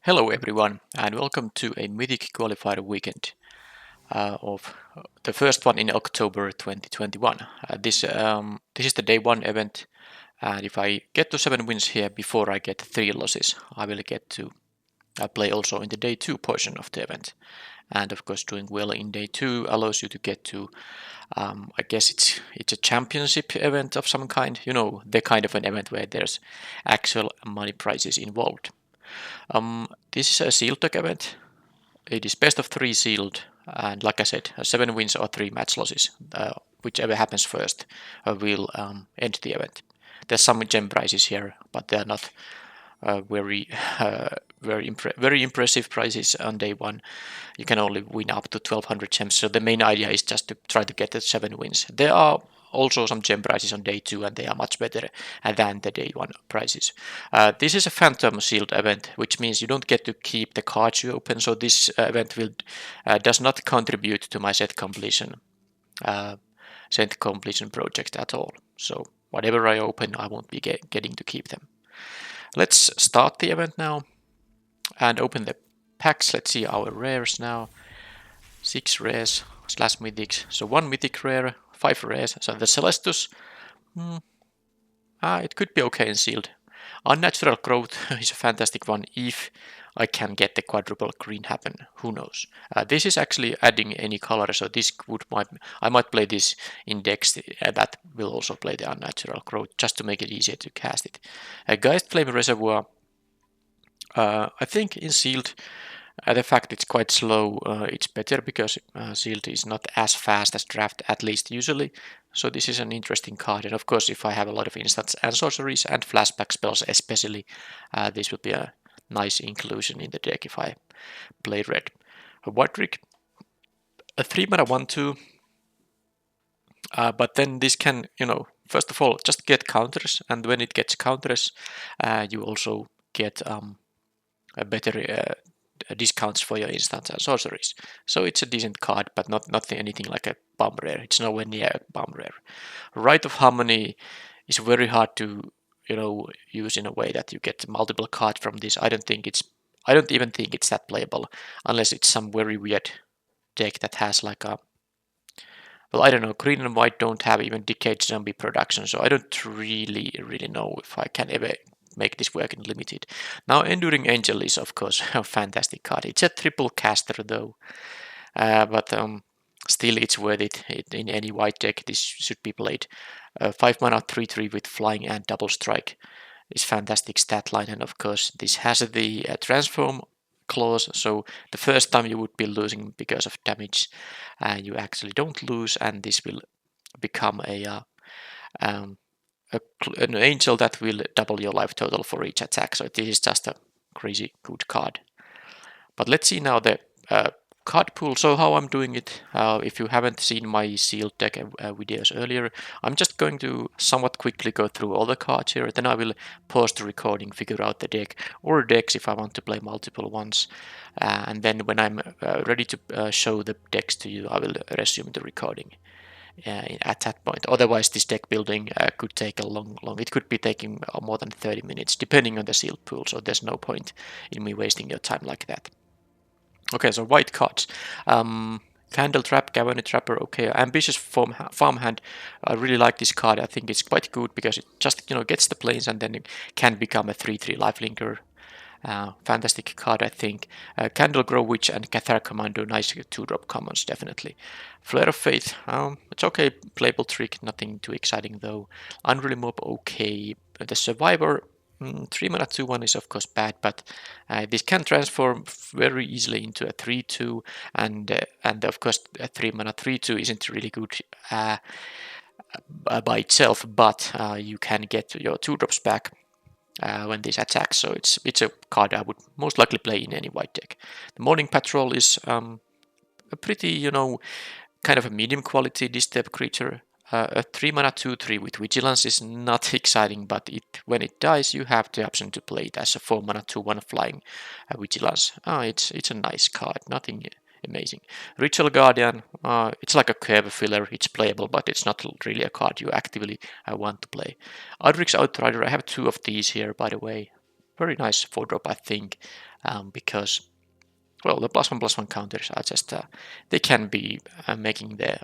Hello everyone and welcome to a Mythic Qualifier weekend of the first one in October 2021. This is the day one event, and if I get to 7 wins here before I get 3 losses, I will get to play also in the day 2 portion of the event. And of course doing well in day 2 allows you to get to, I guess it's a championship event of some kind, the kind of an event where there's actual money prizes involved. This is a sealed deck event. It is best of 3 sealed, and like I said, 7 wins or 3 match losses. Whichever happens first will end the event. There's some gem prizes here, but they're not very very impressive prizes on day one. You can only win up to 1200 gems, so the main idea is just to try to get the 7 wins. There are also some gem prizes on day 2, and they are much better than the day 1 prizes. This is a phantom sealed event, which means you don't get to keep the cards you open, so this event does not contribute to my set completion project at all. So whatever I open, I won't be getting to keep them. Let's start the event now and open the packs. Let's see our rares now. 6 rares / mythics. So 1 mythic rare, 5 rares. So the Celestus, it could be okay in sealed. Unnatural Growth is a fantastic one if I can get the quadruple green happen. Who knows? This is actually adding any color, so I might play this in decks that will also play the Unnatural Growth, just to make it easier to cast it. Geist Flame Reservoir, I think in sealed, the fact it's quite slow, it's better because sealed is not as fast as draft, at least usually. So this is an interesting card, and of course if I have a lot of instants and sorceries and flashback spells especially, this will be a nice inclusion in the deck if I play red. A Wadrick, a 3 mana 1/2, but then this can, first of all just get counters, and when it gets counters, you also get a better discounts for your instants and sorceries. So it's a decent card, but not anything like a bomb rare. It's nowhere near a bomb rare. Rite of Harmony is very hard to use in a way that you get multiple cards from this. I don't even think it's that playable unless it's some very weird deck that has like a, well, I don't know, green and white don't have even Decayed Zombie production, so I don't really know if I can ever make this work in limited. Now Enduring Angel is of course a fantastic card. It's a triple caster though, but still it's worth it. In any white deck this should be played. 5 mana 3/3 with flying and double strike is fantastic stat line, and of course this has the transform clause, so the first time you would be losing because of damage, you actually don't lose, and this will become an angel that will double your life total for each attack. So this is just a crazy good card. But let's see now the card pool. So how I'm doing it, if you haven't seen my sealed deck videos earlier, I'm just going to somewhat quickly go through all the cards here. Then I will pause the recording, figure out the deck or decks if I want to play multiple ones. And then when I'm ready to show the decks to you, I will resume the recording at that point. Otherwise this deck building could take a long, it could be taking more than 30 minutes depending on the sealed pool, so there's no point in me wasting your time like that. Okay, so white cards. Candle Trap, Cavern Trapper, okay. Ambitious Farmhand, I really like this card. I think it's quite good because it just gets the planes and then it can become a 3/3 lifelinker. Fantastic card, I think. Candle Grow Witch and Cathar Commando, nice 2-drop commons, definitely. Flare of Faith, it's okay, playable trick, nothing too exciting though. Unruly Mob, okay. The Survivor, 3 mana 2/1 is of course bad, but this can transform very easily into a 3/2, and of course a 3 mana 3/2 isn't really good by itself, but you can get your 2-drops back when this attacks, so it's a card I would most likely play in any white deck. The Morning Patrol is a pretty, kind of a medium quality disturb creature. A 3 mana 2/3 with Vigilance is not exciting, but when it dies, you have the option to play it as a 4 mana 2/1 flying Vigilance. It's a nice card, nothing amazing. Ritual Guardian, it's like a curve filler, it's playable, but it's not really a card you actively want to play. Ardrick's Outrider, I have 2 of these here, by the way. very nice 4-drop, I think, because, well, the +1/+1 counters are just, they can be making the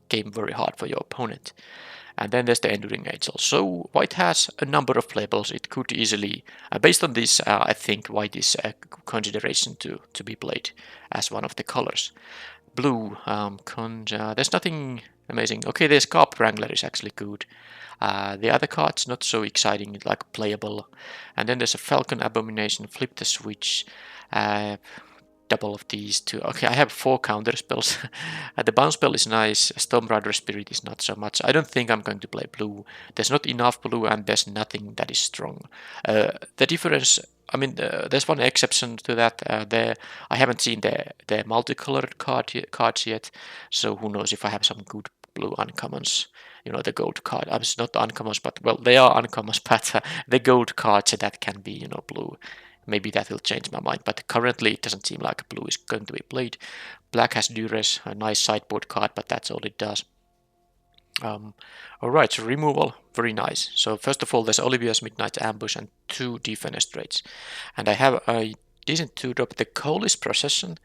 game very hard for your opponent. And then there's the Enduring Angel. So white has a number of playables. It could easily, based on this, I think white is a consideration to be played as one of the colors. Blue, there's nothing amazing. Okay, there's Carp Wrangler is actually good. The other cards not so exciting, like playable. And then there's a Falcon Abomination, Flip the Switch, double of these two. Okay, I have 4 counter spells. The bounce spell is nice. Storm Rider Spirit is not so much. I don't think I'm going to play blue. There's not enough blue and there's nothing that is strong. The difference, I mean, there's one exception to that. I haven't seen the multicolored cards yet, so who knows if I have some good blue uncommons. You know, the gold card. It's not uncommons, but, well, they are uncommons, but the gold cards that can be, you know, blue. Maybe that will change my mind, but currently it doesn't seem like blue is going to be played. Black has Duress, a nice sideboard card, but that's all it does. Alright, so removal, very nice. So first of all, there's Olivia's Midnight Ambush and 2 Defenestrates. And I have a decent 2-drop, the Colis Procession.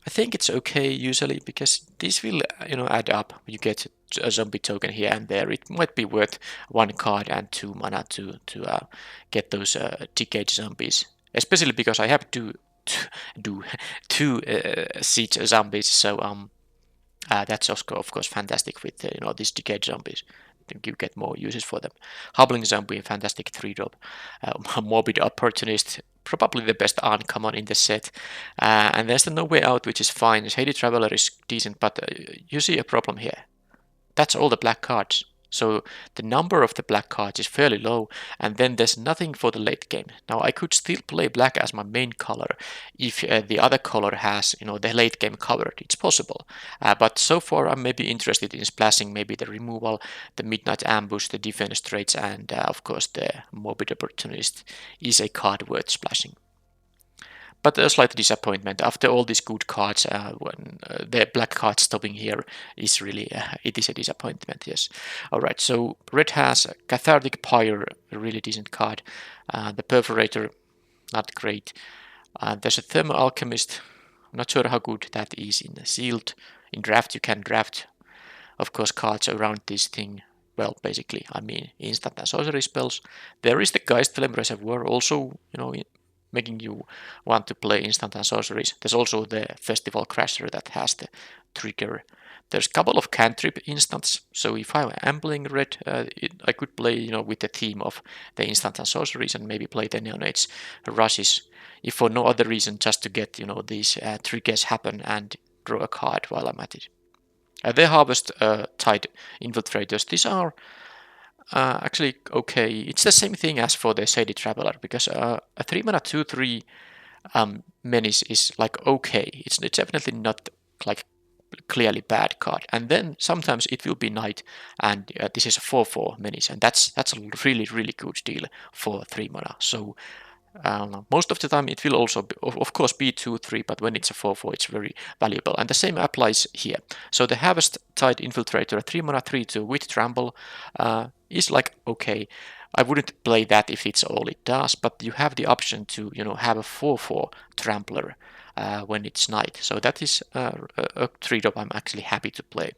I think it's okay usually, because this will, you know, add up. You get a zombie token here and there. It might be worth 1 card and 2 mana to get those decayed zombies. Especially because I have two siege zombies, so that's of course fantastic with you know, these decayed zombies. I think you get more uses for them. Hobbling Zombie, fantastic 3-drop. Morbid Opportunist, probably the best uncommon in the set. And there's the No Way Out, which is fine. Shady Traveler is decent, but you see a problem here. That's all the black cards. So the number of the black cards is fairly low, and then there's nothing for the late game. Now I could still play black as my main color if the other color has, you know, the late game covered. It's possible, but so far I'm maybe interested in splashing maybe the removal, the Midnight Ambush, the Defenestrates, and of course the Morbid Opportunist is a card worth splashing. But a slight disappointment after all these good cards. When the black card stopping here is really it is a disappointment. Yes. All right. So red has Cathartic Pyre, a really decent card. The Perforator, not great. There's a Thermal Alchemist. I'm not sure how good that is in sealed. In draft, you can draft, of course, cards around this thing. Well, basically, I mean, instant and sorcery spells. There is the Geistflame Reservoir, also, you know, making you want to play instant and sorceries. There's also the Festival Crasher that has the trigger. There's a couple of cantrip instants, so if I am playing red, I could play, you know, with the theme of the instant and sorceries and maybe play the Neonates Rushes, if for no other reason, just to get, you know, these triggers happen and draw a card while I'm at it. The Harvest Tide Infiltrators, these are actually okay. It's the same thing as for the Shady Traveler, because a 3 mana 2/3 Menace is like okay. It's definitely not like clearly bad card. And then sometimes it will be Night, and this is a 4/4 Menace, and that's a really good deal for 3 mana. So most of the time it will also be, of course, be 2/3, but when it's a 4/4 it's very valuable, and the same applies here. So the Harvest Tide Infiltrator, 3 mana 3/2 with Trample, is like okay. I wouldn't play that if it's all it does, but you have the option to, you know, have a 4/4 Trampler when it's Night. So that is a 3-drop I'm actually happy to play.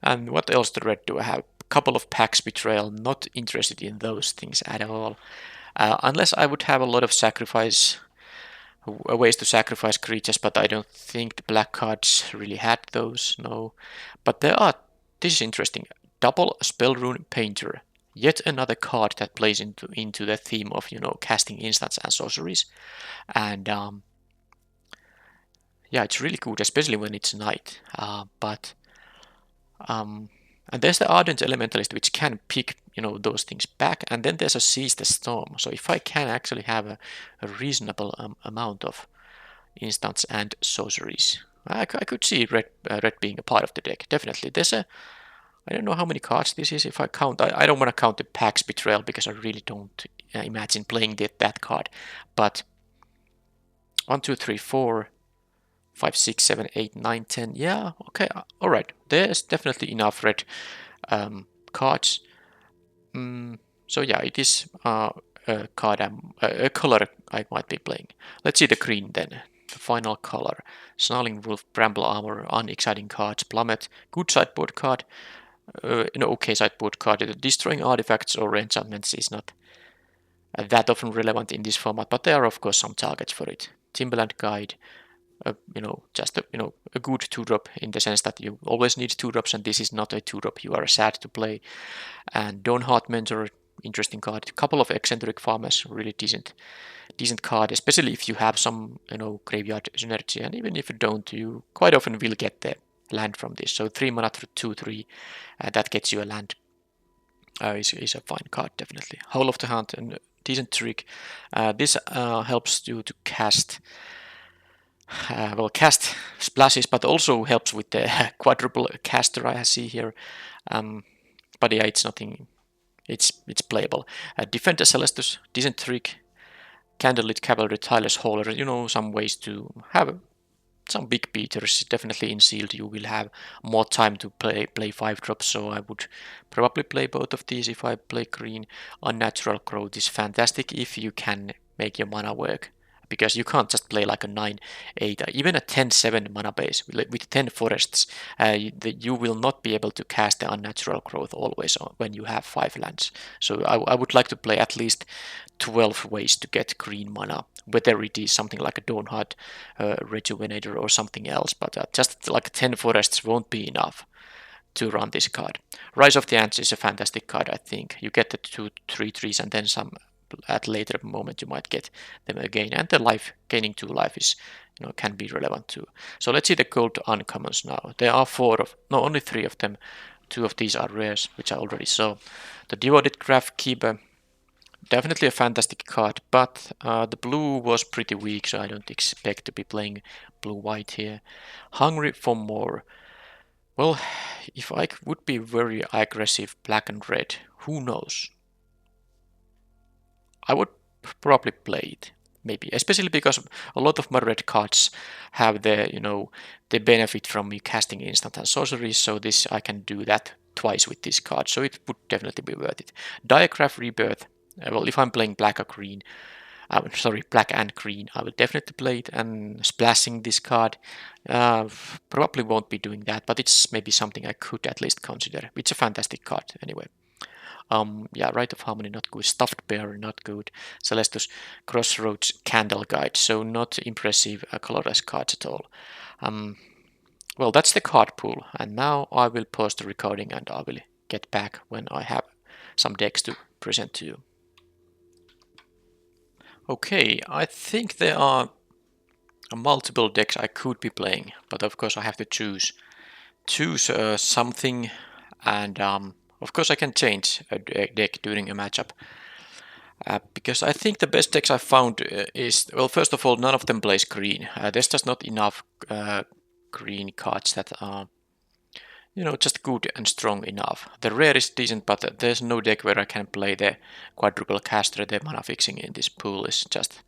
And what else the red do I have? Couple of Pax Betrayal, not interested in those things at all. Unless I would have a lot of sacrifice, ways to sacrifice creatures, but I don't think the black cards really had those, no. But there are, this is interesting, double Spellrune Painter. Yet another card that plays into the theme of, you know, casting instants and sorceries. And yeah, it's really good, especially when it's night. And there's the Ardent Elementalist, which can pick, you know, those things back. And then there's a Seize the Storm. So if I can actually have a reasonable amount of instants and sorceries, I could see red being a part of the deck. Definitely. There's a, I don't know how many cards this is. If I count, I don't want to count the Pax Betrayal because I really don't imagine playing that card. But 1, 2, 3, 4, 5, 6, 7, 8, 9, 10. Yeah, okay, all right. There's definitely enough red cards. So yeah, it is card a color I might be playing. Let's see the green then. The final color: Snarling Wolf, Bramble Armor, unexciting cards, Plummet, good sideboard card, an okay sideboard card. Destroying artifacts or enchantments is not that often relevant in this format, but there are of course some targets for it. Timberland Guide, just a good 2-drop in the sense that you always need 2-drops, and this is not a 2-drop you are sad to play. And Dawnheart Mentor, interesting card. A couple of eccentric farmers, really decent card, especially if you have some graveyard synergy, and even if you don't, you quite often will get the land from this. So 3 mana for 2/3, that gets you a land. Is a fine card, definitely. Howl of the Hunt, and decent trick. This helps you to cast splashes, but also helps with the quadruple caster I see here. But yeah, it's nothing. It's playable. Defender Celestus, decent trick. Candlelit Cavalry, Tireless Hauler. Some ways to have some big beaters. Definitely in sealed you will have more time to play 5-drops, so I would probably play both of these if I play green. Unnatural Growth is fantastic if you can make your mana work, because you can't just play like a 9/8, even a 10/7 mana base with 10 forests. You will not be able to cast the Unnatural Growth always when you have 5 lands. So I would like to play at least 12 ways to get green mana, whether it is something like a Dawnheart Rejuvenator or something else, but just like 10 forests won't be enough to run this card. Rise of the Ants is a fantastic card, I think. You get the 2/3 trees and then some at later moment you might get them again, and the gaining 2 life is can be relevant too. So let's see the gold uncommons now. There are only 3 of them. 2 of these are rares, which I already saw. The Devoted Graph Keeper, definitely a fantastic card, but the blue was pretty weak, so I don't expect to be playing blue-white here. Hungry for More. Well, if I would be very aggressive black and red, who knows? I would probably play it, maybe, especially because a lot of my red cards have the benefit from me casting instant and sorceries, so this I can do that twice with this card, so it would definitely be worth it. Diagraph Rebirth. Well, if I'm playing black and green, I will definitely play it. And splashing this card, probably won't be doing that, but it's maybe something I could at least consider. It's a fantastic card anyway. Yeah, Rite of Harmony, not good. Stuffed Bear, not good. Celestus Crossroads Candle Guide, so not impressive colorless cards at all. Well, that's the card pool, and now I will pause the recording and I will get back when I have some decks to present to you. Okay, I think there are multiple decks I could be playing, but of course I have to choose something, and of course I can change a deck during a matchup. Because I think the best decks I found is, well, first of all, none of them plays green. There's just not enough green cards that are just good and strong enough. The rare is decent, but there's no deck where I can play the quadruple caster. The mana fixing in this pool is just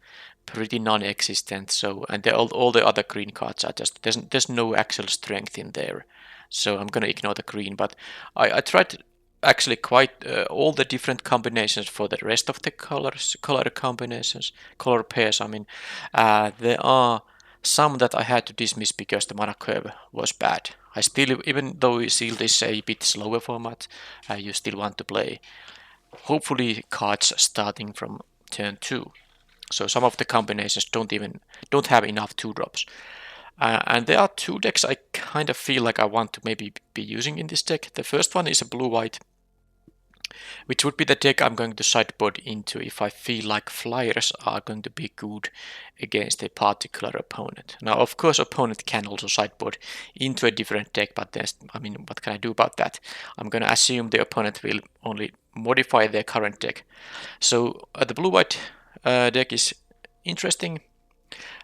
pretty non-existent. So, and all the other green cards are just there's no actual strength in there. So I'm gonna ignore the green. But I tried actually quite all the different combinations for the rest of the color combinations, color pairs. I mean, there are some that I had to dismiss because the mana curve was bad. I still, even though sealed is a bit slower format, you still want to play hopefully cards starting from turn 2. So some of the combinations don't have enough 2-drops. And there are 2 decks I kind of feel like I want to maybe be using in this deck. The first one is a blue-white, which would be the deck I'm going to sideboard into if I feel like flyers are going to be good against a particular opponent. Now, of course, opponent can also sideboard into a different deck, but what can I do about that? I'm going to assume the opponent will only modify their current deck. So the blue-white deck is interesting.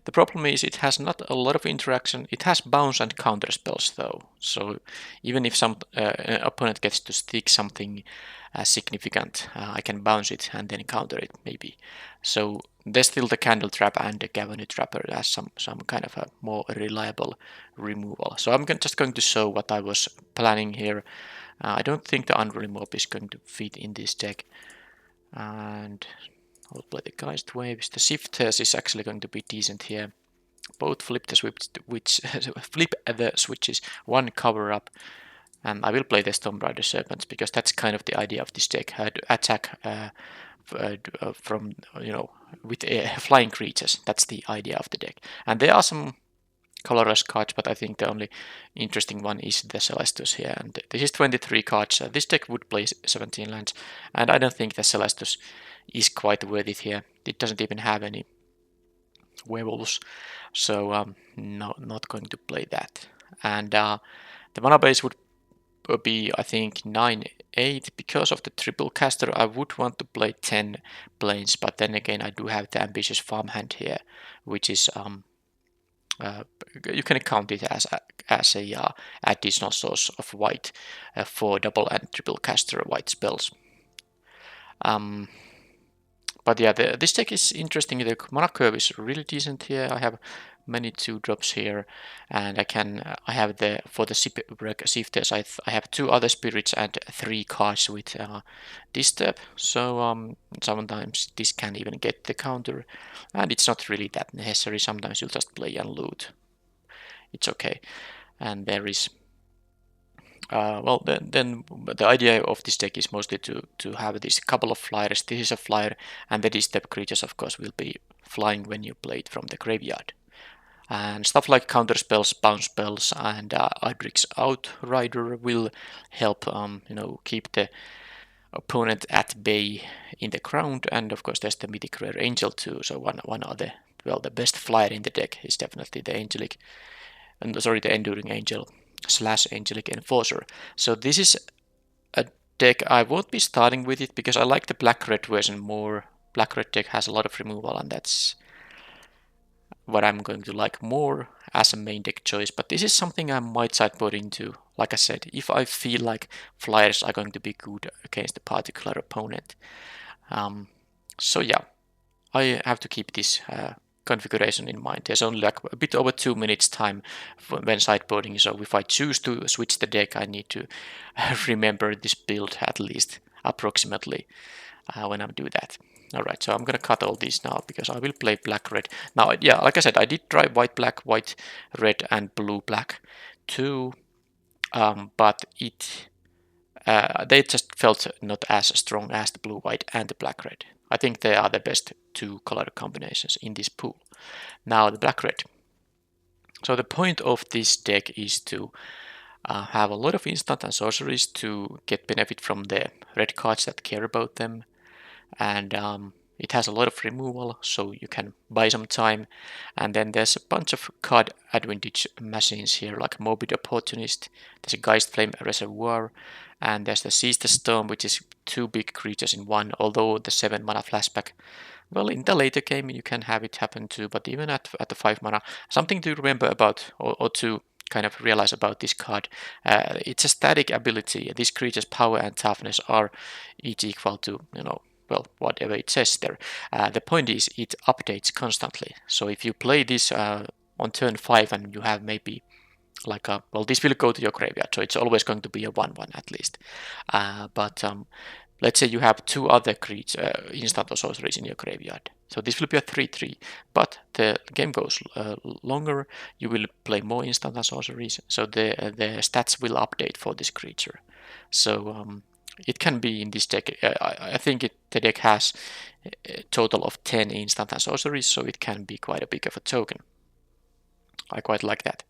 The problem is it has not a lot of interaction. It has bounce and counter spells though. So even if some opponent gets to stick something significant, I can bounce it and then counter it maybe. So there's still the Candle Trap and the Cavern Trapper as some kind of a more reliable removal. So I'm just going to show what I was planning here. I don't think the Unruly Mob is going to fit in this deck. And I'll play the Geist Waves. The Shifters is actually going to be decent here. Both flip the switch, flip the switches, one cover up, and I will play the Storm Rider Serpents because that's kind of the idea of this deck: to attack from with flying creatures. That's the idea of the deck. And there are some colorless cards, but I think the only interesting one is the Celestus here. And this is 23 cards. This deck would play 17 lands, and I don't think the Celestus is quite worth it here. It doesn't even have any werewolves, so no, not going to play that. And the mana base would be, I think, 9-8. Because of the triple caster, I would want to play 10 planes, but then again, I do have the ambitious farmhand here, which is you can count it as a additional source of white for double and triple caster white spells. But yeah, this deck is interesting. The mana curve is really decent here. I have many 2-drops here, and I have for the Shifters, I have 2 other spirits and 3 cards with Disturb. So sometimes this can even get the counter, and it's not really that necessary. Sometimes you'll just play and loot. It's okay. And there is well, then the idea of this deck is mostly to have this couple of flyers. This is a flyer, and the Disturb creatures, of course, will be flying when you play it from the graveyard. And stuff like counter spells, bounce spells, and Idric's Outrider will help keep the opponent at bay in the ground. And of course, there's the Mythic Rare Angel too. So one of the best flyer in the deck is definitely the the Enduring Angel / Angelic Enforcer. So this is a deck I won't be starting with it because I like the black-red version more. Black-red deck has a lot of removal, and that's what I'm going to like more as a main deck choice. But this is something I might sideboard into. Like I said, if I feel like flyers are going to be good against a particular opponent. So yeah, I have to keep this configuration in mind. There's only like a bit over 2 minutes time when sideboarding, so if I choose to switch the deck, I need to remember this build at least approximately when I do that. Alright, so I'm gonna cut all these now because I will play black-red. Now, yeah, like I said, I did try white-black, white-red, and blue-black too, but they just felt not as strong as the blue-white and the black-red. I think they are the best 2 color combinations in this pool. Now the black-red. So the point of this deck is to have a lot of instant and sorceries to get benefit from the red cards that care about them. And it has a lot of removal, so you can buy some time. And then there's a bunch of card advantage machines here, like Morbid Opportunist, there's a Geist Flame Reservoir, and there's the Seize the Storm, which is 2 big creatures in one, although the 7 mana flashback, well, in the later game you can have it happen too, but even at the 5 mana, something to remember about, or to kind of realize about this card, it's a static ability. These creatures' power and toughness are each equal to, well, whatever it says there. The point is it updates constantly. So if you play this on turn 5 and you have maybe like well, this will go to your graveyard, so it's always going to be a 1/1 at least. But let's say you have 2 other creatures, instant or sorceries in your graveyard. So this will be a 3/3, but the game goes longer, you will play more instant and sorceries, so the stats will update for this creature. So it can be in this deck, I think the deck has a total of 10 instant and sorceries, so it can be quite a big of a token. I quite like that.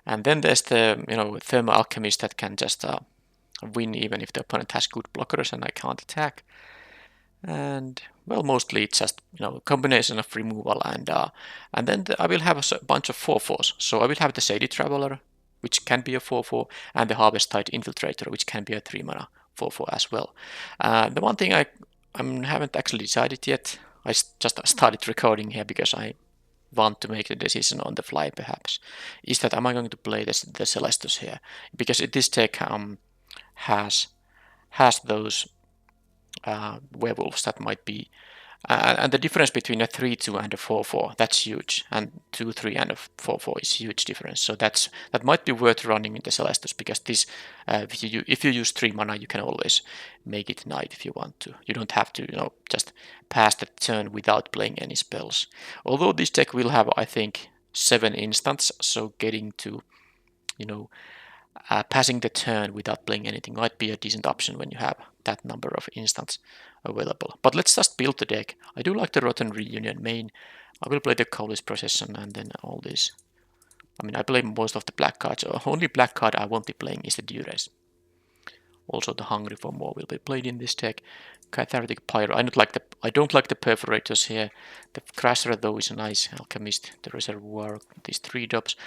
And then there's the Thermal Alchemist that can just win even if the opponent has good blockers and I can't attack. And well, mostly it's just a combination of removal and then I will have a bunch of 4/4s. So I will have the Shady Traveler, which can be a 4/4, and the Harvesttide Infiltrator, which can be a 3 mana 4/4 as well. The one thing I haven't actually decided yet. I just started recording here because I want to make the decision on the fly, perhaps, is that am I going to play the Celestus here? Because this deck has those werewolves that might be And the difference between a 3-2 and a 4-4, that's huge. And 2-3 and a 4-4 is huge difference. So that might be worth running in the Celestus, because this, if you use 3 mana, you can always make it knight if you want to. You don't have to, just pass the turn without playing any spells. Although this deck will have, I think, 7 instants, so getting to, passing the turn without playing anything might be a decent option when you have that number of instants available. But let's just build the deck. I do like the Rotten Reunion main. I will play the Colis Procession and then all this. I mean, I play most of the black cards. Only black card I won't be playing is the Duress. Also, the Hungry for More will be played in this deck. Cathartic Pyro. I don't like the Perforators here. The Crasher though is a nice. Alchemist, the Reservoir, these 3 drops.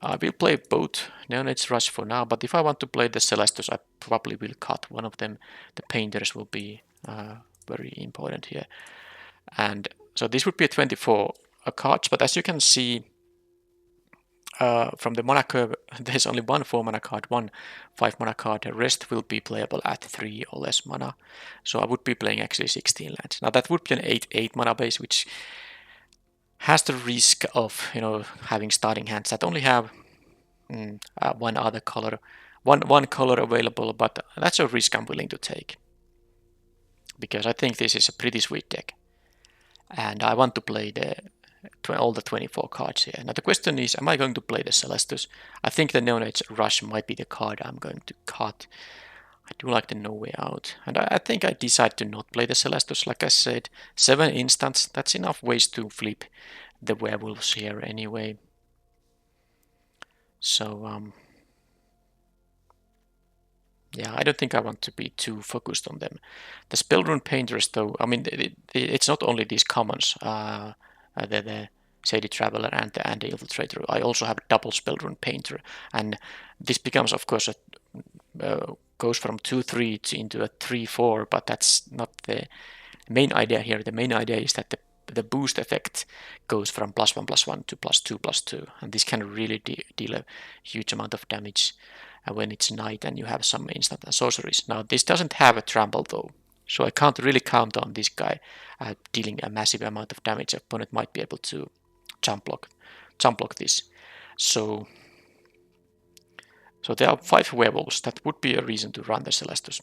I will play both Neonate Rush for now, but if I want to play the Celestus, I probably will cut one of them. The Painters will be very important here. And so this would be a 24 cards, but as you can see from the mana curve, there's only one 4 mana card, one 5 mana card. The rest will be playable at 3 or less mana. So I would be playing actually 16 lands. Now that would be an 8 mana base, which has the risk of having starting hands that only have one other color, one color available, but that's a risk I'm willing to take, because I think this is a pretty sweet deck, and I want to play all the 24 cards here. Now the question is, am I going to play the Celestus? I think the Neonate Rush might be the card I'm going to cut. I do like the No Way Out, and I think I decide to not play the Celestus. Like I said, 7 instants, that's enough ways to flip the werewolves here anyway. So yeah, I don't think I want to be too focused on them. The Spellrune Painters, though, I mean, it's not only these commons, the Shady Traveler and the Infiltrator. I also have a double Spellrune Painter, and this becomes, of course, goes from 2-3 into a 3-4, but that's not the main idea here. The main idea is that the boost effect goes from +1/+1 to +2/+2, and this can really deal a huge amount of damage when it's night and you have some instant and sorceries. Now this doesn't have a trample though, so I can't really count on this guy dealing a massive amount of damage. Opponent might be able to jump block this. So there are 5 werewolves. That would be a reason to run the Celestus.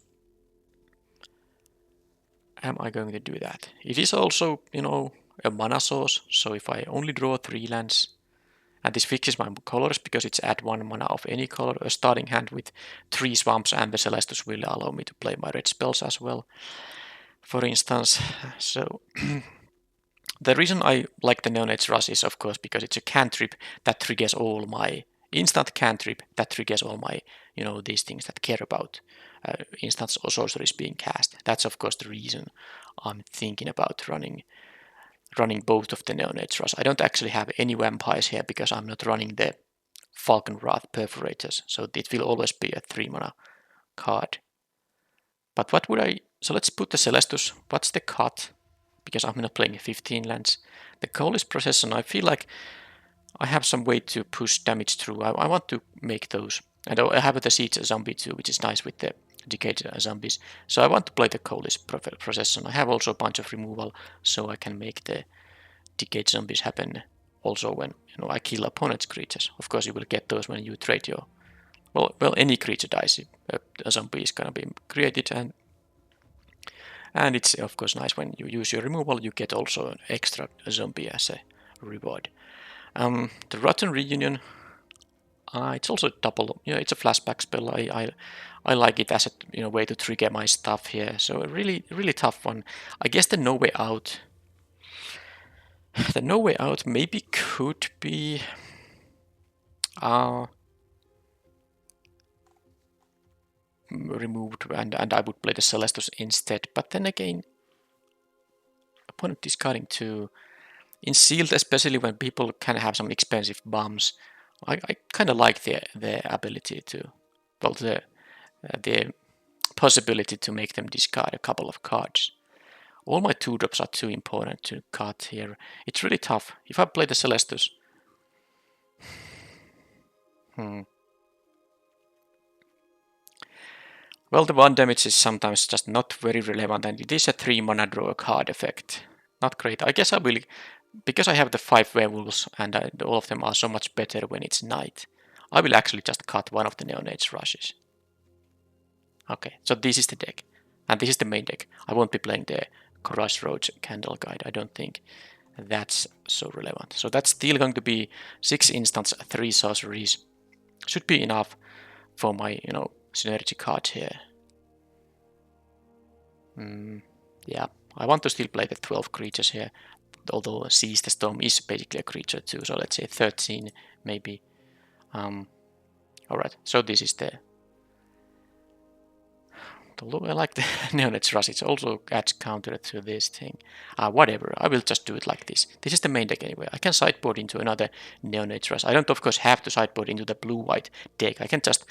Am I going to do that? It is also, a mana source, so if I only draw 3 lands, and this fixes my colors because it's add 1 mana of any color, a starting hand with 3 swamps, and the Celestus will allow me to play my red spells as well, for instance. So the reason I like the Neonate Rush is, of course, because it's a cantrip that triggers all my instant cantrip, that triggers all my, these things that care about instants or sorceries being cast. That's, of course, the reason I'm thinking about running both of the Neonate Rush. I don't actually have any vampires here because I'm not running the Falcon Wrath Perforators, so it will always be a 3 mana card. But what would I... So let's put the Celestus. What's the cut? Because I'm not playing 15 lands. The Colis Procession, I feel like I have some way to push damage through. I want to make those. And I have the Siege Zombie too, which is nice with the Decayed Zombies. So I want to play the Colis Procession. I have also a bunch of removal, so I can make the Decayed Zombies happen also when I kill opponent's creatures. Of course, you will get those when you trade your... Well, any creature dies. A zombie is going to be created, and it's, of course, nice when you use your removal, you get also an extra zombie as a reward. The Rotten Reunion, it's also double, it's a flashback spell. I like it as a way to trigger my stuff here. So a really, really tough one. I guess the No Way Out. The No Way Out maybe could be removed, and I would play the Celestus instead. But then again, opponent discarding 2. In sealed, especially when people can have some expensive bombs, I kind of like the ability to, the possibility to make them discard a couple of cards. All my 2-drops are too important to cut here. It's really tough. If I play the Celestus... Well, the 1 damage is sometimes just not very relevant, and it is a 3 mana draw a card effect. not great. I guess I will, because I have the 5 werewolves and all of them are so much better when it's night, I will actually just cut one of the Neonate's rushes. Okay, so this is the deck. And this is the main deck. I won't be playing the Crossroads Candle Guide. I don't think that's so relevant. So that's still going to be 6 instants, 3 sorceries. Should be enough for my, synergy card here. Yeah, I want to still play the 12 creatures here, although Seize the Storm is basically a creature too, so let's say 13 maybe. Alright, so this is the... Although I like the Neonet's Rush, it also adds counter to this thing. Whatever, I will just do it like this. This is the main deck anyway. I can sideboard into another Neonet's Rush. I don't of course have to sideboard into the blue-white deck. I can just,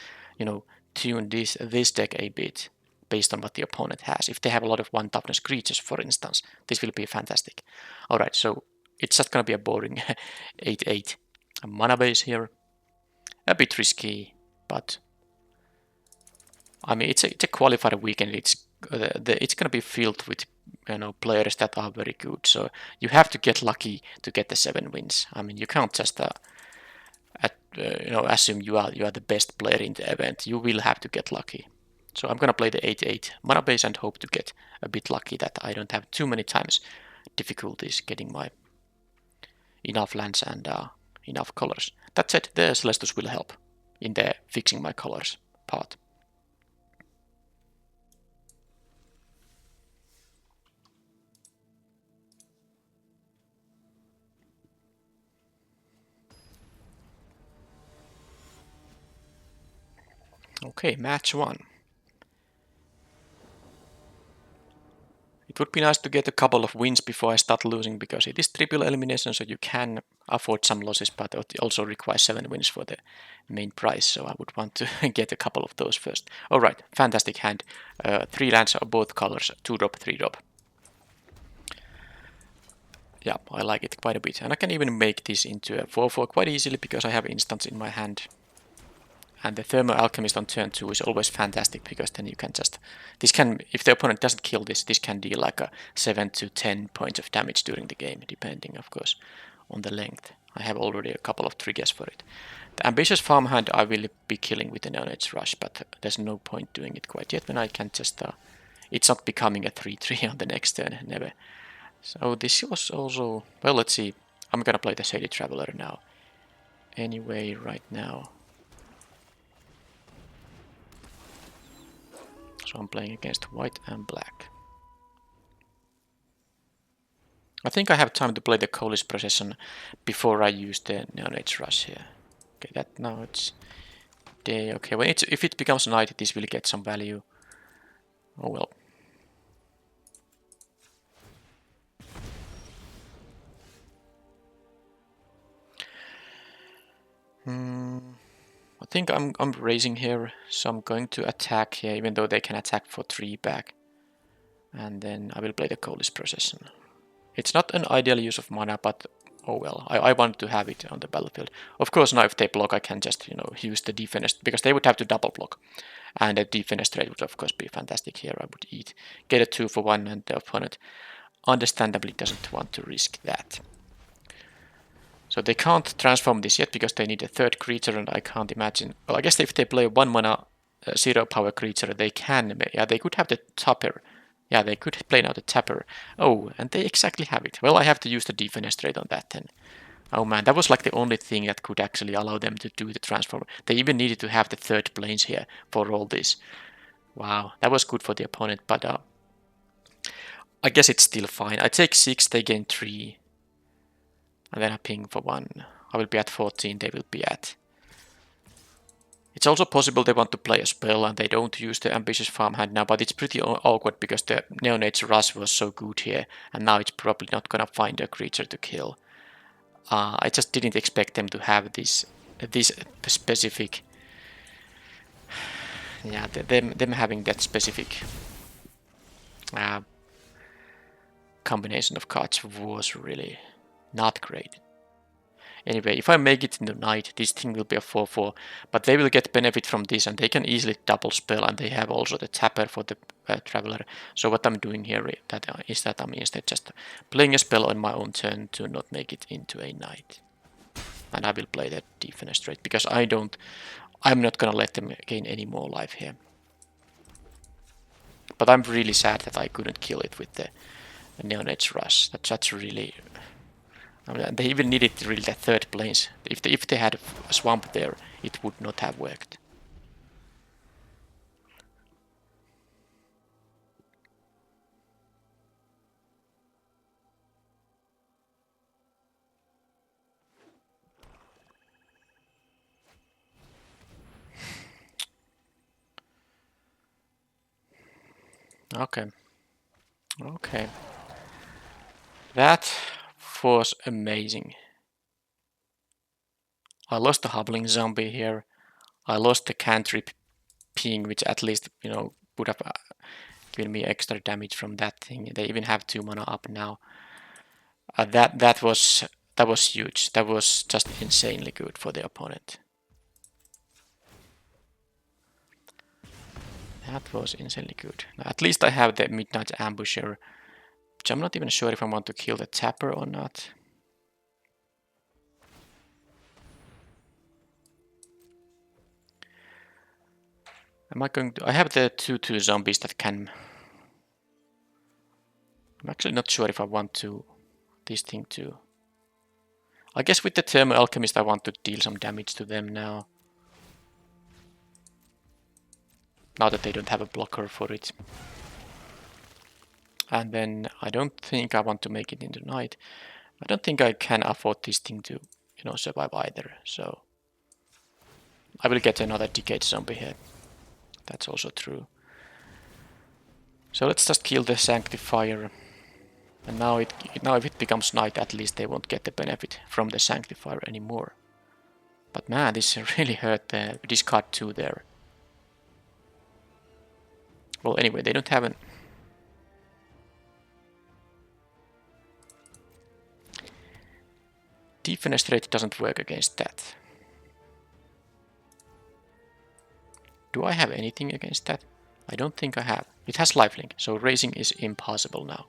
tune this deck a bit based on what the opponent has. If they have a lot of 1 toughness creatures, for instance, this will be fantastic. Alright, so it's just gonna be a boring 8/8 mana base here. A bit risky, but I mean it's a qualifier weekend. It's gonna be filled with players that are very good. So you have to get lucky to get the 7 wins. I mean you can't just assume you are the best player in the event. You will have to get lucky. So I'm gonna play the 8/8 mana base and hope to get a bit lucky that I don't have too many times difficulties getting my enough lands and enough colors. That said, the Celestus will help in the fixing my colors part. Okay, match 1. It would be nice to get a couple of wins before I start losing, because it is triple elimination, so you can afford some losses, but it also requires 7 wins for the main prize, so I would want to get a couple of those first. Alright, fantastic hand. 3 lands of both colors, 2-drop, 3-drop. Yeah, I like it quite a bit, and I can even make this into a 4/4 quite easily because I have instants in my hand. And the Thermal Alchemist on turn 2 is always fantastic, because then you can just... if the opponent doesn't kill this can deal like a 7 to 10 points of damage during the game, depending, of course, on the length. I have already a couple of triggers for it. The Ambitious Farmhand I will be killing with the Neonet's Rush, but there's no point doing it quite yet when I can just... it's not becoming a 3/3 on the next turn, never. So this was also... Well, let's see. I'm gonna play the Shady Traveler now. Anyway, right now. So I'm playing against white and black. I think I have time to play the Coalish Procession before I use the Neonet's Rush here. Okay, that now it's day. Okay, when if it becomes night, this will get some value. Oh well. I think I'm raising here, so I'm going to attack here, even though they can attack for 3 back. And then I will play the Coalish Procession. It's not an ideal use of mana, but oh well, I want to have it on the battlefield. Of course, now if they block, I can just, use the Defenest, because they would have to double block. And the Defenestrate would of course be fantastic here. I would get a 2-for-1, and the opponent understandably doesn't want to risk that. So they can't transform this yet because they need a 3rd creature, and I can't imagine... Well, I guess if they play a 1 mana 0 power creature, they can... Yeah, they could have the Tapper. Yeah, they could play now the Tapper. Oh, and they exactly have it. Well, I have to use the Defenestrate on that then. Oh man, that was like the only thing that could actually allow them to do the transform. They even needed to have the 3rd planes here for all this. Wow, that was good for the opponent, but I guess it's still fine. I take 6, they gain 3. And then I ping for 1. I will be at 14, they will be at... It's also possible they want to play a spell and they don't use the Ambitious Farmhand now, but it's pretty awkward because the Neonet's Rush was so good here, and now it's probably not gonna find a creature to kill. I just didn't expect them to have this specific... Yeah, them having that specific combination of cards was really not great. Anyway, if I make it into night, this thing will be a 4/4, but they will get benefit from this, and they can easily double spell, and they have also the tapper for the traveler. So what I'm doing here is that I'm instead just playing a spell on my own turn to not make it into a night. And I will play that defenestrate because I'm not gonna let them gain any more life here. But I'm really sad that I couldn't kill it with the Neon Edge Rush. That's really... I mean, they even needed really the third planes. If they had a swamp there, it would not have worked. Okay. Okay. That was amazing. I lost the hobbling zombie here. I lost the cantrip ping, which at least, would have given me extra damage from that thing. They even have 2 mana up now. That was huge. That was just insanely good for the opponent. That was insanely good. At least I have the Midnight Ambusher, which I'm not even sure if I want to kill the Tapper or not. Am I going to... I have the 2/2 zombies that can... I'm actually not sure if I want to... this thing too. I guess with the Thermal Alchemist I want to deal some damage to them now. Now that they don't have a blocker for it. And then I don't think I want to make it into night. I don't think I can afford this thing to, survive either. So I will get another Decayed Zombie here. That's also true. So let's just kill the Sanctifier. And now if it becomes night, at least they won't get the benefit from the Sanctifier anymore. But man, this really hurt the discard 2 there. Well, anyway, they don't have an... Defenestrate doesn't work against that. Do I have anything against that? I don't think I have. It has lifelink, so raising is impossible now.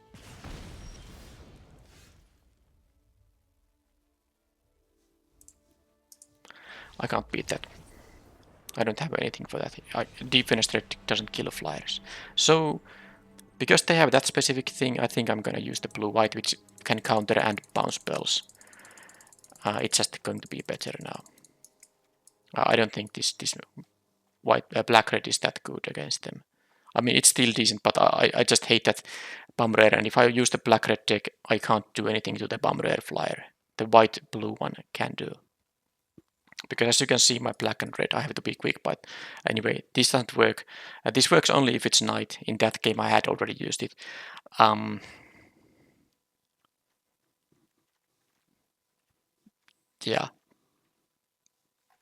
I can't beat that. I don't have anything for that. Defenestrate doesn't kill flyers. So, because they have that specific thing, I think I'm gonna use the blue-white, which can counter and bounce spells. It's just going to be better now. I don't think this black-red is that good against them. I mean, it's still decent, but I just hate that Bomb Rare, and if I use the black-red deck, I can't do anything to the Bomb Rare flyer. The white-blue one can do. Because as you can see, my black and red, I have to be quick, but anyway, this doesn't work. This works only if it's night. In that game, I had already used it. Yeah.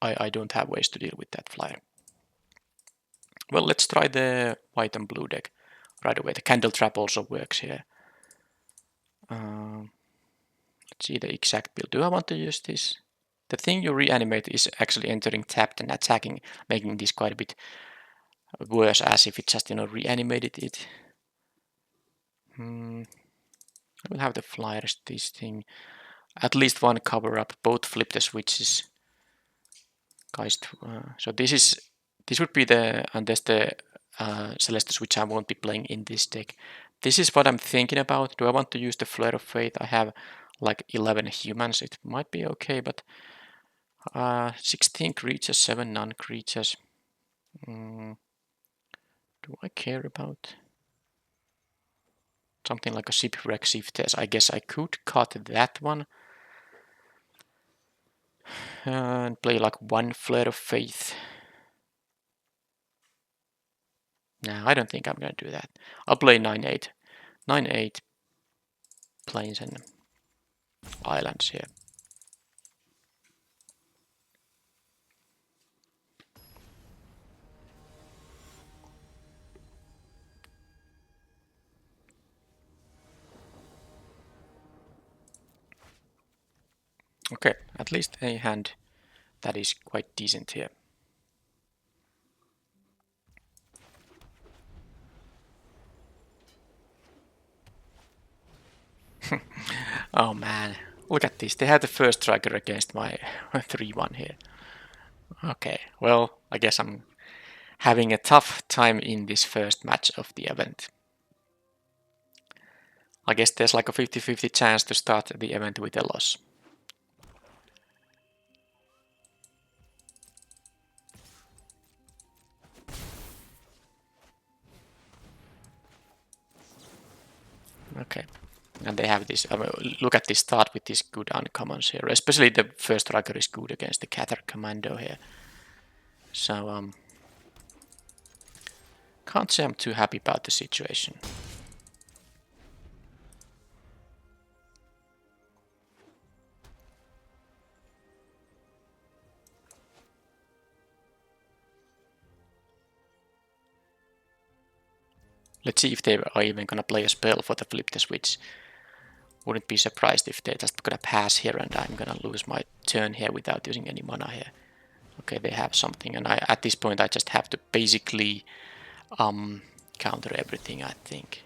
I don't have ways to deal with that flyer. Well, let's try the white and blue deck right away. The Candle Trap also works here. Let's see the exact build. Do I want to use this? The thing you reanimate is actually entering tapped and attacking, making this quite a bit worse as if it just, reanimated it. I will have the flyers, this thing. At least one cover up, both flip the switches. Guys, so this would be the, and there's the Celestus, which I won't be playing in this deck. This is what I'm thinking about. Do I want to use the Flare of Fate? I have like 11 humans. It might be okay, but 16 creatures, 7 non-creatures. Do I care about something like a Shipwreck Shifters? I guess I could cut that one and play like one Flare of Faith. No, I don't think I'm gonna do that. I'll play 9/8. 9/8 plains and islands here. Okay, at least a hand that is quite decent here. Oh man, look at this. They had the first striker against my 3-1 here. Okay, well, I guess I'm having a tough time in this first match of the event. I guess there's like a 50-50 chance to start the event with a loss. Okay, and they have this, look at this start with these good uncommons here, especially the first striker is good against the Cathar Commando here. So, can't say I'm too happy about the situation. Let's see if they are even gonna play a spell for the flip the switch. Wouldn't be surprised if they're just gonna pass here and I'm gonna lose my turn here without using any mana here. Okay, they have something, and at this point I just have to basically counter everything, I think.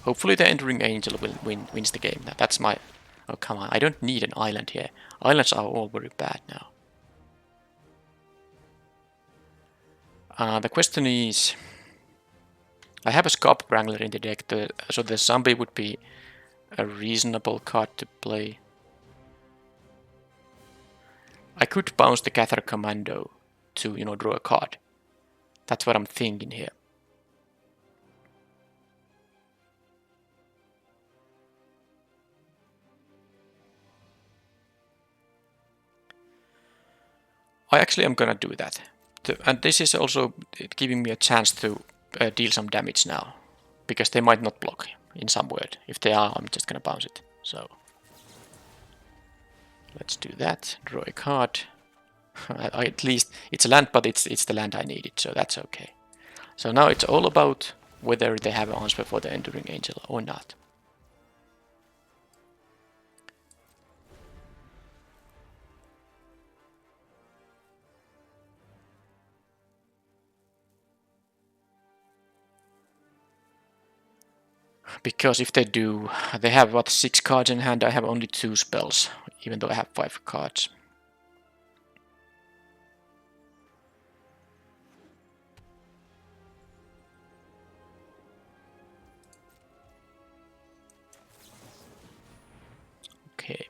Hopefully the Enduring Angel wins the game. That's my... Oh, come on, I don't need an island here. Islands are all very bad now. The question is... I have a Scarp Wrangler in the deck, so the zombie would be a reasonable card to play. I could bounce the Cathar Commando to, draw a card. That's what I'm thinking here. I actually am gonna do that. And this is also giving me a chance to deal some damage now. Because they might not block in some word. If they are, I'm just gonna bounce it. So let's do that. Draw a card. At least it's a land, but it's the land I needed, so that's okay. So now it's all about whether they have an answer for the Enduring Angel or not. Because if they do, they have what, 6 cards in hand. I have only 2 spells, even though I have 5 cards. Okay.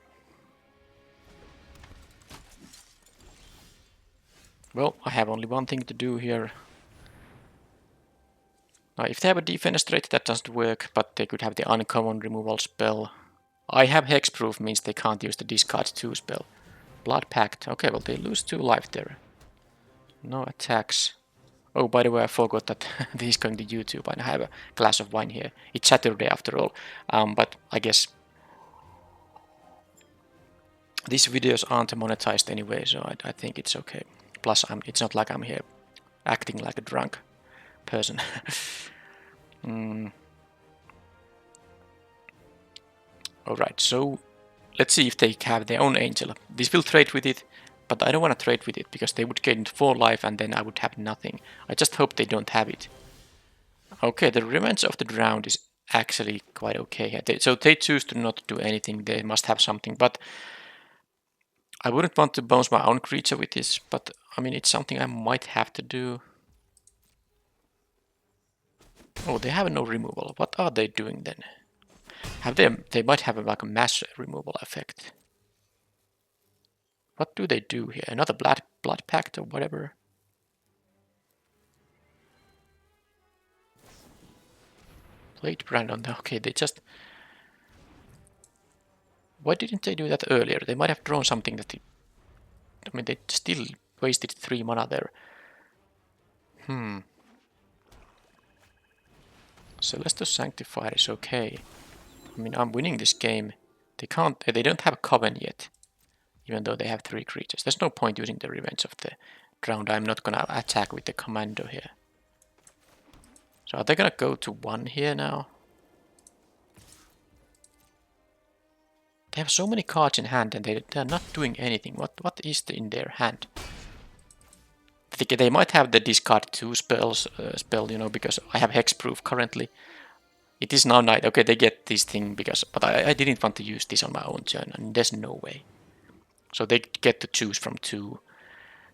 Well, I have only one thing to do here. Now, if they have a defenestrate, that doesn't work, but they could have the uncommon removal spell. I have hexproof, means they can't use the discard 2 spell. Blood Pact. Okay, well, they lose 2 life there. No attacks. Oh, by the way, I forgot that this is going to YouTube and I have a glass of wine here. It's Saturday after all, but I guess these videos aren't monetized anyway, so I think it's okay. Plus, it's not like I'm here acting like a drunk person. Alright, so let's see if they have their own angel. This will trade with it, but I don't want to trade with it because they would gain 4 life and then I would have nothing. I just hope they don't have it. Okay, the Revenge of the Drowned is actually quite okay here. So they choose to not do anything. They must have something, but I wouldn't want to bounce my own creature with this, but I mean, it's something I might have to do. Oh, they have no removal. What are they doing then? They might have like a mass removal effect. What do they do here? Another blood pact or whatever? Blade brand on the... Okay, they just... Why didn't they do that earlier? They might have drawn something that... I mean, they still wasted 3 mana there. Celestial Sanctifier is okay. I mean, I'm winning this game. They don't have a Coven yet. Even though they have 3 creatures. There's no point using the Revenge of the Drowned. I'm not gonna attack with the Commando here. So are they gonna go to 1 here now? They have so many cards in hand and they're not doing anything. What is in their hand? I think they might have the discard 2 spell, you know, because I have hexproof currently. It is now night. Okay, they get this thing because, but I didn't want to use this on my own turn, and there's no way. So they get to choose from 2.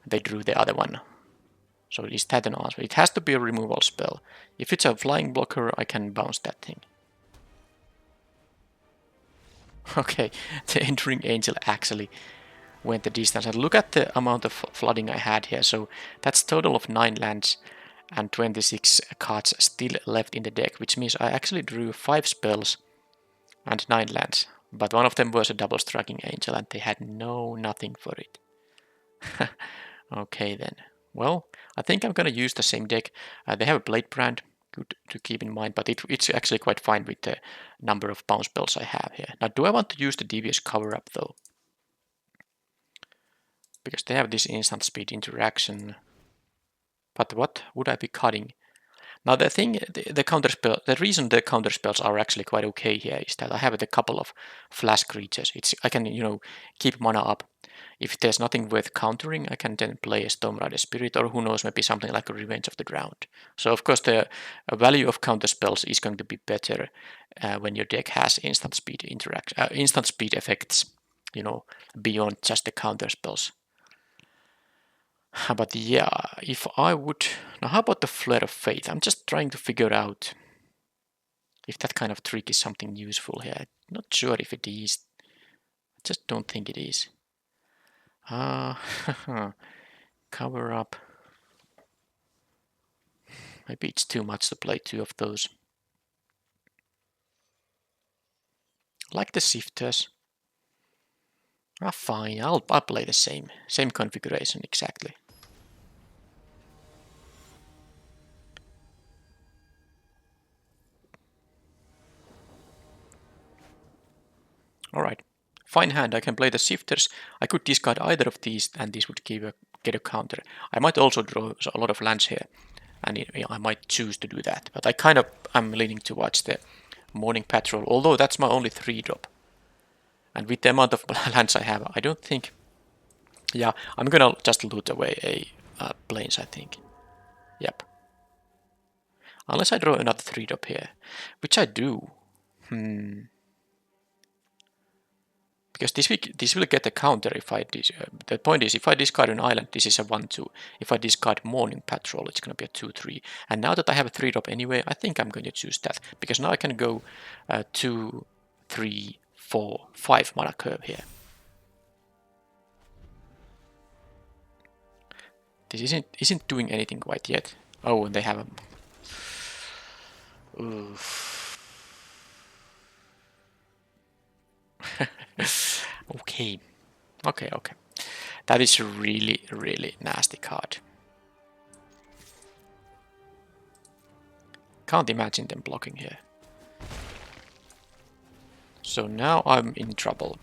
They drew the other one. So is that an answer? It has to be a removal spell. If it's a flying blocker, I can bounce that thing. Okay, the Entering Angel actually went the distance. And look at the amount of flooding I had here. So that's total of 9 lands and 26 cards still left in the deck, which means I actually drew 5 spells and 9 lands. But one of them was a double striking angel and they had nothing for it. Okay then. Well, I think I'm gonna use the same deck. They have a Blade Brand, good to keep in mind, but it's actually quite fine with the number of bounce spells I have here. Now, do I want to use the Devious Cover-Up though? Because they have this instant speed interaction. But what would I be cutting? Now the thing, the counterspell, the reason the counterspells are actually quite okay here is that I have a couple of flash creatures. I can, you know, keep mana up. If there's nothing worth countering, I can then play a Storm Rider Spirit, or who knows, maybe something like a Revenge of the Drowned. So of course the value of counterspells is going to be better when your deck has instant speed interaction, instant speed effects, you know, beyond just the counterspells. But yeah, if I would... Now how about the Flare of Faith? I'm just trying to figure out if that kind of trick is something useful here. I'm not sure if it is. I just don't think it is. Cover up. Maybe it's too much to play 2 of those. Like the Shifters. Fine, I'll play the same configuration exactly. Alright, fine hand, I can play the Shifters. I could discard either of these and this would get a counter. I might also draw a lot of lands here and I might choose to do that. But I kind of am leaning towards the Morning Patrol, although that's my only 3-drop. And with the amount of lands I have, I don't think... Yeah, I'm gonna just loot away a plains, I think. Yep. Unless I draw another 3-drop here, which I do. Because this will get a counter if I... the point is, if I discard an island, this is a 1-2. If I discard Morning Patrol, it's gonna be a 2-3. And now that I have a 3-drop anyway, I think I'm going to choose that. Because now I can go 2, 3, 4, 5 mana curve here. This isn't doing anything quite yet. Oh, and they have a... Okay. That is a really nasty card. Can't imagine them blocking here. So now I'm in trouble.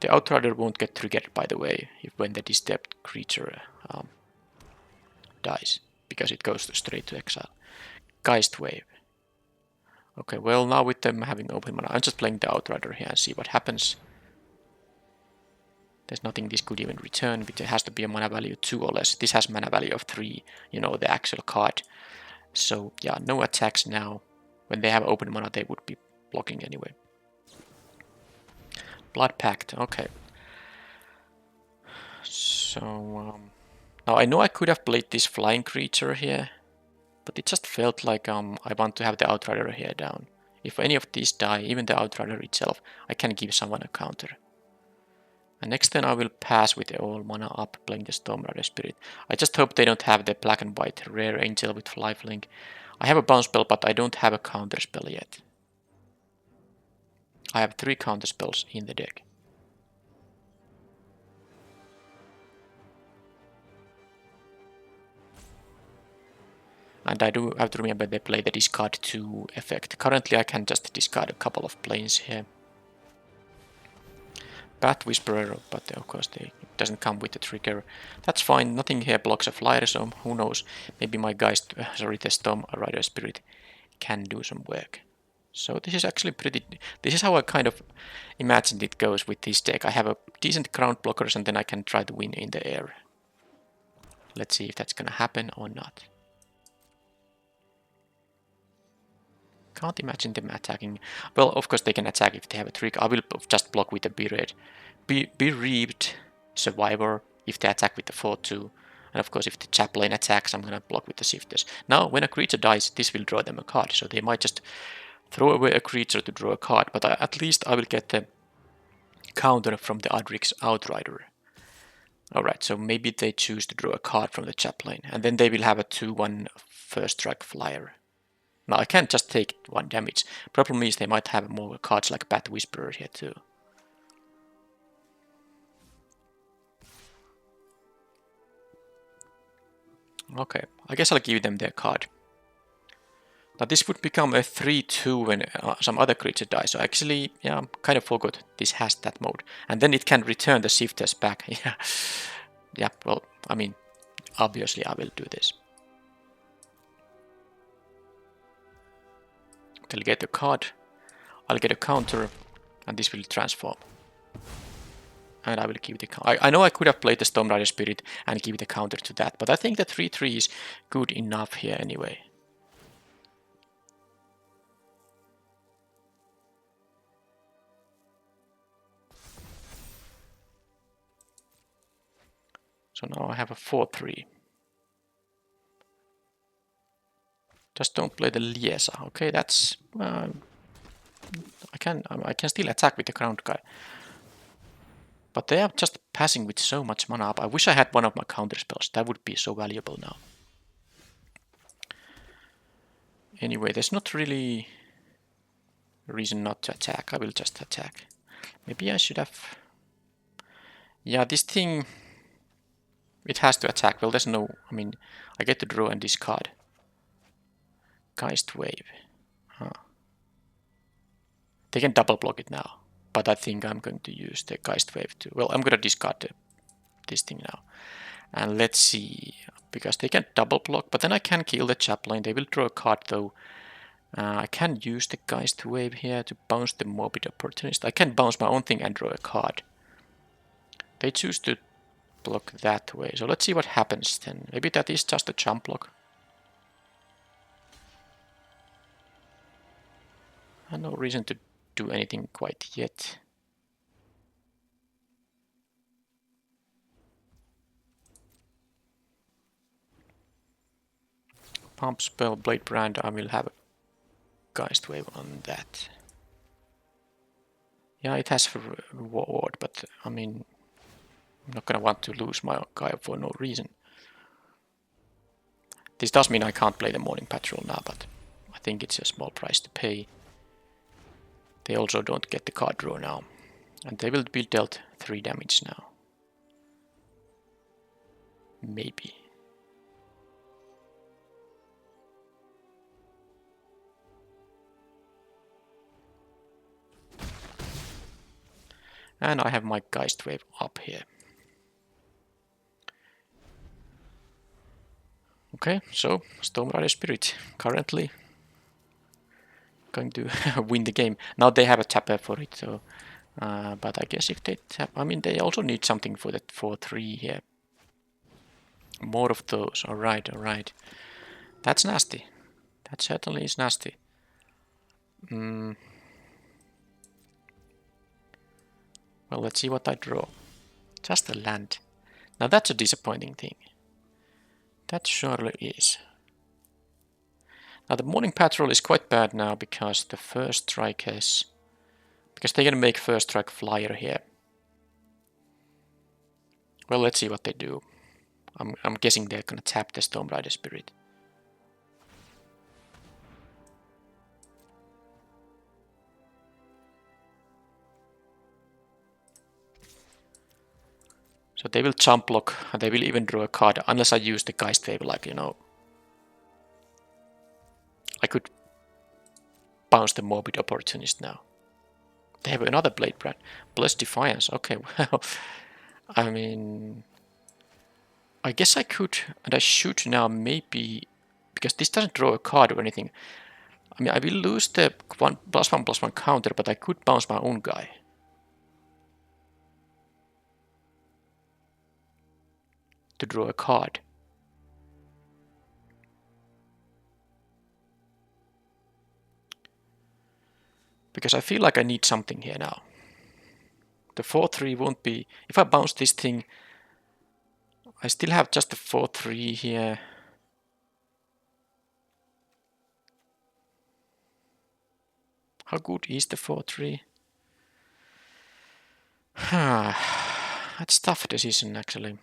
The Outrider won't get triggered, by the way, when the disturbed creature dies, because it goes straight to exile. Geist Wave. Okay, well, now with them having open mana, I'm just playing the Outrider here and see what happens. There's nothing this could even return, but it has to be a mana value 2 or less. This has mana value of 3, you know, the actual card. So, yeah, no attacks now. When they have open mana, they would be blocking anyway. Blood Pact, okay. So, now I know I could have played this flying creature here, but it just felt like I want to have the Outrider here down. If any of these die, even the Outrider itself, I can give someone a counter. And next turn I will pass with the all mana up, playing the Storm Rider Spirit. I just hope they don't have the black and white rare angel with lifelink. I have a bounce spell, but I don't have a counter spell yet. I have 3 counter spells in the deck. And I do have to remember they play the discard 2 effect. Currently I can just discard a couple of planes here. Bat Whisperer, but of course it doesn't come with the trigger. That's fine, nothing here blocks a flyer, so who knows, maybe my the Storm Rider Spirit can do some work. So this is actually pretty... This is how I kind of imagined it goes with this deck. I have a decent ground blockers and then I can try to win in the air. Let's see if that's gonna happen or not. Can't imagine them attacking. Well, of course they can attack if they have a trick. I will just block with the bereaved survivor if they attack with the 4-2. And of course if the chaplain attacks, I'm gonna block with the shifters. Now when a creature dies, this will draw them a card. So they might just throw away a creature to draw a card. But at least I will get the counter from the Adric's Outrider. Alright, so maybe they choose to draw a card from the chaplain. And then they will have a 2-1 first strike flyer. Now I can't just take 1 damage. Problem is they might have more cards like Bat Whisperer here too. Okay, I guess I'll give them their card. Now this would become a 3-2 when some other creature dies. So actually, yeah, I kind of forgot this has that mode. And then it can return the shifters back. Yeah, yeah. Well, I mean, obviously I will do this. They'll get a card. I'll get a counter, and this will transform. And I will give the counter. I know I could have played the Storm Rider Spirit and give the counter to that, but I think the 3-3 is good enough here anyway. So now I have a 4-3. Just don't play the Liesa. Okay, that's I can still attack with the ground guy. But they are just passing with so much mana up. I wish I had one of my counter spells. That would be so valuable now. Anyway, there's not really a reason not to attack. I will just attack. Maybe I should have... Yeah, this thing... It has to attack. Well, there's no... I mean, I get to draw and discard. Geist Wave. Huh. They can double block it now. But I think I'm going to use the Geist Wave too. Well, I'm going to discard this thing now. And let's see. Because they can double block. But then I can kill the Chaplain. They will draw a card though. I can use the Geist Wave here to bounce the Morbid Opportunist. I can bounce my own thing and draw a card. They choose to block that way. So let's see what happens then. Maybe that is just a jump block. I have no reason to do anything quite yet. Pump spell, Blade Brand, I will have a Geist Wave on that. Yeah, it has a reward, but I mean, I'm not gonna want to lose my guy for no reason. This does mean I can't play the Morning Patrol now, but I think it's a small price to pay. They also don't get the card draw now. And they will be dealt 3 damage now. Maybe. And I have my Geist Wave up here. Okay, so Storm Rider Spirit currently going to win the game. Now they have a tapper for it, so but I guess if they tap, I mean they also need something for that 4-3 here. More of those. All right, all right. That's nasty. That certainly is nasty. Well, let's see what I draw. Just a land. Now that's a disappointing thing. That surely is. Now the Morning Patrol is quite bad now because the first strike has... Because they're gonna make first strike flyer here. Well, let's see what they do. I'm guessing they're gonna tap the Storm Rider Spirit. So they will jump block, and they will even draw a card, unless I use the Geist Wave, like, you know. I could bounce the Morbid Opportunist now. They have another Blade Brand. Plus Defiance, okay, well, I mean... I guess I could, and I should now maybe... Because this doesn't draw a card or anything. I mean, I will lose the +1/+1 counter, but I could bounce my own guy. To draw a card. Because I feel like I need something here now. The 4/3 won't be... If I bounce this thing, I still have just the 4/3 here. How good is the 4/3? That's a tough decision, actually.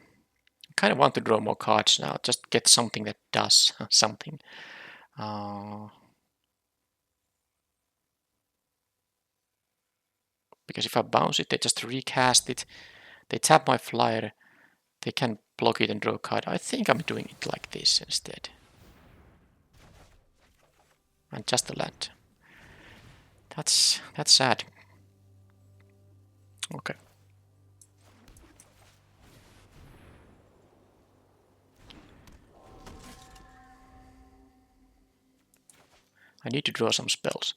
I kind of want to draw more cards now, just get something that does something. Because if I bounce it, they just recast it. They tap my flyer. They can block it and draw a card. I think I'm doing it like this instead. And just a land. That's sad. Okay. I need to draw some spells.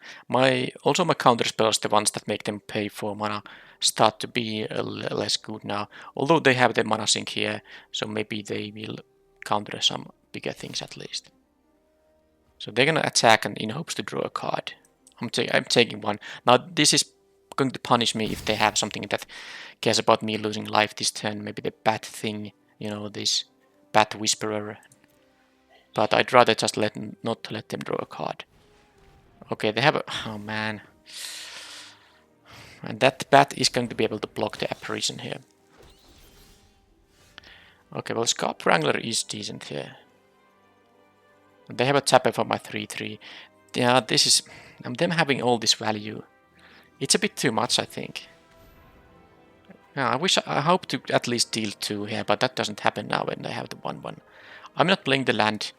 Also my counter spells, the ones that make them pay for mana, start to be less good now. Although they have the mana sink here, so maybe they will counter some bigger things at least. So they're gonna attack and in hopes to draw a card. I'm taking one. Now this is going to punish me if they have something that cares about me losing life this turn. Maybe the bat thing, you know, this bat whisperer. But I'd rather just not let them draw a card. Okay, they have a... Oh, man. And that bat is going to be able to block the apparition here. Okay, well, Scarp Wrangler is decent here. They have a tapper for my 3/3. Yeah, this is... them having all this value. It's a bit too much, I think. Yeah, I hope to at least deal 2 here, but that doesn't happen now when they have the 1/1. I'm not playing the land.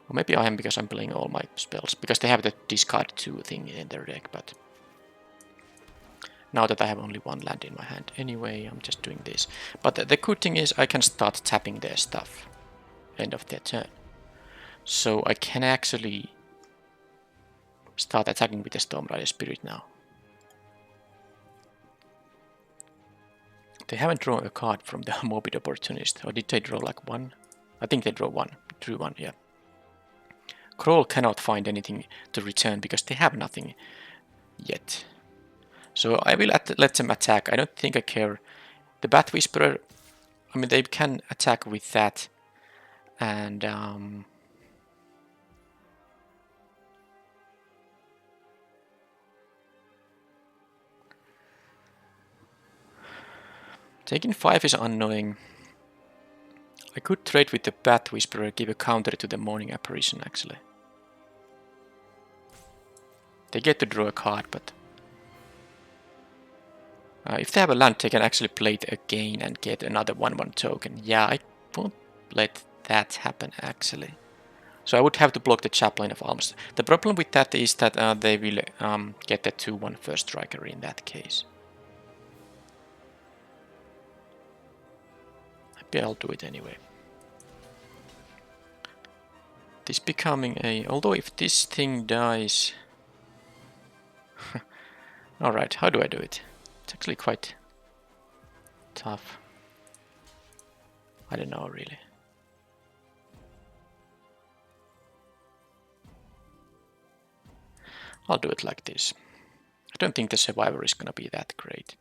Or maybe I am because I'm playing all my spells. Because they have the discard 2 thing in their deck, but... Now that I have only 1 land in my hand. Anyway, I'm just doing this. But the good thing is I can start tapping their stuff. End of their turn. So I can actually start attacking with the Stormrider Spirit now. They haven't drawn a card from the Morbid Opportunist. Or did they draw like 1? I think they drew 1, yeah. Kroll cannot find anything to return because they have nothing yet. So I will let them attack. I don't think I care. The Bat Whisperer, I mean, they can attack with that. And taking 5 is annoying. I could trade with the Bat Whisperer, give a counter to the Morning Apparition actually. They get to draw a card, but... if they have a land, they can actually play it again and get another 1/1 token. Yeah, I won't let that happen actually. So I would have to block the Chaplain of Alms. The problem with that is that they will get the 2/1 first striker in that case. Maybe I'll do it anyway. This becoming a... Although if this thing dies... Alright, how do I do it? It's actually quite tough. I don't know really. I'll do it like this. I don't think the Survivor is gonna be that great.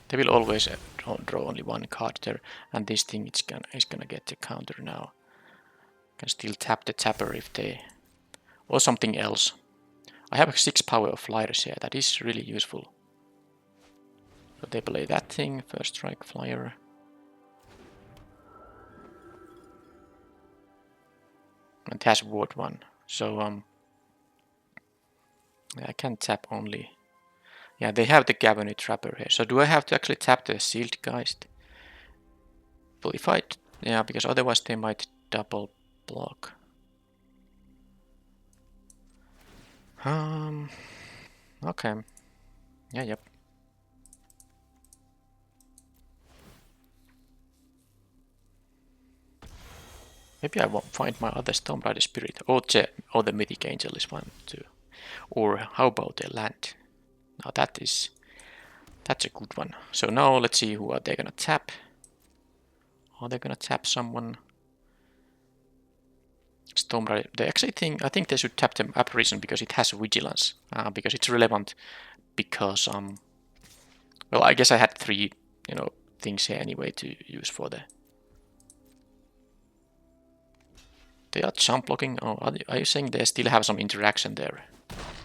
They will always draw only 1 card there, and this thing is gonna get the counter now. Can still tap the tapper if they... or something else. I have 6 power of flyers here, that is really useful. So they play that thing, first strike flyer. And it has ward 1, so I can tap only... Yeah, they have the Gavony Trapper here, so do I have to actually tap the Sealed Geist? Well, if I... yeah, because otherwise they might double block. Okay. Yeah, yep. Maybe I won't find my other Storm Rider Spirit. Or the Mythic Angel is one too. Or how about the land? Now that's a good one. So now let's see who are they gonna tap. Are they gonna tap someone? Storm Rider. I think they should tap them Apparition because it has Vigilance. Because it's relevant. Because well, I guess I had 3, things here anyway to use for the. They are jump blocking. Oh, are you saying they still have some interaction there?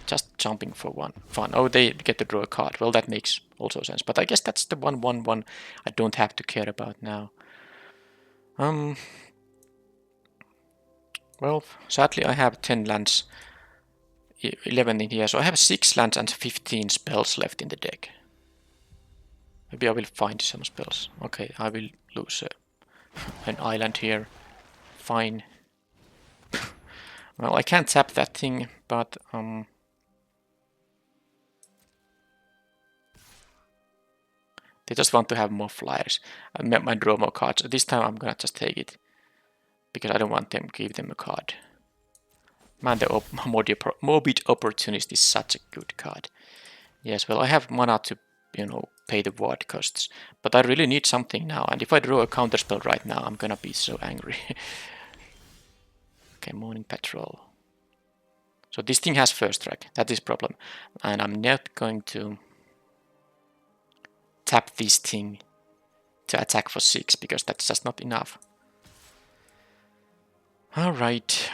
Just jumping for fun. Oh, they get to draw a card. Well, that makes also sense. But I guess that's the 1/1/1 I don't have to care about now. Well, sadly I have 10 lands, 11 in here, so I have 6 lands and 15 spells left in the deck. Maybe I will find some spells. Okay, I will lose an island here. Fine. Well, I can't tap that thing, but they just want to have more flyers. I might draw more cards. This time I'm gonna just take it. Because I don't want them to give them a card. Man, the Morbid Opportunist is such a good card. Yes, well, I have mana to, pay the ward costs. But I really need something now. And if I draw a counterspell right now, I'm gonna be so angry. Okay, Morning Patrol. So this thing has first strike. That is problem. And I'm not going to tap this thing to attack for 6 because that's just not enough. Alright.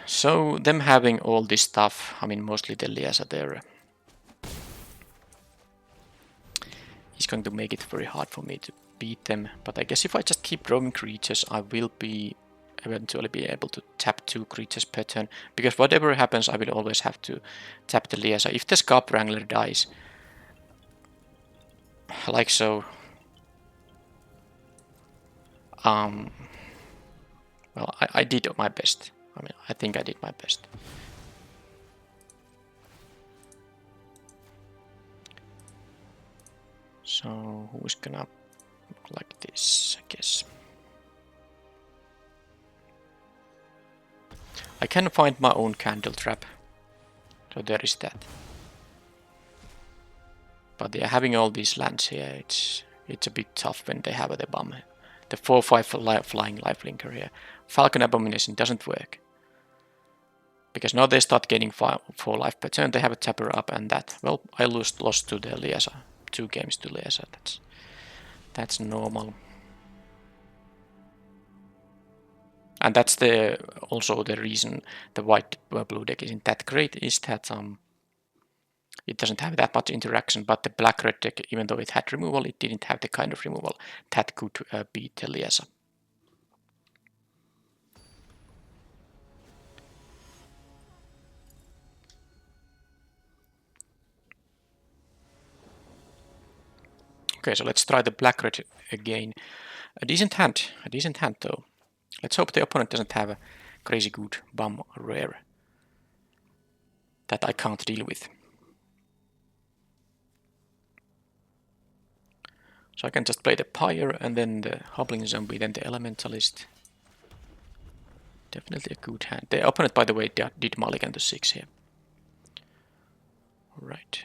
So them having all this stuff, I mean mostly the Liasa there, is going to make it very hard for me to beat them. But I guess if I just keep drawing creatures, I will eventually be able to tap 2 creatures per turn. Because whatever happens, I will always have to tap the Liasa. If the Scarp Wrangler dies, like so, well, I did my best. I mean, I think I did my best. So, who's gonna look like this, I guess? I can find my own candle trap. So there is that. But yeah, having all these lands here, it's a bit tough when they have the bomb. The 4/5 flying lifelinker here. Falcon Abomination doesn't work. Because now they start getting 4 life per turn, they have a tapper up and that. Well, I lost to the Liasa. 2 games to Liasa, that's normal. And that's also the reason the white-blue deck isn't that great, is that it doesn't have that much interaction, but the black-red deck, even though it had removal, it didn't have the kind of removal that could beat the Liasa. Okay, so let's try the black-red again. A decent hand though. Let's hope the opponent doesn't have a crazy good bomb rare that I can't deal with. So I can just play the Pyre and then the Hobbling Zombie, then the Elementalist. Definitely a good hand. The opponent, by the way, did mulligan to 6 here. Right.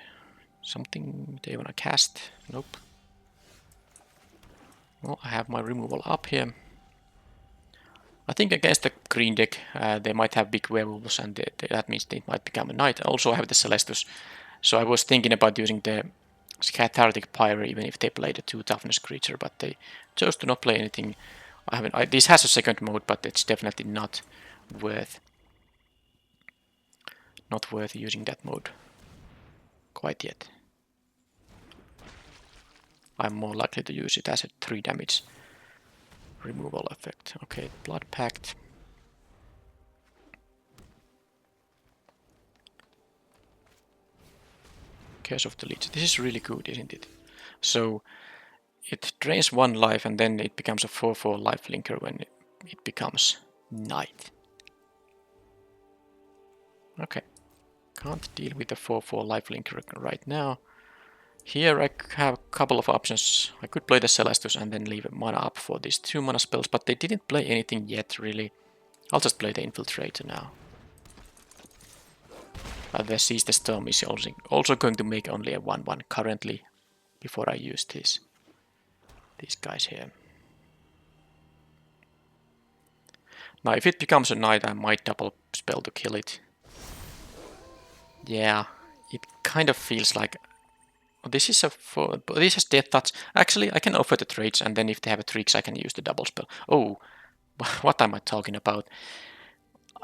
Something they wanna cast? Nope. Well, I have my removal up here. I think against the green deck, they might have big werewolves, and that means they might become a knight. I also have the Celestus, so I was thinking about using the Cathartic Pyre even if they played a 2 toughness creature, but they chose to not play anything. This has a second mode, but it's definitely not worth using that mode quite yet. I'm more likely to use it as a 3 damage removal effect. Okay, Blood Pact. Curse of the Leech. This is really good, isn't it? So it drains 1 life and then it becomes a 4/4 lifelinker when it becomes Knight. Okay. Can't deal with the 4/4 lifelinker right now. Here I have a couple of options. I could play the Celestus and then leave mana up for these 2 mana spells, but they didn't play anything yet, really. I'll just play the Infiltrator now. The Seize the Storm is also going to make only a 1/1 currently, before I use these guys here. Now if it becomes a knight, I might double spell to kill it. Yeah, it kind of feels like... This is this has Death Touch. Actually, I can offer the trades, and then if they have tricks, I can use the double spell. Oh, what am I talking about?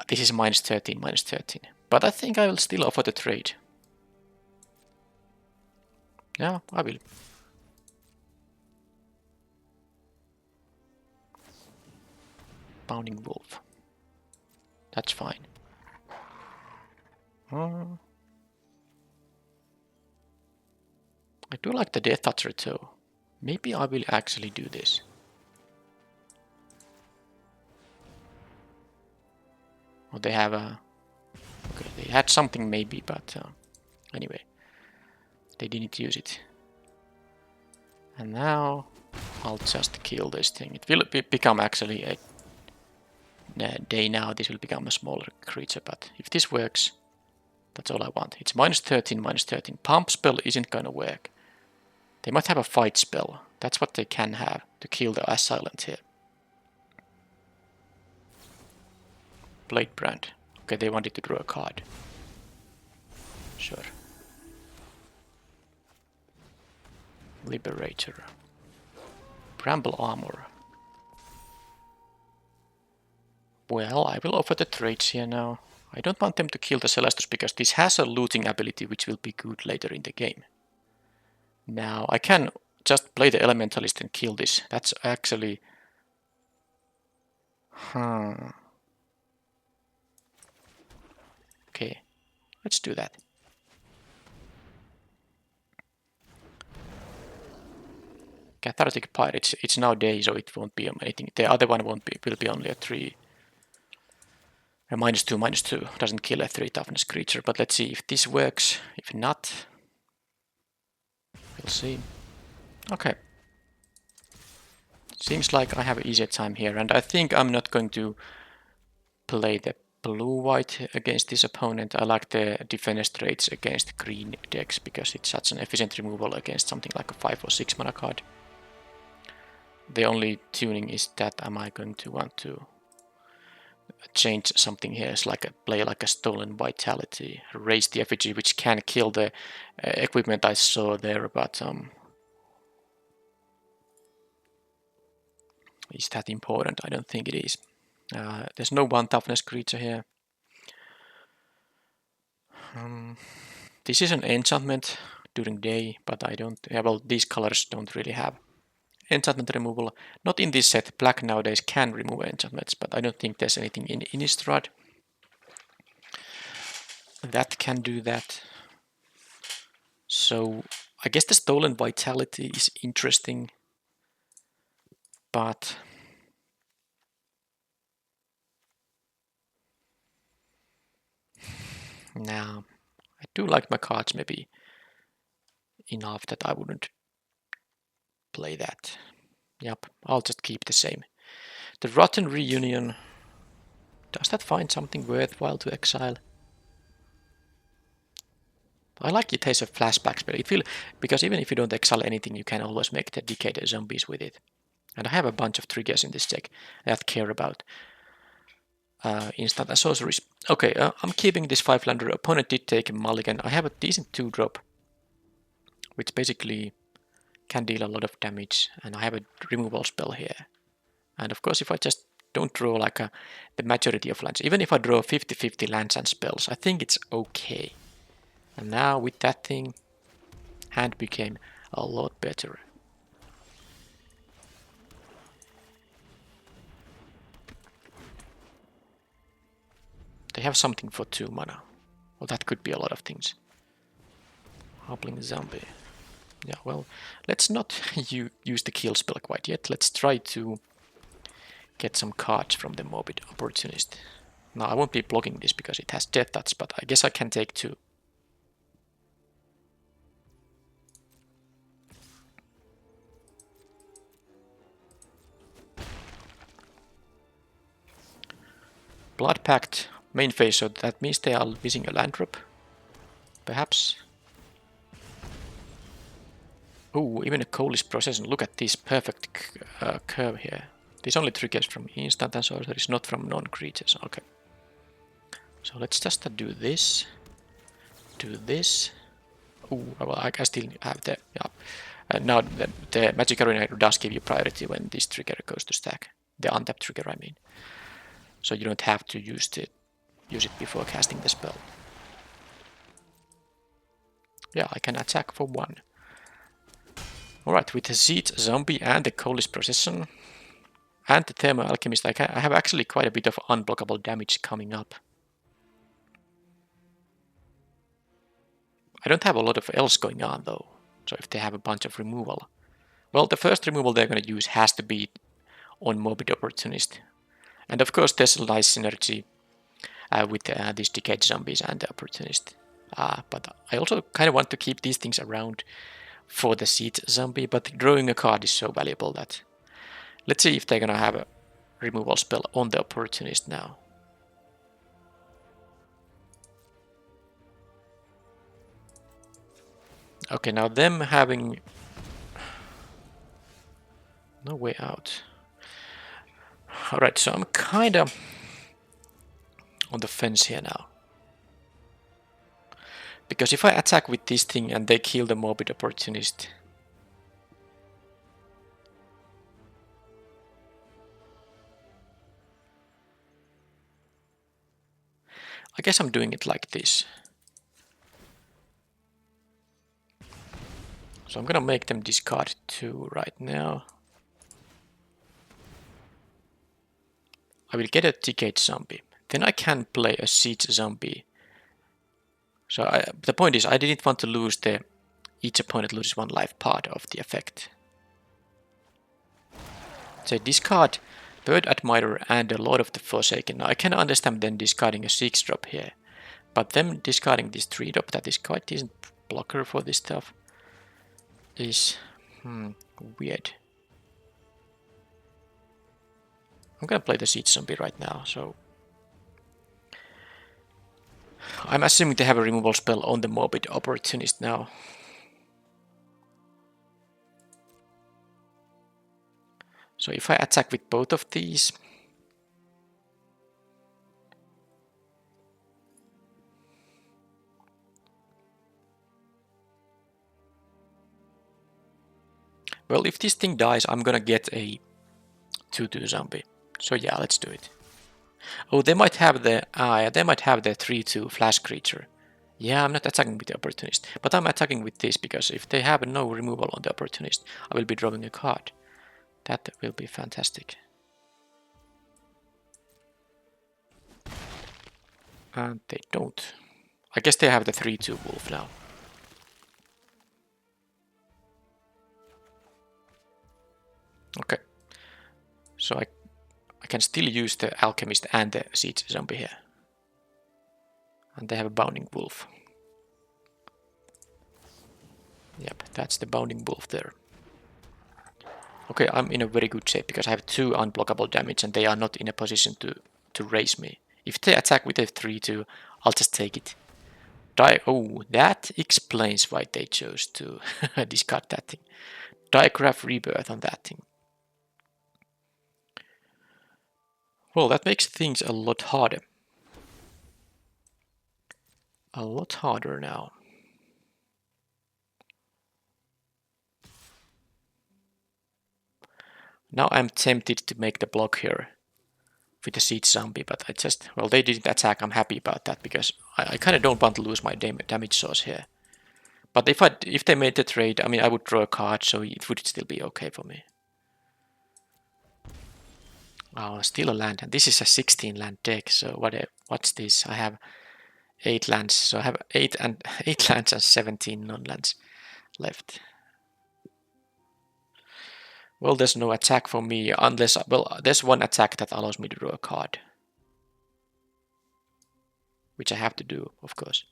This is -13, -13. But I think I will still offer the trade. Yeah, I will. Bounding Wolf. That's fine. I do like the Death Toucher too. Maybe I will actually do this. Or they have a... Okay, they had something maybe, but anyway. They didn't use it. And now I'll just kill this thing. It will become actually a day now. This will become a smaller creature, but if this works, that's all I want. It's -13, -13. Pump spell isn't gonna work. They might have a fight spell. That's what they can have to kill the Assailant here. Blade Brand. Okay, they wanted to draw a card. Sure. Liberator. Bramble Armor. Well, I will offer the trades here now. I don't want them to kill the Celestus because this has a looting ability which will be good later in the game. Now, I can just play the Elementalist and kill this. That's actually... Okay, let's do that. Cathartic Pirates, it's now day, so it won't be anything. The other one will be only a 3. A -2, -2. Doesn't kill a 3 toughness creature, but let's see if this works. If not, we'll see. Okay. Seems like I have an easier time here, and I think I'm not going to play the blue-white against this opponent. I like the defenestrates against green decks because it's such an efficient removal against something like a 5 or 6 mana card. The only tuning is that am I going to want to change something here? It's like play like a Stolen Vitality, raise the effigy, which can kill the equipment I saw there, but is that important? I don't think it is. There's no 1 toughness creature here. This is an enchantment during day, but I don't... Yeah, well, these colors don't really have enchantment removal. Not in this set. Black nowadays can remove enchantments, but I don't think there's anything in Innistrad that can do that. So I guess the Stolen Vitality is interesting, but now I do like my cards maybe enough that I wouldn't play that. Yep, I'll just keep the same. The Rotten Reunion. Does that find something worthwhile to exile? I like it has a flashback spell. Because even if you don't exile anything, you can always make the decayed zombies with it. And I have a bunch of triggers in this deck that care about instant and sorceries. Okay, I'm keeping this 5-lander. Opponent did take a mulligan. I have a decent 2-drop, which basically can deal a lot of damage, and I have a removal spell here. And of course, if I just don't draw like the majority of lands, even if I draw 50-50 lands and spells, I think it's okay. And now with that thing, hand became a lot better. They have something for 2 mana. Well, that could be a lot of things. Hobbling Zombie. Yeah, well, let's not use the kill spell quite yet. Let's try to get some cards from the Morbid Opportunist. Now, I won't be blocking this because it has Death Touch, but I guess I can take 2. Blood Pact main phase, so that means they are missing a land drop. Perhaps. Oh, even a coalish procession. Look at this perfect curve here. This only triggers from instant and sorceries, not from non-creatures. Okay. So let's just do this. Do this. Oh, well, I still have the... Yeah. Now the Magic Arena does give you priority when this trigger goes to stack. The untapped trigger, I mean. So you don't have to use it before casting the spell. Yeah, I can attack for 1. Alright, with the Siege Zombie and the Coalish Procession and the Thermo Alchemist, I have actually quite a bit of unblockable damage coming up. I don't have a lot of else going on though, so if they have a bunch of removal. Well, the first removal they're going to use has to be on Morbid Opportunist. And of course there's a nice synergy with these Decayed Zombies and the Opportunist. But I also kind of want to keep these things around for the Siege Zombie, but drawing a card is so valuable that... Let's see if they're going to have a removal spell on the Opportunist now. Okay, now them having no way out. Alright, so I'm kinda on the fence here now. Because if I attack with this thing and they kill the Morbid Opportunist, I guess I'm doing it like this. So I'm gonna make them discard 2 right now. I will get a Decayed Zombie. Then I can play a Siege Zombie. So the point is, I didn't want to lose the... Each opponent loses 1 life part of the effect. So discard Bird Admirer and a Lord of the Forsaken. Now I can understand them discarding a 6-drop here. But them discarding this 3-drop that is quite decent blocker for this stuff is weird. I'm gonna play the Siege Zombie right now, so... I'm assuming they have a removal spell on the Morbid Opportunist now. So if I attack with both of these... Well, if this thing dies, I'm gonna get a 2/2 zombie. So yeah, let's do it. Oh, they might have the 3/2 flash creature. Yeah, I'm not attacking with the Opportunist, but I'm attacking with this because if they have no removal on the Opportunist, I will be drawing a card. That will be fantastic. And they don't. I guess they have the 3/2 wolf now. Okay. So I can still use the Alchemist and the Siege Zombie here. And they have a Bounding Wolf. Yep, that's the Bounding Wolf there. Okay, I'm in a very good shape because I have 2 unblockable damage and they are not in a position to raise me. If they attack with a 3/2, I'll just take it. Oh, that explains why they chose to discard that thing. Digraph Rebirth on that thing. Well, that makes things a lot harder. A lot harder now. Now I'm tempted to make the block here with the Siege Zombie, but I just... Well, they didn't attack, I'm happy about that, because I kind of don't want to lose my damage source here. But if they made the trade, I mean, I would draw a card, so it would still be okay for me. Oh, still a land, and this is a 16 land deck, so what's this? I have 8 lands, so I have 8 lands and 17 non-lands left. Well, there's no attack for me, unless... Well, there's one attack that allows me to draw a card. Which I have to do, of course.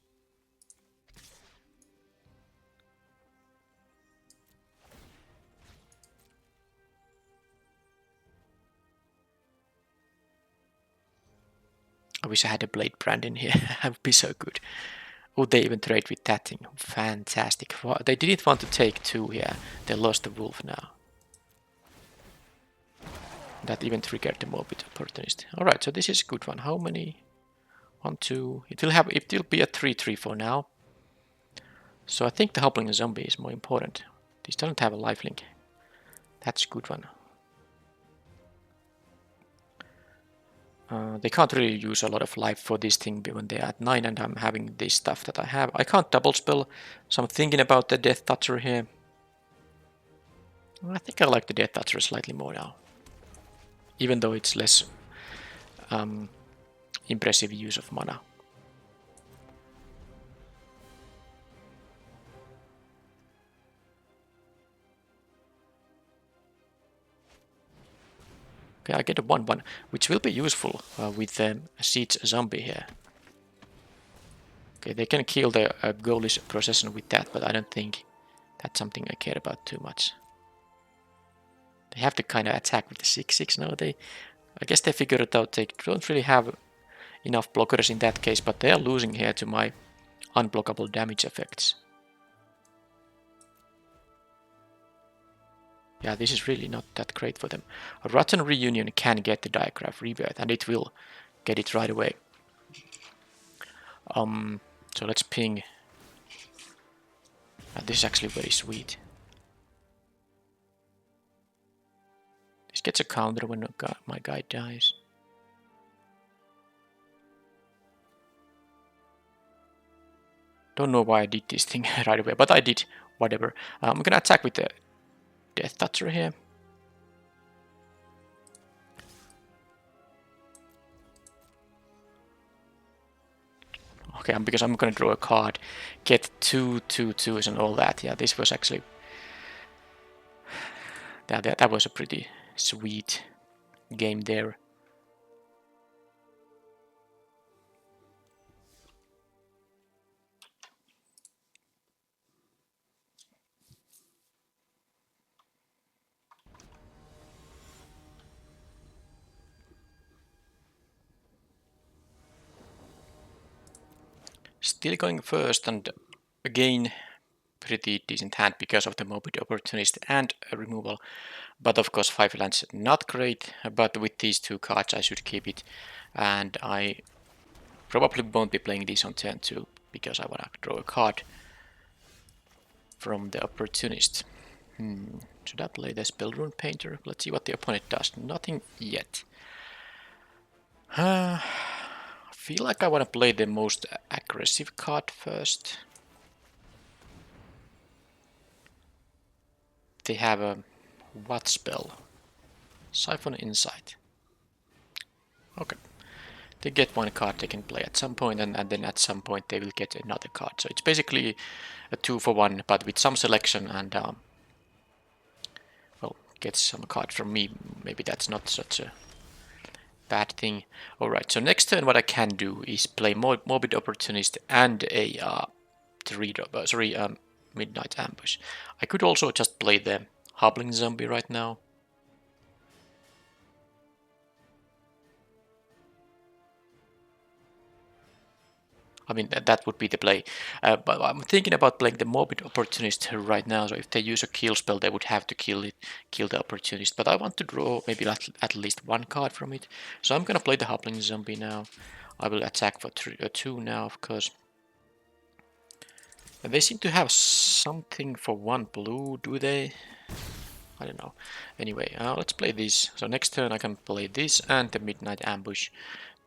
I wish I had a blade brand in here. That would be so good. Oh, they even trade with that thing. Fantastic. They didn't want to take 2 here. They lost the wolf now. That even triggered the morbid opportunist. Alright, so this is a good one. How many? 1, 2. It will be a 3-3 for now. So I think the hobbling zombie is more important. This doesn't have a lifelink. That's a good one. They can't really use a lot of life for this thing when they're at 9 and I'm having this stuff that I have. I can't double spell, so I'm thinking about the Death Toucher here. I think I like the Death Toucher slightly more now. Even though it's less impressive use of mana. Okay, I get a 1-1, which will be useful with the Siege Zombie here. Okay, they can kill the goalish procession with that, but I don't think that's something I care about too much. They have to kind of attack with the 6-6 now. I guess they figured it out. They don't really have enough blockers in that case, but they are losing here to my unblockable damage effects. Yeah, this is really not that great for them. A Rotten Reunion can get the Diagraph Rebirth, and it will get it right away. So let's ping. This is actually very sweet. This gets a counter when my guy dies. Don't know why I did this thing right away, but I did. Whatever. I'm gonna attack with the Death Toucher here. Okay, because I'm gonna draw a card, get 2/2/2s and all that. Yeah, this was actually that was a pretty sweet game there. Still going first, and again pretty decent hand because of the morbid opportunist and removal. But of course 5 lands not great, but with these 2 cards I should keep it, and I probably won't be playing this on turn 2 because I want to draw a card from the opportunist. Should I play the Spellrune Painter? Let's see what the opponent does. Nothing yet. I feel like I want to play the most aggressive card first. They have a what spell? Siphon Insight. Okay. They get 1 card they can play at some point, and then at some point they will get another card. So it's basically a 2-for-1, but with some selection and well, get some card from me. Maybe that's not such a bad thing. Alright, so next turn what I can do is play Morbid Opportunist and a Midnight Ambush. I could also just play the Hobbling Zombie right now. I mean, that would be the play. But I'm thinking about playing the Morbid Opportunist right now. So if they use a kill spell, they would have to kill the Opportunist. But I want to draw maybe at least 1 card from it. So I'm gonna play the Hobbling Zombie now. I will attack for 2 now, of course. And they seem to have something for 1 blue, do they? I don't know. Anyway, let's play this. So next turn I can play this and the Midnight Ambush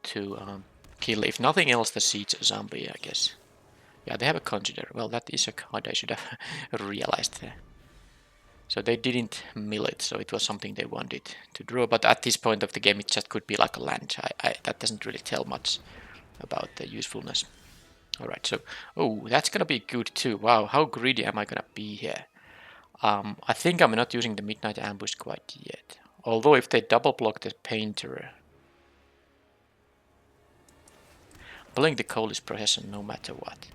to kill, if nothing else, the Siege Zombie, I guess. Yeah, they have a Conjurer. Well, that is a card I should have realized there. So they didn't mill it, so it was something they wanted to draw. But at this point of the game, it just could be like a land. That doesn't really tell much about the usefulness. Alright, so, oh, that's gonna be good too. Wow, how greedy am I gonna be here? I think I'm not using the Midnight Ambush quite yet. Although if they double block the Painter, playing the Coalish Procession no matter what.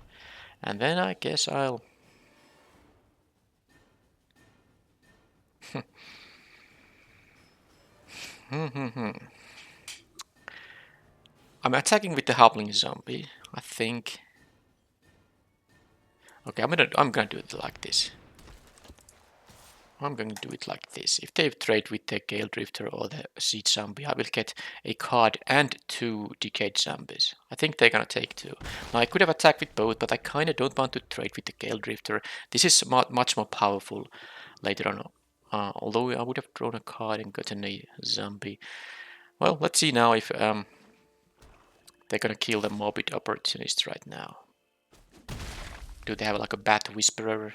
And then I guess I'll... I'm attacking with the hobbling zombie, I think. Okay, I'm gonna do it like this. I'm going to do it like this. If they trade with the Gale Drifter or the Siege Zombie, I will get a card and 2 Decayed Zombies. I think they're gonna take 2. Now I could have attacked with both, but I kinda don't want to trade with the Gale Drifter. This is much more powerful later on. Although I would have drawn a card and gotten a zombie. Well, let's see now if they're gonna kill the Morbid Opportunist right now. Do they have like a Bat Whisperer?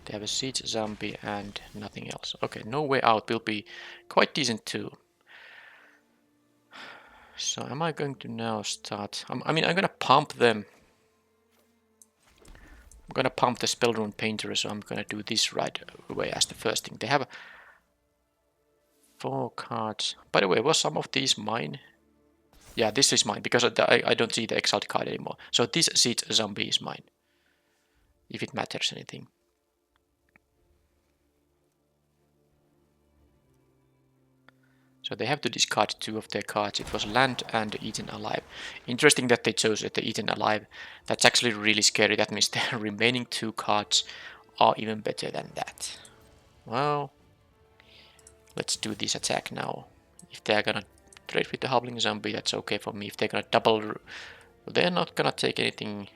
They have a Siege Zombie and nothing else. Okay, No Way Out will be quite decent too. So am I going to now start... I mean, I'm gonna pump them. I'm gonna pump the Spellrune Painter, so I'm gonna do this right away as the first thing. They have 4 cards. By the way, was some of these mine? Yeah, this is mine, because I don't see the Exiled card anymore. So this Siege Zombie is mine. If it matters anything. So they have to discard 2 of their cards. It was Land and Eaten Alive. Interesting that they chose the Eaten Alive. That's actually really scary. That means their remaining 2 cards are even better than that. Well, let's do this attack now. If they're gonna trade with the Hobbling Zombie, that's okay for me. If they're gonna double... They're not gonna take anything...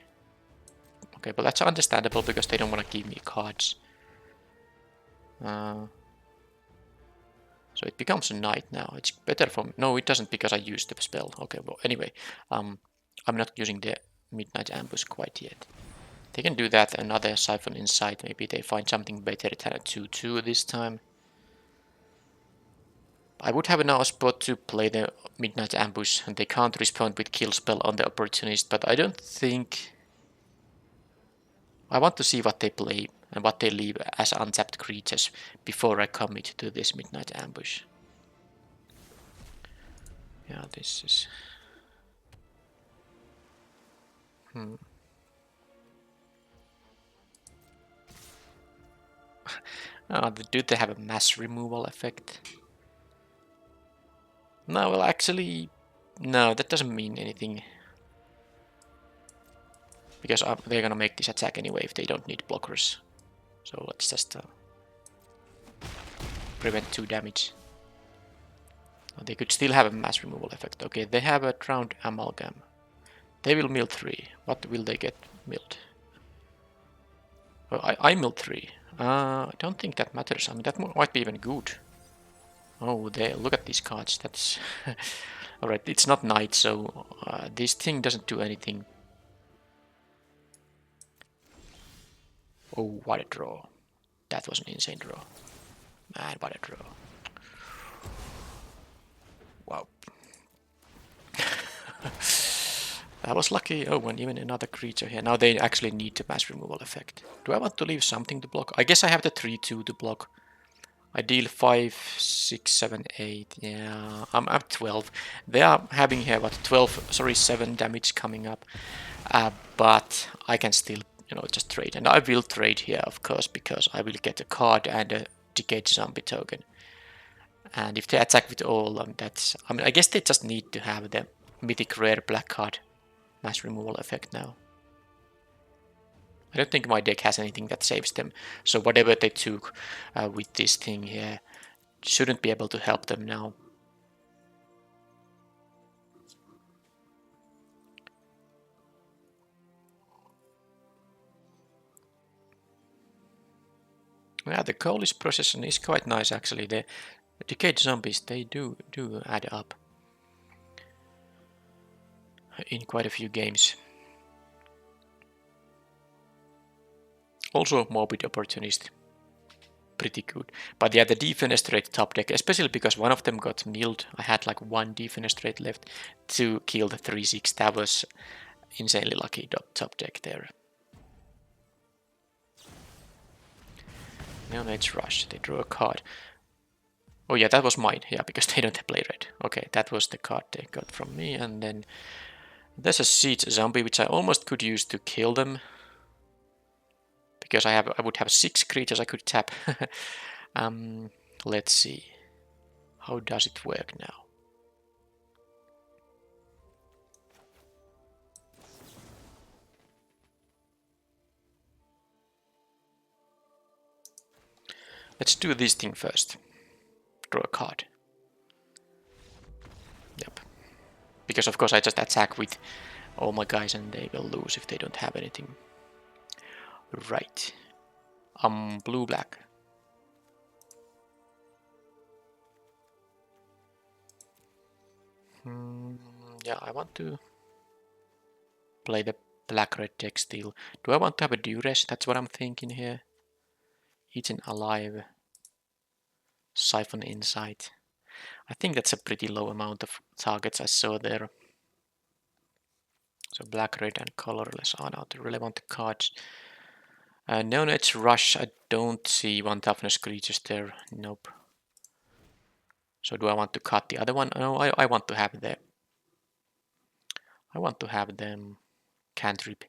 Okay, but that's understandable because they don't want to give me cards. So it becomes a night now. It's better for me. No, it doesn't because I used the spell. Okay, well, anyway, I'm not using the Midnight Ambush quite yet. They can do that, another Siphon Insight. Maybe they find something better than a 2-2 this time. I would have now a spot to play the Midnight Ambush, and they can't respond with Kill Spell on the Opportunist, but I don't think... I want to see what they play and what they leave as untapped creatures before I commit to this Midnight Ambush. Yeah, this is... Do they have a mass removal effect? No, well actually... No, that doesn't mean anything. Because they're gonna make this attack anyway if they don't need blockers. So let's just prevent 2 damage. They could still have a mass removal effect. Okay, they have a Drowned Amalgam. They will mill 3. What will they get milled? Well, I milled 3. I don't think that matters. I mean, that might be even good. Oh, they look at these cards. That's... Alright, it's not night, so this thing doesn't do anything. Oh, what a draw. That was an insane draw. Man, what a draw. Wow. That was lucky. Oh, and even another creature here. Now they actually need the mass removal effect. Do I want to leave something to block? I guess I have the 3-2 to block. I deal 5, 6, 7, 8. Yeah, I'm at 12. They are having here, what, 7 damage coming up. But I can still, just trade. And I will trade here, of course, because I will get a card and a Decayed Zombie token. And if they attack with all, that's... I mean, I guess they just need to have the Mythic Rare Black card mass removal effect now. I don't think my deck has anything that saves them. So whatever they took with this thing here shouldn't be able to help them now. Yeah, the Coalish Procession is quite nice actually. The Decayed Zombies, they do add up in quite a few games. Also Morbid Opportunist, pretty good. But yeah, the Defenestrate top deck, especially because one of them got milled. I had like 1 Defenestrate left to kill the 3-6. That was insanely lucky top deck there. Neonate's Rush, they draw a card. Oh yeah, that was mine, yeah, because they don't play red. Okay, that was the card they got from me, and then there's a Siege Zombie, which I almost could use to kill them. Because I would have 6 creatures I could tap. Let's see. How does it work now? Let's do this thing first. Draw a card. Yep. Because of course I just attack with all my guys and they will lose if they don't have anything. Right. Blue-black. Yeah, I want to play the black-red deck still. Do I want to have a duress? That's what I'm thinking here. Eaten alive. Siphon insight. I think that's a pretty low amount of targets I saw there. So black, red, and colorless are now the relevant cards. Neonet's Rush, I don't see one toughness creatures there. Nope. So do I want to cut the other one? No, I want to have the... I want to have them cantrip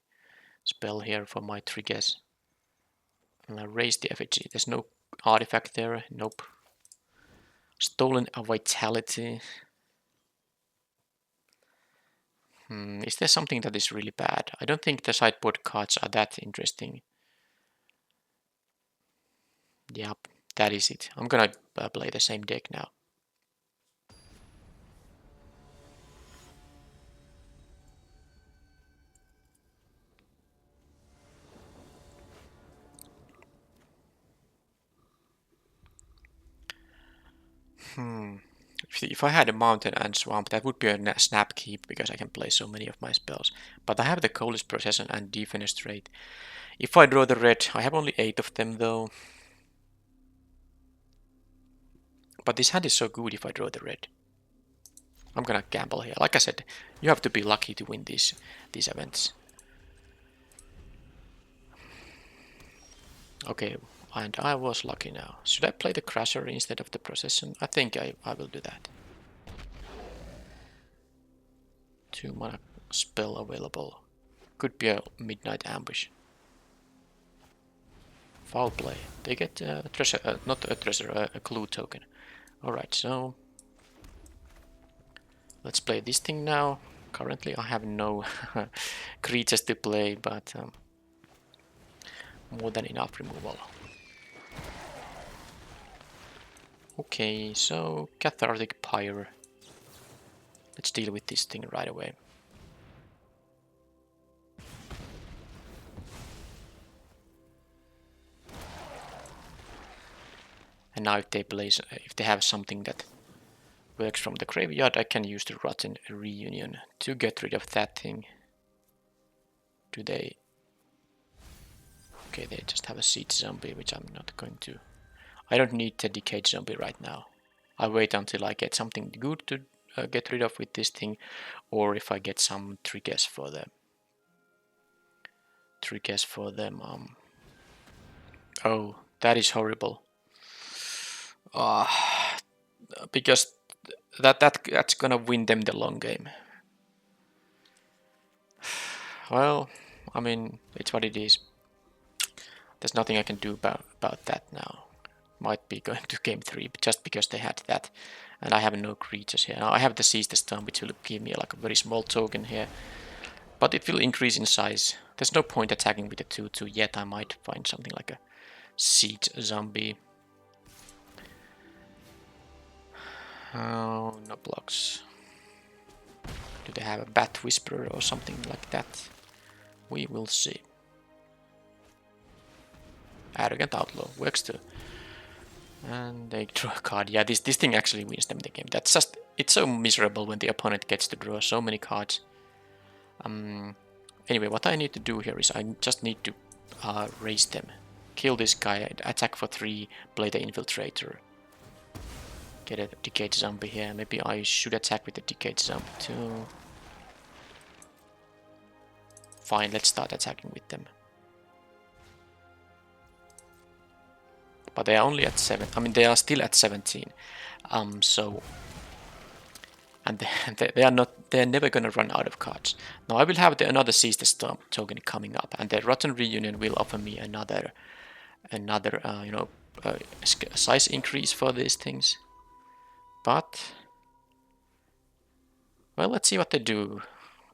spell here for my triggers. And I raise the effigy. There's no artifact there. Nope. Stolen Vitality. Is there something that is really bad? I don't think the sideboard cards are that interesting. Yep, that is it. I'm gonna play the same deck now. If I had a mountain and swamp, that would be a snap keep because I can play so many of my spells. But I have the coldest procession and defenestrate. If I draw the red, I have only 8 of them though. But this hand is so good if I draw the red. I'm gonna gamble here. Like I said, you have to be lucky to win these events. Okay, and I was lucky now. Should I play the Crusher instead of the Procession? I think I will do that. 2 mana spell available. Could be a Midnight Ambush. Foul play. They get a treasure, not a treasure, a clue token. Alright, so let's play this thing now. Currently I have no creatures to play, but more than enough removal. Okay, so Cathartic Pyre. Let's deal with this thing right away. And now if they have something that works from the graveyard, I can use the Rotten Reunion to get rid of that thing. Do they? Okay, they just have a Siege Zombie, which I'm not going to. I don't need the Decayed Zombie right now. I'll wait until I get something good to get rid of with this thing, or if I get some triggers for them. Oh, that is horrible. Because that's gonna win them the long game. Well, I mean, it's what it is. There's nothing I can do about that now. Might be going to game 3 just because they had that. And I have no creatures here. Now I have the Seize the Storm, which will give me like a very small token here. But it will increase in size. There's no point attacking with the 2/2 yet. I might find something like a Siege Zombie. Oh, no blocks. Do they have a Bat Whisperer or something like that? We will see. Arrogant Outlaw works too. And they draw a card. Yeah, this thing actually wins them the game. That's just, it's so miserable when the opponent gets to draw so many cards. Anyway, what I need to do here is I just need to raise them. Kill this guy, attack for 3, play the Infiltrator. Get a Decayed Zombie here. Maybe I should attack with the Decayed Zombie too. Fine, let's start attacking with them. But they are only at 7. I mean, they are still at 17. So, and they're never gonna run out of cards. Now I will have another Seize the Storm token coming up, and the Rotten Reunion will offer me another size increase for these things. But well, let's see what they do.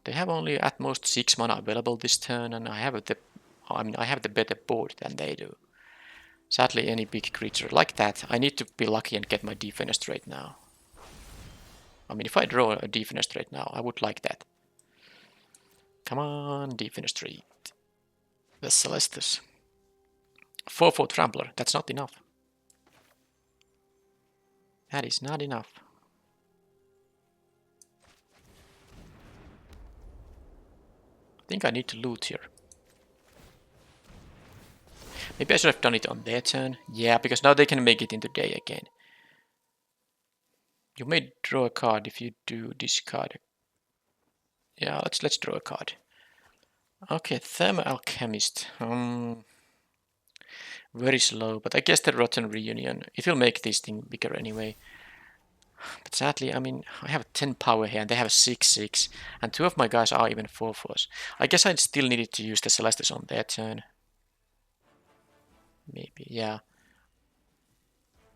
They have only at most 6 mana available this turn, and I have the better board than they do. Sadly, any big creature like that, I need to be lucky and get my defenestrate now. I mean, if I draw a defenestrate now, I would like that. Come on, defenestrate. The Celestus. 4/4 Trampler, that's not enough. That is not enough. I think I need to loot here. Maybe I should have done it on their turn. Yeah, because now they can make it into day again. You may draw a card if you do discard. Yeah, let's draw a card. Okay, Thermal Alchemist. Very slow, but I guess the Rotten Reunion, it will make this thing bigger anyway. But sadly, I mean, I have 10 power here and they have 6/6, and 2 of my guys are even 4/4s. I guess I still needed to use the Celestus on their turn. Maybe, yeah.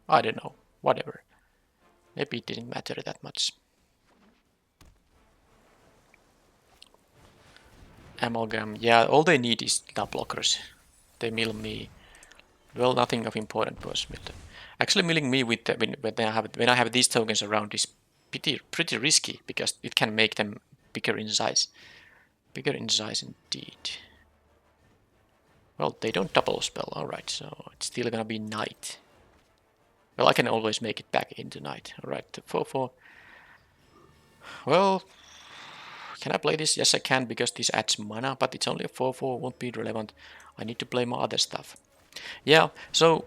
I don't know, whatever. Maybe it didn't matter that much. Amalgam, yeah, all they need is the blockers. They mill me. Well, nothing of important was milled. Actually, milling me with the, when I have these tokens around is pretty risky because it can make them bigger in size. Bigger in size indeed. Well, they don't double spell, alright, so it's still gonna be night. Well, I can always make it back into night. Alright, 4/4. Well, can I play this? Yes, I can, because this adds mana, but it's only a 4/4, won't be relevant. I need to play my other stuff. Yeah, so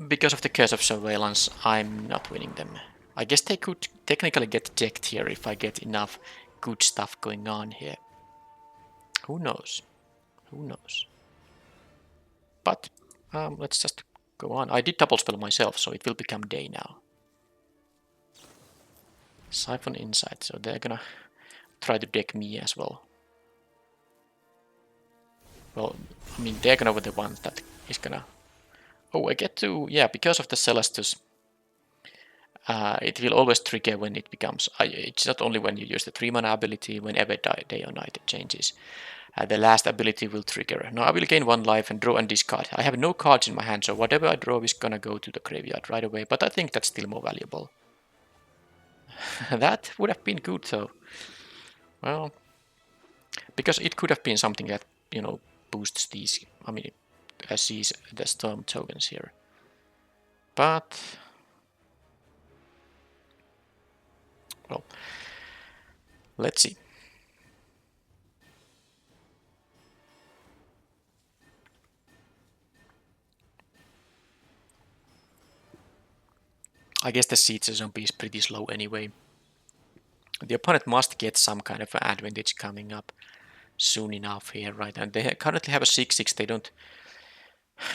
because of the Curse of Surveillance, I'm not winning them. I guess they could technically get decked here if I get enough good stuff going on here. Who knows? Who knows? But let's just go on. I did double spell myself, so it will become day now. Siphon Insight, so they're gonna try to deck me as well. Well, I mean, they're gonna be the ones that is gonna... Oh, I get to... Yeah, because of the Celestus, it will always trigger when it becomes... it's not only when you use the 3 mana ability, whenever day or night changes. The last ability will trigger. Now I will gain 1 life and draw and discard. I have no cards in my hand, so whatever I draw is gonna go to the graveyard right away, but I think that's still more valuable. That would have been good though. Well, because it could have been something that, you know, boosts these, I mean, sees the storm tokens here. But, well, let's see. I guess the Siege Zombie is pretty slow anyway. The opponent must get some kind of advantage coming up soon enough here, right? And they currently have a 6/6. They don't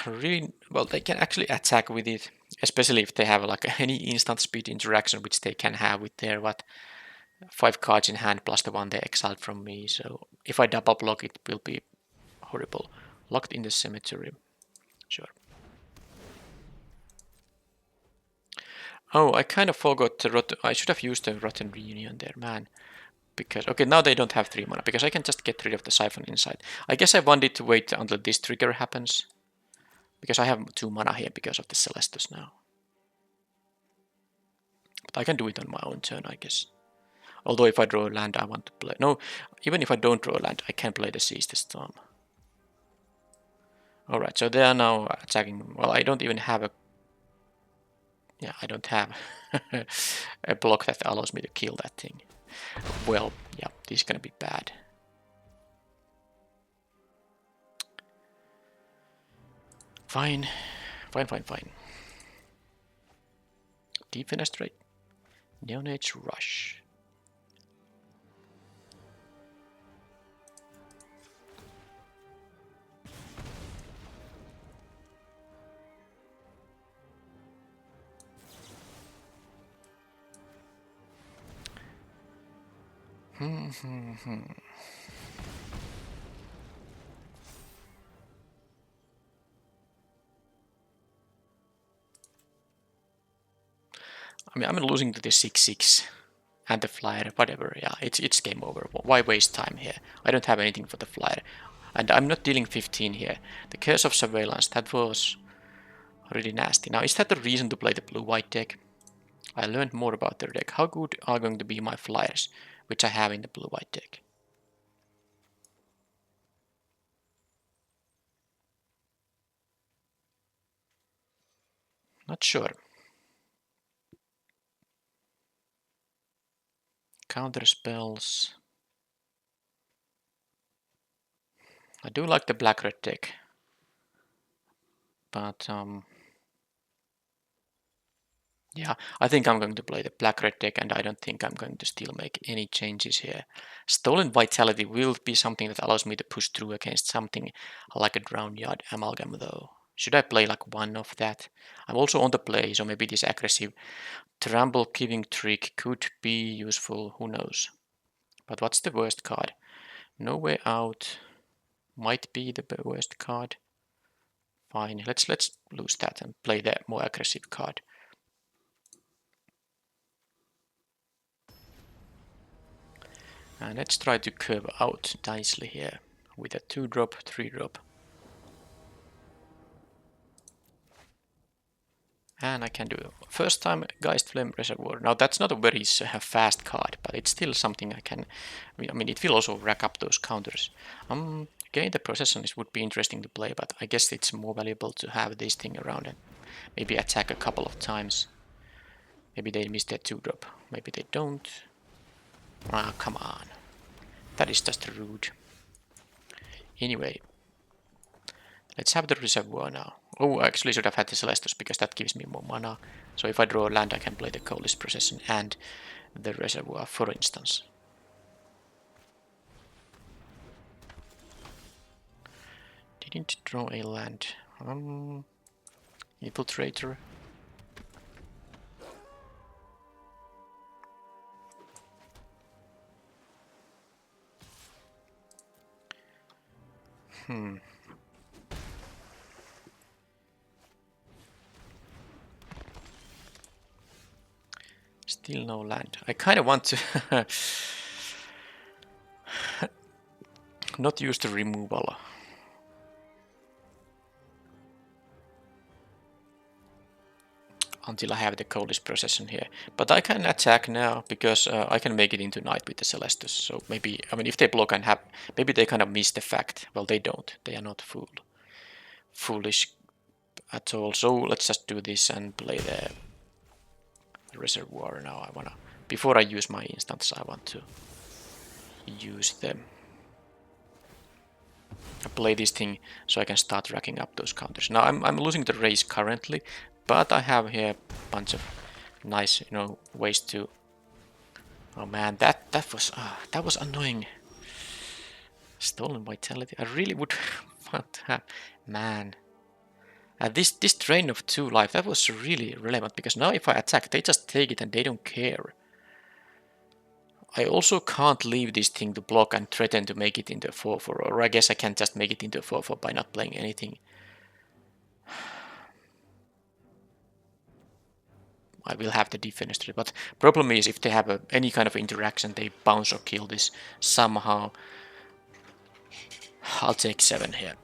really... Well, they can actually attack with it, especially if they have like any instant speed interaction, which they can have with their, 5 cards in hand plus the 1 they exiled from me. So if I double block, it will be horrible. Locked in the cemetery. Sure. Oh, I kind of forgot the I should have used the Rotten Reunion there, man. Because, okay, now they don't have 3 mana, because I can just get rid of the Siphon Insight. I guess I wanted to wait until this trigger happens, because I have 2 mana here because of the Celestus now. But I can do it on my own turn, I guess. Although if I draw a land, I want to play... No, even if I don't draw a land, I can play the Seize the Storm. Alright, so they are now attacking... Well, I don't even have a... Yeah, I don't have a block that allows me to kill that thing. Well, yeah, this is gonna be bad. Fine. Fine. Defenestrate. Neonate Rush. I mean, I'm losing to the 6/6 and the flyer, whatever. Yeah, it's game over. Why waste time here? I don't have anything for the flyer, and I'm not dealing 15 here. The Curse of Surveillance, that was Really nasty. Now, is that the reason to play the blue-white deck? I learned more about their deck. How good are going to be my flyers, which I have in the blue-white deck? Not sure. Counter spells. I do like the black-red deck. But, yeah, I think I'm going to play the black-red deck, and I don't think I'm going to still make any changes here. Stolen Vitality will be something that allows me to push through against something like a Drowned Yard Amalgam, though. Should I play like one of that? I'm also on the play, so maybe this aggressive Trample Giving trick could be useful, who knows. But what's the worst card? No Way Out might be the worst card. Fine, let's lose that and play the more aggressive card. And let's try to curve out nicely here with a 2-drop, 3-drop. And I can do first time Geist Flame Reservoir. Now that's not a very fast card, but it's still something I can. I mean, it will also rack up those counters. Gain the Procession would be interesting to play, but I guess it's more valuable to have this thing around and maybe attack a couple of times. Maybe they miss their 2-drop. Maybe they don't. Ah, come on. That is just rude. Anyway, let's have the Reservoir now. Oh, I actually should have had the Celestus because that gives me more mana. So if I draw a land, I can play the Coldest Procession and the Reservoir, for instance. Didn't draw a land. Infiltrator. Still no land. I kind of want to not use the removal. Until I have the Coldest Procession here. But I can attack now because I can make it into Knight with the Celestus. So maybe, I mean, if they block and have, maybe they kind of miss the fact. Well, they don't. They are not foolish at all. So let's just do this and play the Reservoir now. Before I use my instants, I want to use them. I play this thing so I can start racking up those counters. Now I'm losing the race currently, but I have here a bunch of nice, ways to. Oh man, that was annoying. Stolen Vitality. I really would want to have. Man, this drain of 2 life, that was really relevant because now if I attack, they just take it and they don't care. I also can't leave this thing to block and threaten to make it into a 4-4, or I guess I can just make it into a 4-4 by not playing anything. I will have the Defenestrate, but problem is if they have any kind of interaction, they bounce or kill this somehow. I'll take 7 here.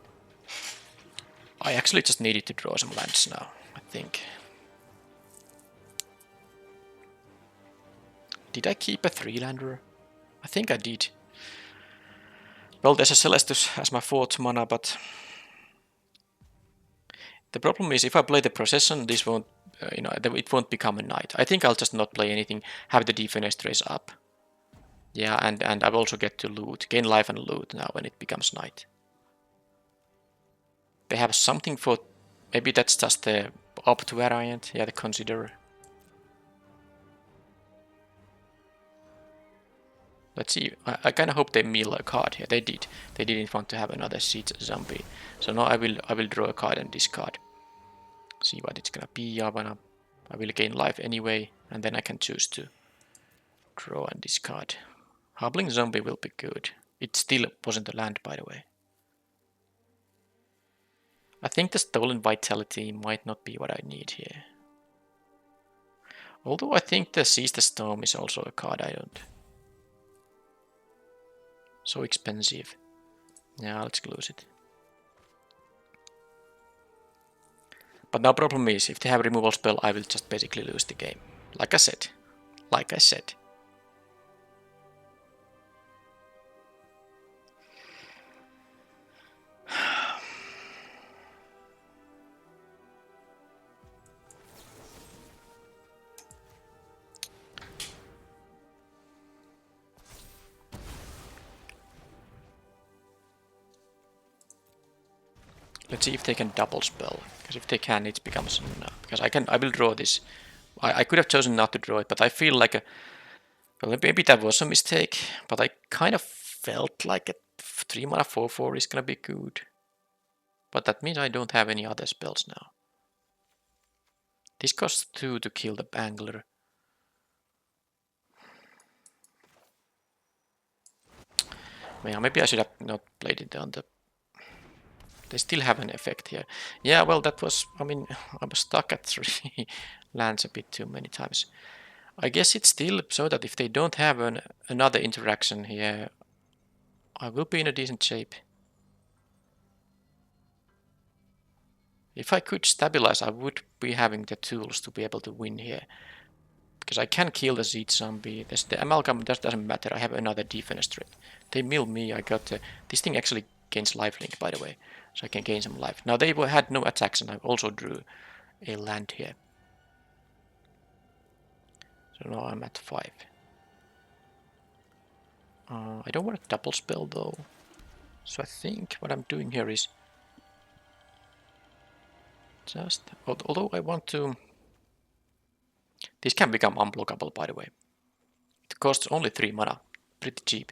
I actually just needed to draw some lands now, I think. Did I keep a 3-lander? I think I did. Well, there's a Celestus as my 4th mana, but the problem is if I play the Procession, this won't, it won't become a Knight. I think I'll just not play anything, have the Defenestrates up. Yeah, and I will also get to loot, gain life and loot now when it becomes Knight. They have something for, maybe that's just the opt variant, yeah, the Consider. Let's see, I kind of hope they mill a card here. They did. They didn't want to have another Siege Zombie. So now I will draw a card and discard. See what it's gonna be. I will gain life anyway, and then I can choose to draw and discard. Hobbling Zombie will be good. It still wasn't a land, by the way. I think the Stolen Vitality might not be what I need here. Although I think the Seize the Storm is also a card I don't. So expensive. Yeah, let's close it. But now problem is, if they have removal spell, I will just basically lose the game. Like I said. Like I said. Let's see if they can double spell. Because if they can, it becomes no. Because I will draw this. I could have chosen not to draw it, but I feel like well, maybe that was a mistake. But I kind of felt like a 3 mana 4/4 is gonna be good. But that means I don't have any other spells now. This costs 2 to kill the Angler. Yeah, maybe I should have not played it on the... They still have an effect here. Yeah, well, that was... I mean, I was stuck at 3 lands a bit too many times. I guess it's still so that if they don't have another interaction here, I will be in a decent shape. If I could stabilize, I would be having the tools to be able to win here. Because I can kill the Seed Zombie. The Amalgam, that doesn't matter. I have another Defenestrate. They mill me, I got... this thing actually gains lifelink, by the way. So I can gain some life. Now they had no attacks and I also drew a land here. So now I'm at 5. I don't want a double spell though. So I think what I'm doing here is... just... although I want to... This can become unblockable, by the way. It costs only 3 mana. Pretty cheap.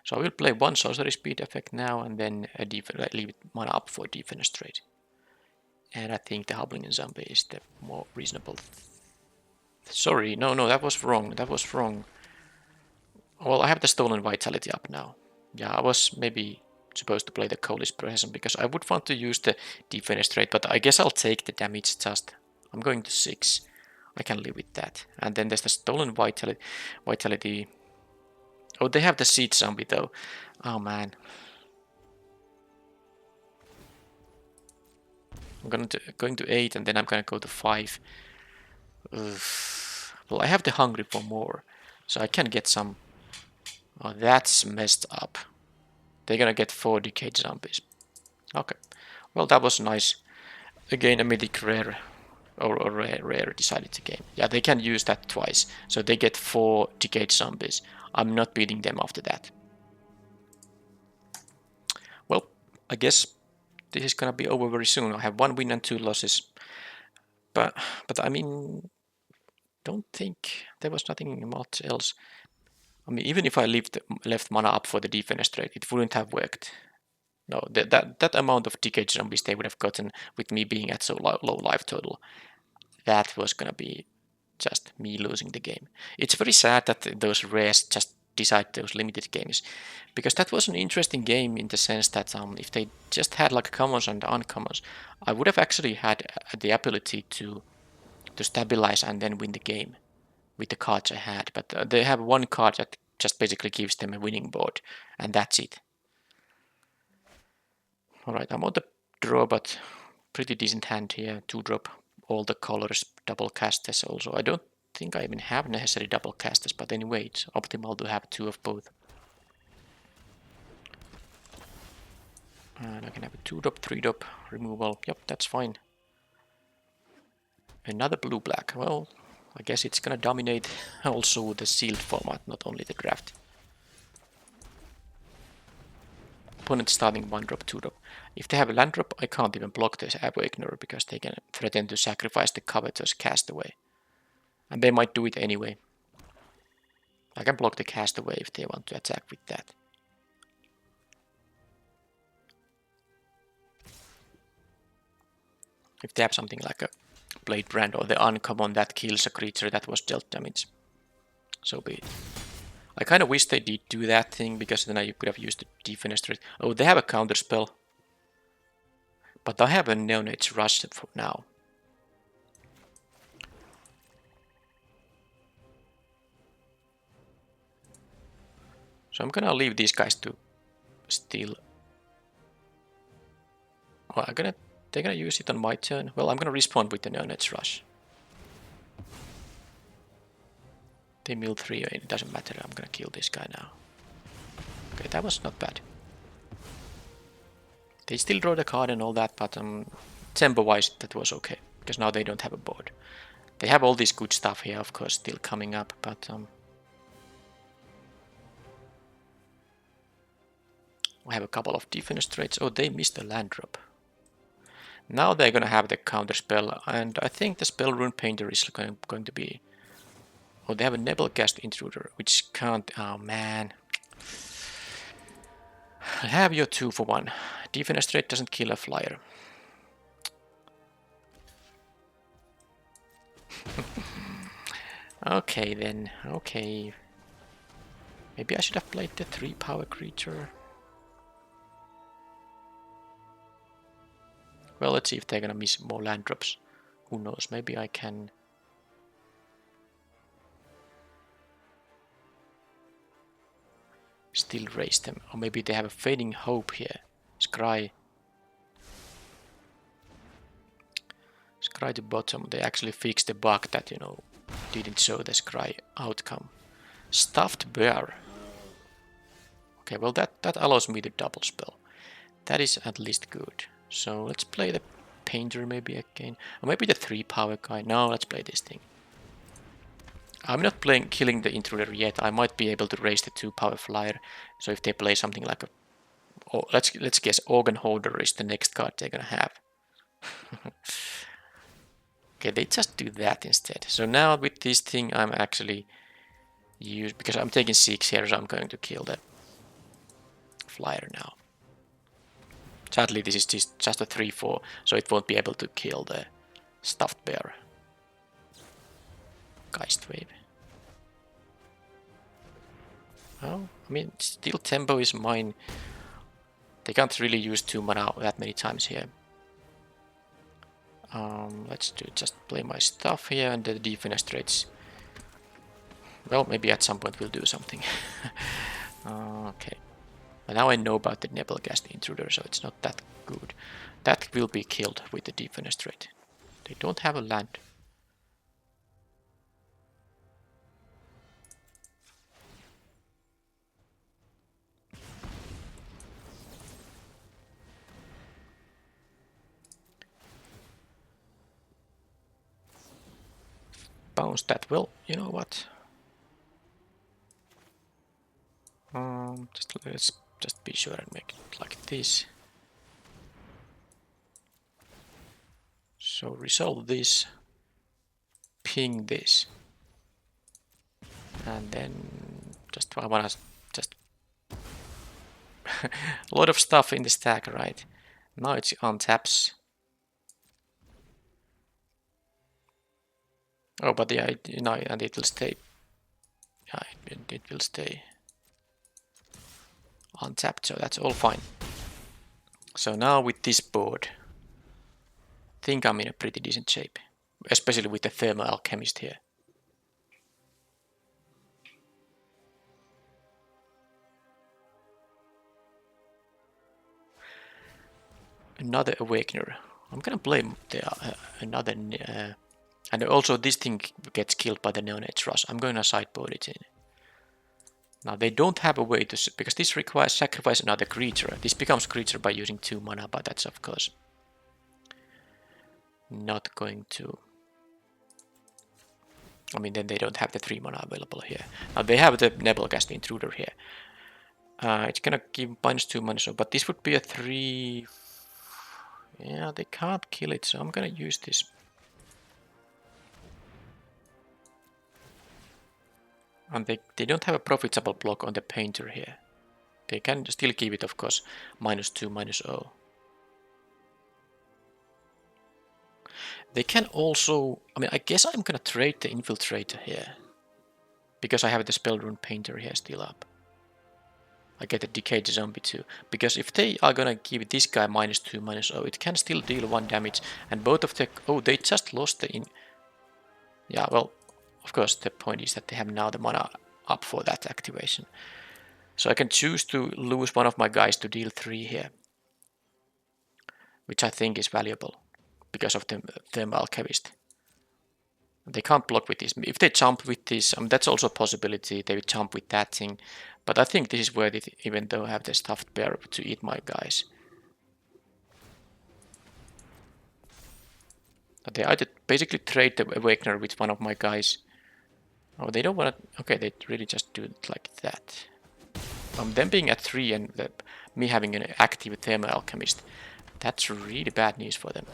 So I will play 1 sorcery speed effect now and then leave it mana up for Defenestrate. And I think the Hobbling Zombie is the more reasonable. Sorry, no, that was wrong. That was wrong. Well, I have the Stolen Vitality up now. Yeah, I was maybe supposed to play the Coalish Procession because I would want to use the Defenestrate, but I guess I'll take the damage just. I'm going to 6. I can live with that. And then there's the Stolen Vitality. Oh, they have the Seed Zombie though. Oh man. I'm going to 8 and then I'm going to go to 5. Ugh. Well, I have the Hungry for more. So I can get some... Oh, that's messed up. They're going to get 4 Decayed Zombies. Okay. Well, that was nice. Again, a mythic rare. Or rare decided to game. Yeah, they can use that twice. So they get 4 Decayed Zombies. I'm not beating them after that. Well, I guess this is gonna be over very soon. I have 1 win and 2 losses. But I mean, don't think there was nothing much else. I mean, even if I left mana up for the Defenestrate, it wouldn't have worked. No, that amount of Decayed Zombies they would have gotten with me being at so low life total, that was gonna be just me losing the game. It's very sad that those rares just decide those limited games, because that was an interesting game in the sense that if they just had like commons and uncommons, I would have actually had the ability to stabilize and then win the game with the cards I had. But they have 1 card that just basically gives them a winning board, and that's it. Alright, I'm on the draw, but pretty decent hand here. 2-drop, all the colors, double casters also. I don't think I even have necessary double casters, but anyway, it's optimal to have 2 of both. And I can have a 2-drop, 3-drop removal. Yep, that's fine. Another blue-black. Well, I guess it's gonna dominate also the sealed format, not only the draft. Opponent starting 1-drop, 2-drop. If they have a land drop, I can't even block this Awakener because they can threaten to sacrifice the Covetous Castaway. And they might do it anyway. I can block the Castaway if they want to attack with that. If they have something like a Blade Brand or the uncommon that kills a creature that was dealt damage, so be it. I kind of wish they did do that thing, because then I could have used the Defenestrate. Oh, they have a counter spell. But I have a Neonate's Rush for now. So I'm gonna leave these guys to steal. Oh, they're gonna use it on my turn. Well, I'm gonna respawn with the no-nets rush. They mill 3, it doesn't matter, I'm gonna kill this guy now. Okay, that was not bad. They still draw the card and all that, but tempo-wise that was okay, because now they don't have a board. They have all this good stuff here, of course, still coming up, but I have a couple of defense traits. Oh, they missed the land drop. Now they're gonna have the counter spell, and I think the spell rune painter is going to be. Oh, they have a Nebelcast intruder, which can't. Oh man. Have your 2 for 1. Defense trait doesn't kill a flyer. Okay then, okay. Maybe I should have played the 3 power creature. Well, let's see if they're gonna miss more land drops. Who knows, maybe I can. Still raise them. Or maybe they have a fading hope here. Scry. Scry to bottom. They actually fixed the bug that, you know, didn't show the Scry outcome. Stuffed bear. Okay, well that allows me to double spell. That is at least good. So let's play the painter maybe again. Or maybe the 3 power guy. No, let's play this thing. I'm not killing the intruder yet. I might be able to raise the 2 power flyer. So if they play something like a, oh, let's guess organ holder is the next card they're gonna have. Okay, they just do that instead. So now with this thing, I'm actually because I'm taking 6 here, so I'm going to kill the flyer now. Sadly, this is just a 3/4, so it won't be able to kill the stuffed bear. Geist wave. Oh, I mean, still tempo is mine. They can't really use 2 mana that many times here. Let's just play my stuff here and the defense traits. Well, maybe at some point we'll do something. Okay. But now I know about the Nebelcast intruder, so it's not that good. That will be killed with the defense trait. They don't have a land. Bounce that. Well, you know what? Let's just be sure and make it like this. So resolve this, ping this, and then I wanna just a lot of stuff in the stack, right? Now it's on taps. Oh, but yeah, and it will stay. Yeah, it will stay untapped, so that's all fine. So now with this board, I think I'm in a pretty decent shape, especially with the Thermal Alchemist here. Another Awakener. I'm gonna play another, and also this thing gets killed by the no-nets rush. I'm gonna sideboard it in. Now they don't have a way to, because this requires sacrifice another creature. This becomes creature by using 2 mana, but that's of course not going to. I mean, then they don't have the 3 mana available here. Now they have the Nebelcast intruder here. It's gonna give -2 mana, so but this would be a 3. Yeah, they can't kill it, so I'm gonna use this. And they don't have a profitable block on the painter here. They can still give it, of course, -2, -0. They can also, I mean, I guess I'm gonna trade the infiltrator here. Because I have the spell rune painter here still up. I get a decayed zombie too. Because if they are gonna give this guy -2, -0, it can still deal 1 damage. And both of the, oh, they just lost the yeah, well, of course the point is that they have now the mana up for that activation. So I can choose to lose one of my guys to deal 3 here. which I think is valuable because of the Thermal Alchemist. They can't block with this. If they jump with this, that's also a possibility. They would jump with that thing. But I think this is worth it, even though I have the stuffed bear to eat my guys. They either basically trade the Awakener with one of my guys. Oh, they don't want to... Okay, they really just do it like that. Them being at 3 and me having an active Thermal Alchemist, that's really bad news for them.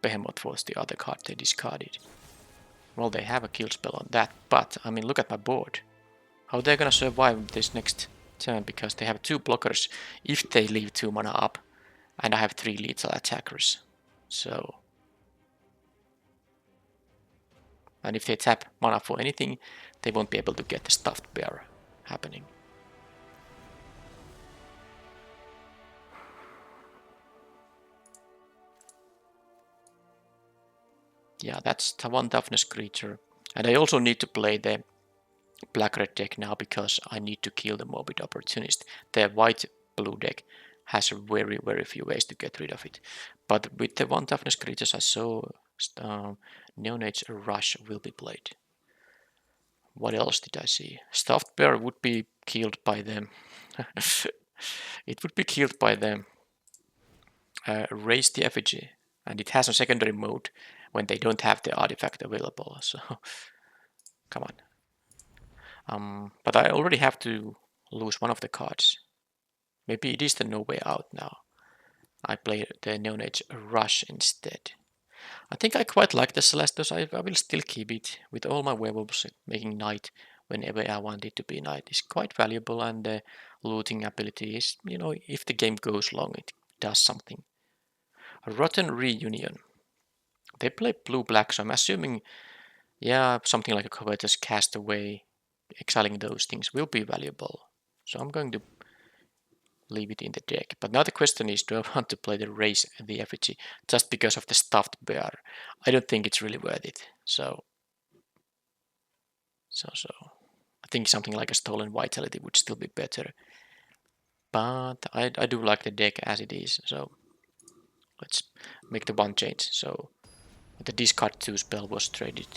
Behemoth was the other card they discarded. Well, they have a kill spell on that, but, I mean, look at my board. How they're gonna survive this next turn, because they have 2 blockers if they leave 2 mana up, and I have 3 lethal attackers. So... And if they tap mana for anything, they won't be able to get the stuffed bear happening. Yeah, that's the 1 toughness creature. And I also need to play the black-red deck now because I need to kill the Morbid Opportunist. The white-blue deck has very, very few ways to get rid of it. But with the 1 toughness creatures I saw, Neonate's Rush will be played. What else did I see? Stuffed bear would be killed by them. It would be killed by them. Raise the effigy, and it has a secondary mode when they don't have the artifact available. So, come on. But I already have to lose one of the cards. Maybe it is the no way out now. I play the Neonate's Rush instead. I think I quite like the Celestus. I will still keep it with all my werewolves. Making knight whenever I want it to be knight is quite valuable, and the looting ability is, you know, if the game goes long, it does something. A Rotten Reunion. They play blue-black, so I'm assuming, yeah, something like a Covetous Castaway, exiling those things will be valuable. So I'm going to leave it in the deck. But now the question is, do I want to play the Raise the Effigy just because of the stuffed bear? I don't think it's really worth it. So I think something like a Stolen Vitality would still be better. But I do like the deck as it is, so let's make the one change. So the discard 2 spell was traded,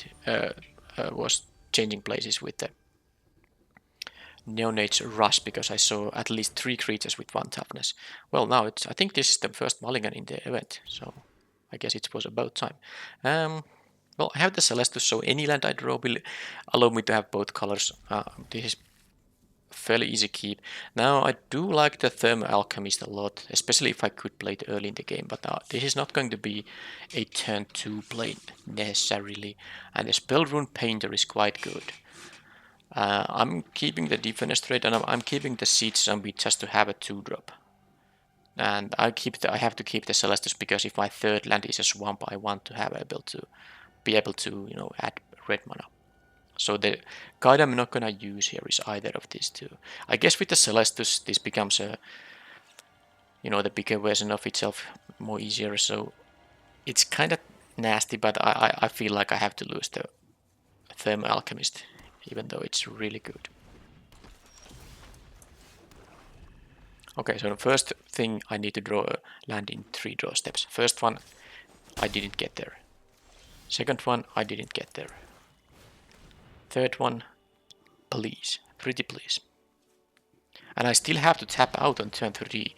was changing places with the Neonate's Rush because I saw at least 3 creatures with 1 toughness. Well, now I think this is the first mulligan in the event, so I guess it was about time. Well, I have the Celestus, so any land I draw will allow me to have both colors. This is fairly easy keep. Now I do like the Thermal Alchemist a lot, especially if I could play it early in the game, but this is not going to be a turn 2 play necessarily, and the Spell Rune Painter is quite good. I'm keeping the Defenestrate, and I'm keeping the Siege Zombie just to have a 2-drop. And I have to keep the Celestus because if my third land is a swamp, I want to be able to, you know, add red mana. So the card I'm not gonna use here is either of these 2. I guess with the Celestus, this becomes a, you know, the bigger version of itself, more easier. So it's kind of nasty, but I feel like I have to lose the Thermal Alchemist, even though it's really good. Okay, so the first thing, I need to draw a land in 3 draw steps. First one, I didn't get there. Second one, I didn't get there. Third one, please, pretty please. And I still have to tap out on turn 3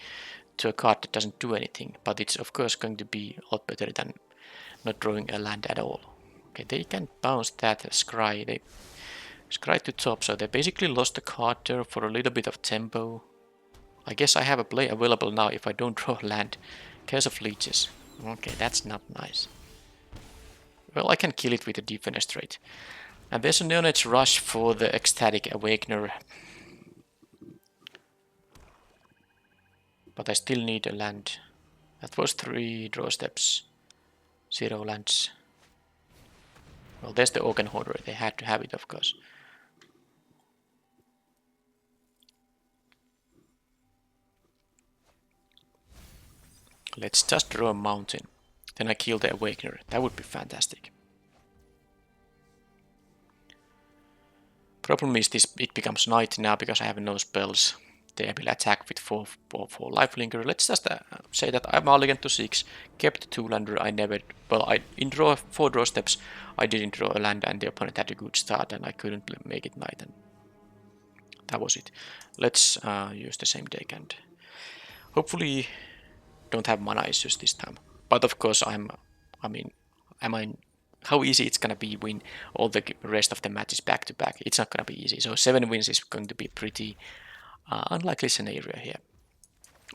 to a card that doesn't do anything, but it's of course going to be a lot better than not drawing a land at all. Okay, they can bounce that Scry. They Scry to top, so they basically lost the card there for a little bit of tempo. I guess I have a play available now if I don't draw land. Curse of Leeches. Okay, that's not nice. Well, I can kill it with a Defenestrate. And there's a Neonate's Rush for the Ecstatic Awakener. But I still need a land. That was 3 draw steps. 0 lands. Well, there's the Organ Hoarder. They had to have it, of course. Let's just draw a mountain. Then I kill the Awakener. That would be fantastic. Problem is this, it becomes night now because I have no spells. They will attack with 4 lifelinker. Let's just say that I mulliganed to 6, kept 2-lander. I never, well, in 4 draw steps, I didn't draw a land and the opponent had a good start and I couldn't make it night. And that was it. Let's use the same deck and hopefully don't have mana issues this time. But of course, how easy it's gonna be win all the rest of the matches back to back? It's not gonna be easy. So 7 wins is going to be pretty unlikely scenario here.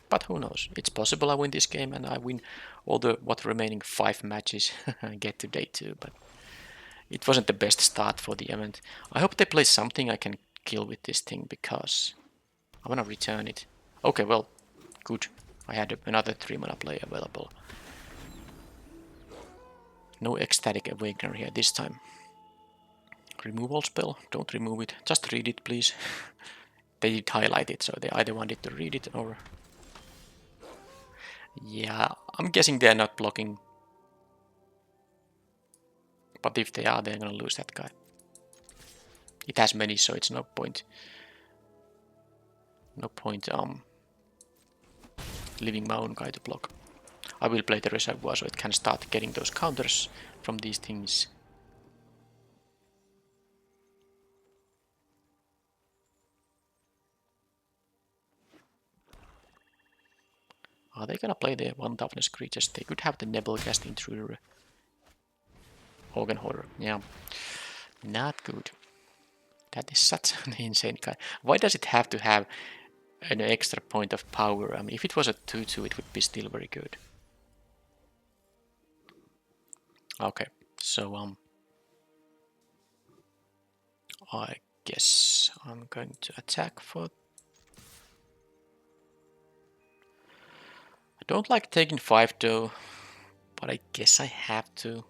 But who knows? It's possible I win this game and I win all the remaining 5 matches and get to day 2. But it wasn't the best start for the event. I hope they play something I can kill with this thing because I wanna return it. Okay, well, good. I had another 3 mana play available. No ecstatic awakener here this time. Removal spell, don't remove it, just read it please. They did highlight it, so they either wanted to read it or... Yeah, I'm guessing they're not blocking. But if they are, they're gonna lose that guy. It has many, so it's no point. No point leaving my own guy to block. I will play the reservoir so it can start getting those counters from these things. Are they gonna play the 1 toughness creatures? They could have the Nebelcast Intruder. Organ Hoarder, yeah. Not good. That is such an insane guy. Why does it have to have an extra point of power? I mean, if it was a 2-2, it would be still very good. Okay, so I guess I'm going to attack for... I don't like taking 5 though, but I guess I have to.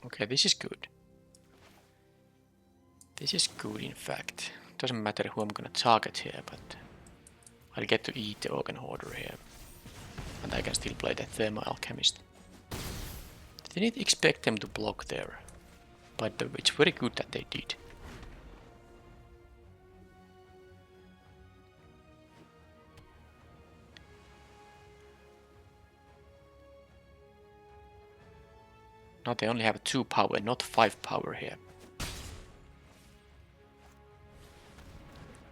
Okay, this is good. This is good in fact. Doesn't matter who I'm gonna target here, but I'll get to eat the Organ Hoarder here. And I can still play the Thermal Alchemist. Didn't expect them to block there, but it's very good that they did. Now they only have 2 power, not 5 power here.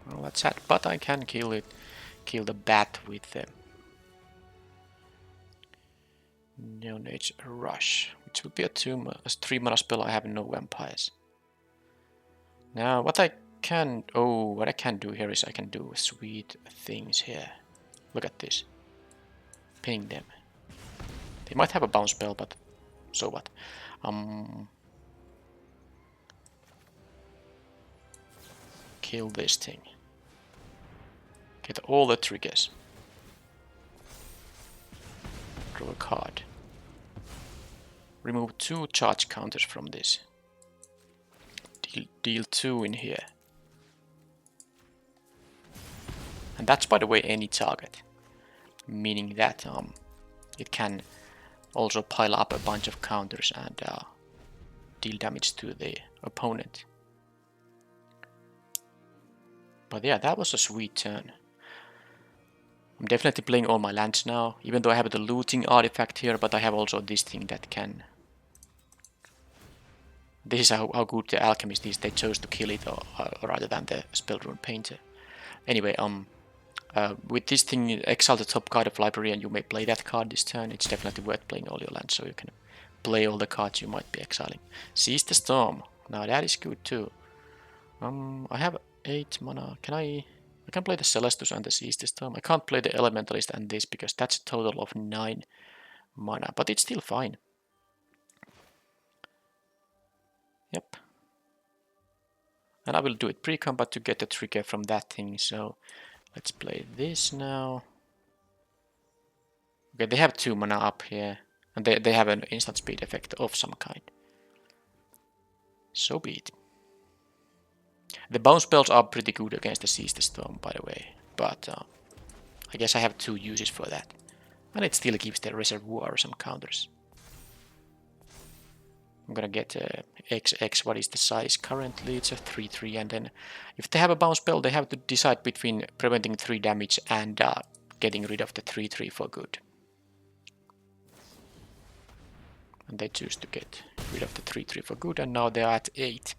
Well, that's sad, but I can kill the bat with the Neonage Rush, which would be a 3 mana spell. I have no vampires. Now what I can do here is I can do sweet things here. Look at this. Ping them. They might have a bounce spell, but so what? Kill this thing. Get all the triggers. Draw a card. Remove 2 charge counters from this. Deal 2 in here. And that's, by the way, any target. Meaning that it can also pile up a bunch of counters and deal damage to the opponent. But yeah, that was a sweet turn. I'm definitely playing all my lands now, even though I have the looting artifact here, but I have also this thing that can... This is how good the alchemist is. They chose to kill it rather than the spell rune painter. Anyway, with this thing, exile the top card of library and you may play that card this turn. It's definitely worth playing all your lands so you can play all the cards you might be exiling. Seize the Storm. Now that is good too. I have 8 mana. I can play the Celestus and the Seize the Storm. I can't play the Elementalist and this because that's a total of 9 mana, but it's still fine. Yep. And I will do it pre-combat to get the trigger from that thing, so let's play this now. Okay, they have 2 mana up here, and they have an instant speed effect of some kind. So be it. The bounce spells are pretty good against the Seize the Storm, by the way, but I guess I have 2 uses for that. And it still gives the reservoir some counters. I'm gonna get XX. What is the size currently? It's a 3/3, and then if they have a bounce spell, they have to decide between preventing 3 damage and getting rid of the 3/3 for good. And they choose to get rid of the 3/3 for good, and now they're at 8.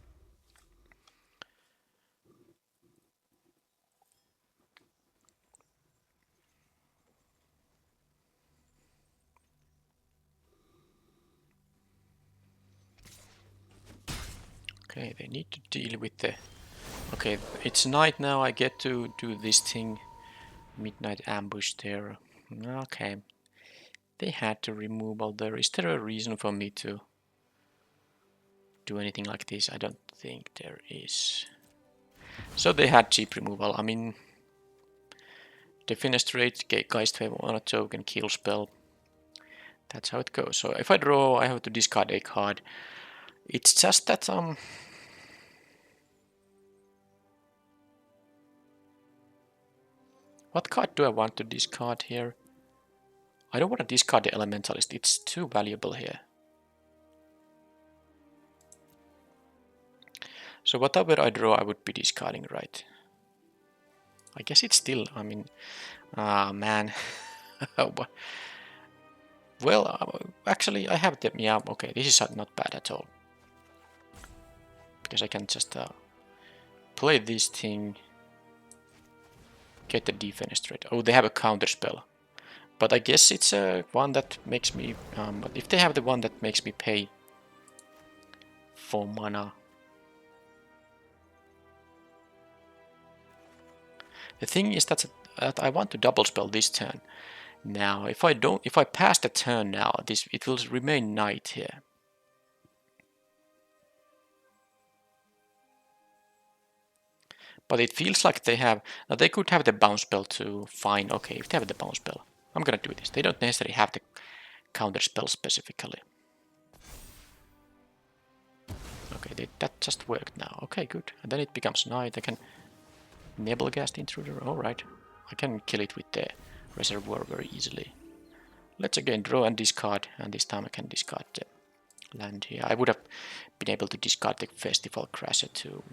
Okay, they need to deal with the... Okay, it's night now, I get to do this thing. Midnight ambush there. Okay. They had to remove all there. Is there a reason for me to do anything like this? I don't think there is. So they had cheap removal. I mean, defenestrate, Geist Wave on a token, kill spell. That's how it goes. So if I draw, I have to discard a card. It's just that what card do I want to discard here? I don't want to discard the Elementalist. It's too valuable here. So whatever I draw, I would be discarding, right? I guess it's still, I mean, man. Well, actually, I have them. Yeah, okay, this is not bad at all. Because I can just play this thing, get the defenestrate. Oh, they have a counter spell. But I guess it's one that makes me... but if they have the one that makes me pay for mana... The thing is that I want to double spell this turn. Now, if I pass the turn now, it will remain night here. But it feels like they have... Now they could have the bounce spell too. Fine, okay, if they have the bounce spell, I'm gonna do this. They don't necessarily have the counter spell specifically. Okay, that just worked now. Okay, good. And then it becomes night. I can Nebelgast Intruder. Alright. I can kill it with the Reservoir very easily. Let's again draw and discard, and this time I can discard the land here. I would have been able to discard the Festival Crasher too,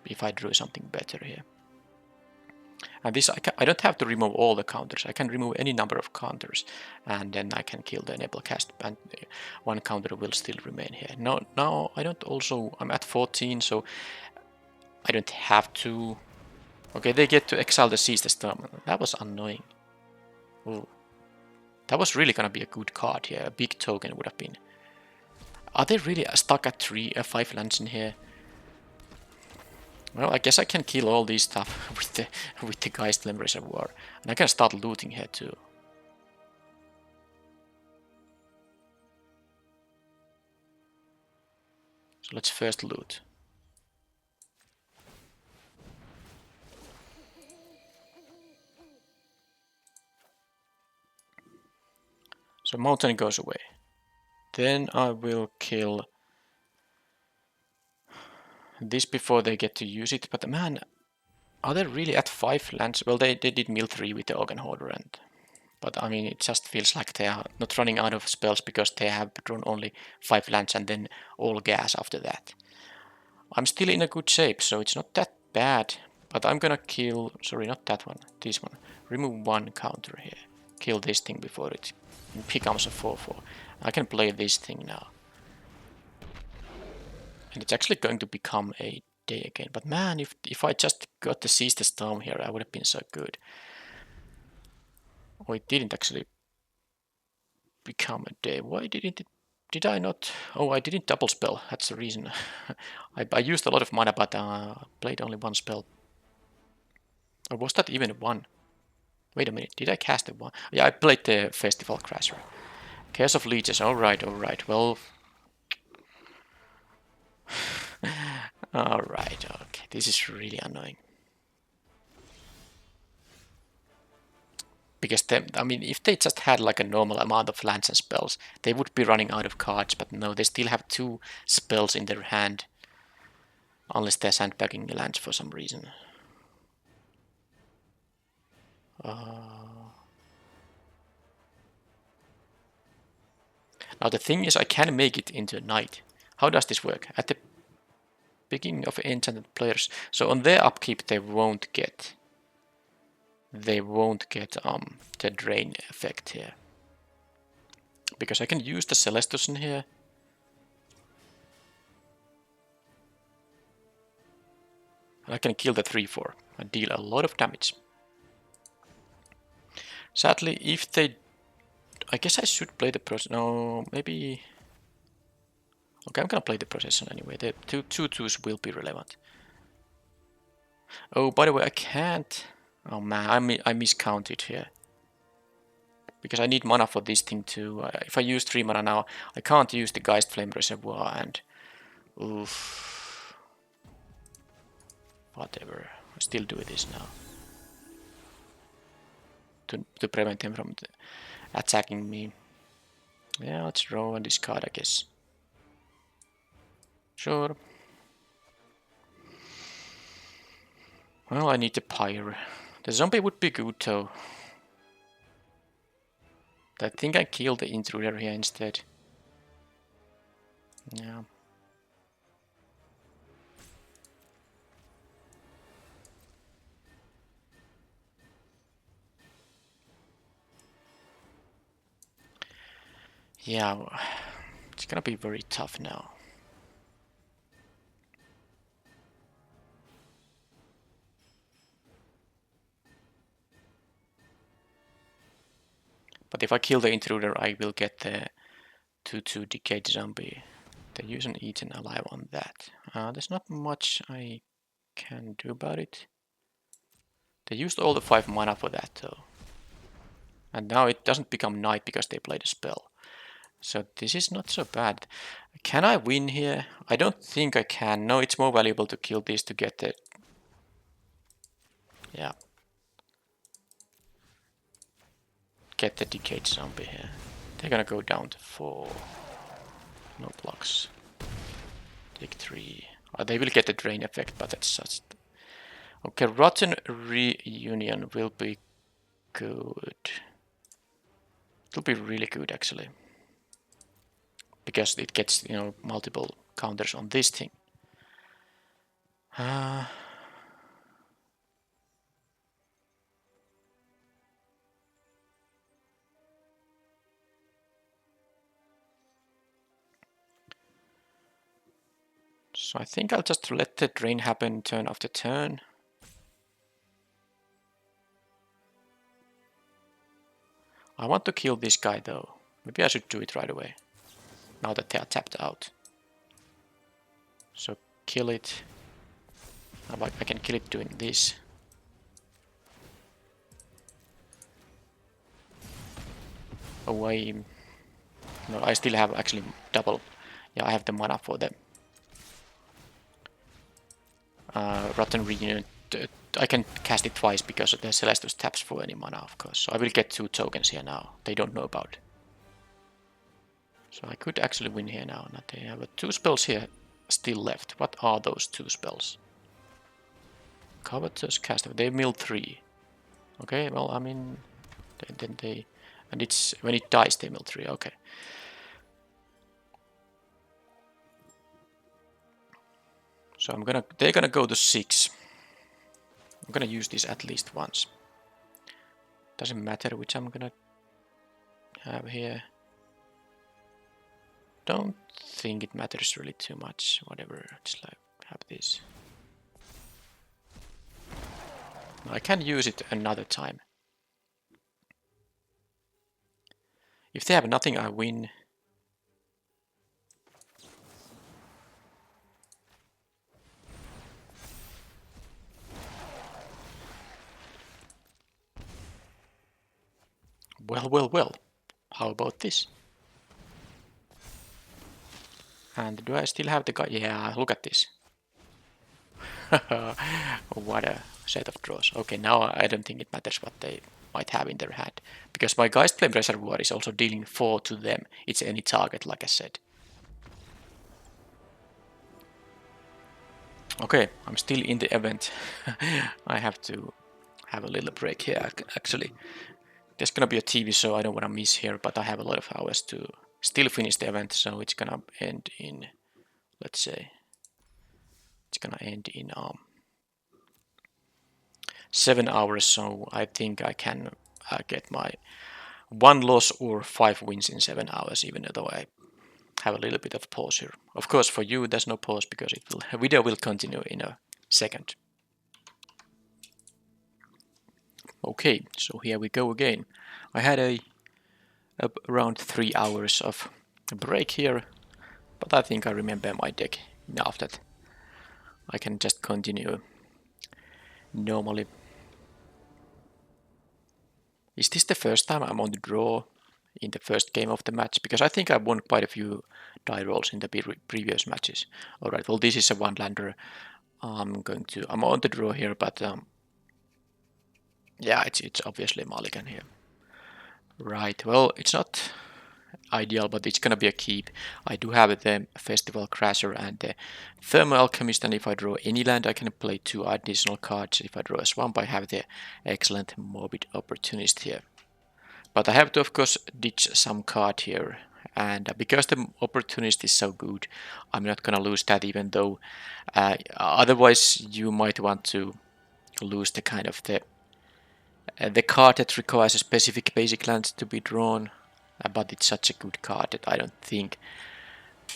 if I drew something better here. And this, I don't have to remove all the counters. I can remove any number of counters, and then I can kill the Nebelgast, and one counter will still remain here. Now I don't also... I'm at 14, so I don't have to... Okay, they get to exile the Seize the Storm. That was annoying. Ooh. That was really gonna be a good card here. A big token would have been. Are they really stuck at 5 lands in here? Well, I guess I can kill all these stuff with the Geistland Reservoir. And I can start looting here too. So let's first loot. So Mountain goes away. Then I will kill this before they get to use it. But man, are they really at 5 lands? Well, they did mill 3 with the Organ Hoarder, but I mean, it just feels like they are not running out of spells because they have drawn only 5 lands and then all gas after that. I'm still in a good shape, so it's not that bad. But I'm gonna kill... Sorry, not that one. This one. Remove 1 counter here. Kill this thing before it becomes a 4/4. I can play this thing now. And it's actually going to become a day again. But man, if I just got to Seize the Storm here, I would have been so good. Oh, it didn't actually become a day. Why didn't it? Did I not? Oh, I didn't double spell. That's the reason. I used a lot of mana, but played only 1 spell. Or was that even 1? Wait a minute. Did I cast a 1? Yeah, I played the Festival Crasher. Chaos of Leeches. Alright, alright. Well... Alright, okay. This is really annoying. Because I mean, if they just had like a normal amount of lands and spells, they would be running out of cards, but no, they still have 2 spells in their hand. Unless they're sandbagging the lands for some reason. Now the thing is, I can make it into a night. How does this work? At the beginning of enchanted players, so on their upkeep they won't get the drain effect here. Because I can use the Celestus in here. I can kill the 3/4 and deal a lot of damage. Sadly, if they... I guess I should play the process. No, maybe... Okay, I'm gonna play the procession anyway. The two 2/2s will be relevant. Oh, by the way, I can't... Oh man, I miscounted here. Because I need mana for this thing too. If I use 3 mana now, I can't use the Geist Flame Reservoir and... Oof. Whatever. I still do this now. To prevent him from attacking me. Yeah, let's draw and discard, I guess. Sure. Well, I need the Pyre. The zombie would be good though. I think I killed the intruder here instead. Yeah. Yeah, it's gonna be very tough now. But if I kill the intruder, I will get the 2/2 decayed zombie. They use an eaten alive on that. There's not much I can do about it. They used all the 5 mana for that though. And now it doesn't become night because they played a spell. So this is not so bad. Can I win here? I don't think I can. No, it's more valuable to kill this to get the... Yeah. Get the decayed zombie here. They're gonna go down to 4. No blocks. Take 3. They will get the drain effect, but that's just... Okay, Rotten Reunion will be good. It'll be really good actually. Because it gets, you know, multiple counters on this thing. So I think I'll just let the drain happen turn after turn. I want to kill this guy though. Maybe I should do it right away. Now that they are tapped out. So kill it. I can kill it doing this. Oh, no, I still have actually double. Yeah, I have the mana for them. Rotten Reunion. I can cast it twice because the Celestus taps for any mana, of course. So I will get 2 tokens here now. They don't know about. So I could actually win here now. Now they have 2 spells here still left. What are those 2 spells? Covetous Caster. They mill 3. Okay, well, I mean, then they... And it's when it dies, they mill 3. Okay. So they're gonna go to 6. I'm gonna use this at least once. Doesn't matter which I'm gonna have here. Don't think it matters really too much. Whatever, just like have this. I can use it another time. If they have nothing, I win. Well. How about this? And do I still have the guy? Yeah, look at this. What a set of draws. Okay, now I don't think it matters what they might have in their hand. Because my Geist Flame Reservoir is also dealing 4 to them. It's any target, like I said. Okay, I'm still in the event. I have to have a little break here, actually. There's gonna be a TV show I don't want to miss here, but I have a lot of hours to still finish the event, so it's gonna end in let's say it's gonna end in 7 hours, so I think I can get my 1 loss or 5 wins in 7 hours, even though I have a little bit of pause here. Of course, for you there's no pause because video will continue in a second. Okay, so here we go again. I had around 3 hours of break here, but I think I remember my deck enough that I can just continue normally. Is this the first time I'm on the draw in the first game of the match? Because I think I won quite a few die rolls in the previous matches. Alright, well this is a one-lander. I'm on the draw here, but yeah, it's obviously mulligan here. Right, well, it's not ideal, but it's gonna be a keep. I do have the Festival Crasher and the Thermal Alchemist, and if I draw any land I can play 2 additional cards. If I draw a swamp I have the excellent Morbid Opportunist here. But I have to of course ditch some card here, and because the Opportunist is so good I'm not gonna lose that, even though otherwise you might want to lose the kind of the card that requires a specific basic land to be drawn, but it's such a good card that I don't think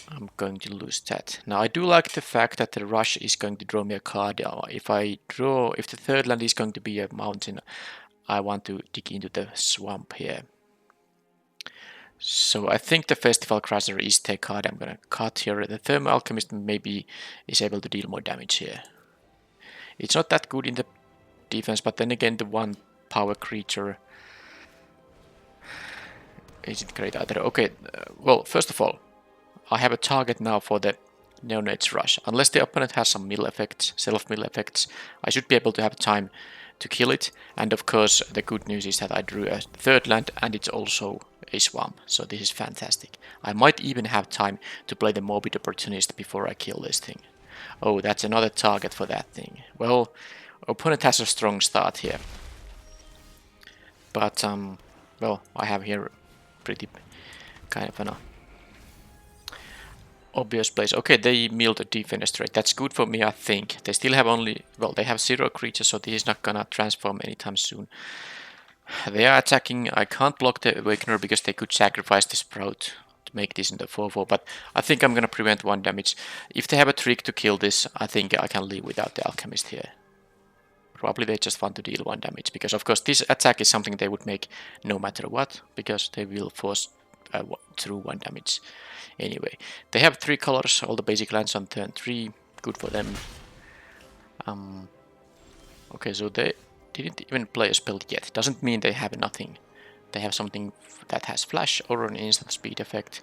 I'm going to lose that. Now I do like the fact that the Rush is going to draw me a card. If the third land is going to be a mountain, I want to dig into the swamp here. So I think the Festival Crasher is the card I'm gonna cut here. The Thermal Alchemist maybe is able to deal more damage here. It's not that good in the defense, but then again the 1 power creature isn't great either. Okay, well, first of all, I have a target now for the Neonate's Rush. Unless the opponent has some mill effects, self-mill effects, I should be able to have time to kill it. And of course, the good news is that I drew a third land and it's also a swamp, so this is fantastic. I might even have time to play the Morbid Opportunist before I kill this thing. Oh, that's another target for that thing. Well, opponent has a strong start here. But, well, I have here pretty kind of an obvious place. Okay, they milled a defenestrate. That's good for me, I think. They still have they have 0 creatures, so this is not gonna transform anytime soon. They are attacking. I can't block the Awakener because they could sacrifice the Sprout to make this into 4/4, but I think I'm gonna prevent 1 damage. If they have a trick to kill this, I think I can live without the Alchemist here. Probably they just want to deal 1 damage, because of course this attack is something they would make no matter what, because they will force through 1 damage. Anyway, they have 3 colors, all the basic lands on turn 3, good for them. Okay, so they didn't even play a spell yet. Doesn't mean they have nothing. They have something that has flash or an instant speed effect,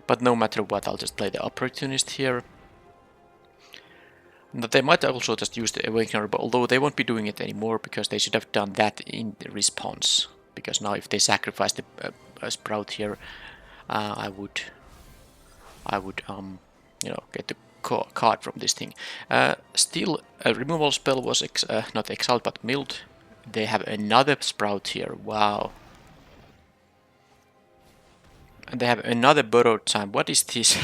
but no matter what, I'll just play the Opportunist here. They might also just use the Awakener, but although they won't be doing it anymore because they should have done that in the response. Because now if they sacrifice the Sprout here, I would you know, get the card from this thing. Still, a removal spell was not exiled but milled. They have another Sprout here. Wow. And they have another borrowed time. What is this?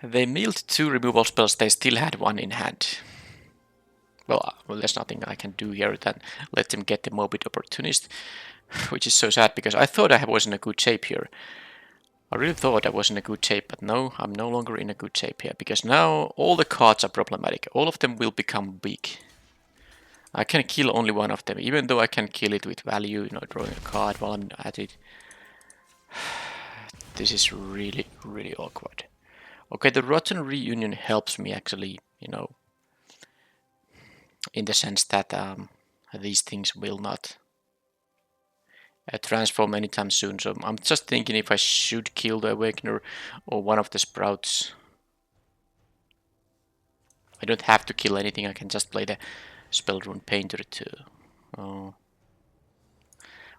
They milled 2 removal spells. They still had 1 in hand. Well, there's nothing I can do here than let them get the Morbid Opportunist, which is so sad because I thought I was in a good shape here. I really thought I was in a good shape, but no, I'm no longer in a good shape here, because now all the cards are problematic. All of them will become big. I can kill only 1 of them, even though I can kill it with value, you know, drawing a card while I'm at it. This is really, really awkward. Okay, the Rotten Reunion helps me actually, you know, in the sense that these things will not transform anytime soon. So I'm just thinking if I should kill the Awakener or 1 of the Sprouts. I don't have to kill anything, I can just play the Spellrune Painter too. Oh.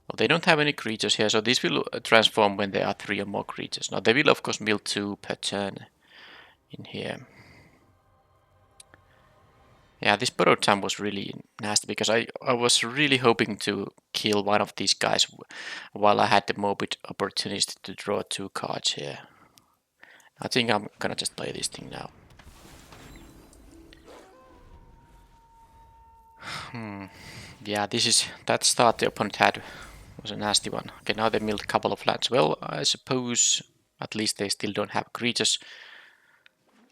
Well, they don't have any creatures here, so this will transform when there are 3 or more creatures. Now they will of course mill 2 per turn in here. Yeah, this borrowed time was really nasty because I was really hoping to kill one of these guys while I had the morbid opportunity to draw 2 cards here. I think I'm gonna just play this thing now. Yeah, that start the opponent had was a nasty one. Okay, now they milled a couple of lands. Well, I suppose at least they still don't have creatures.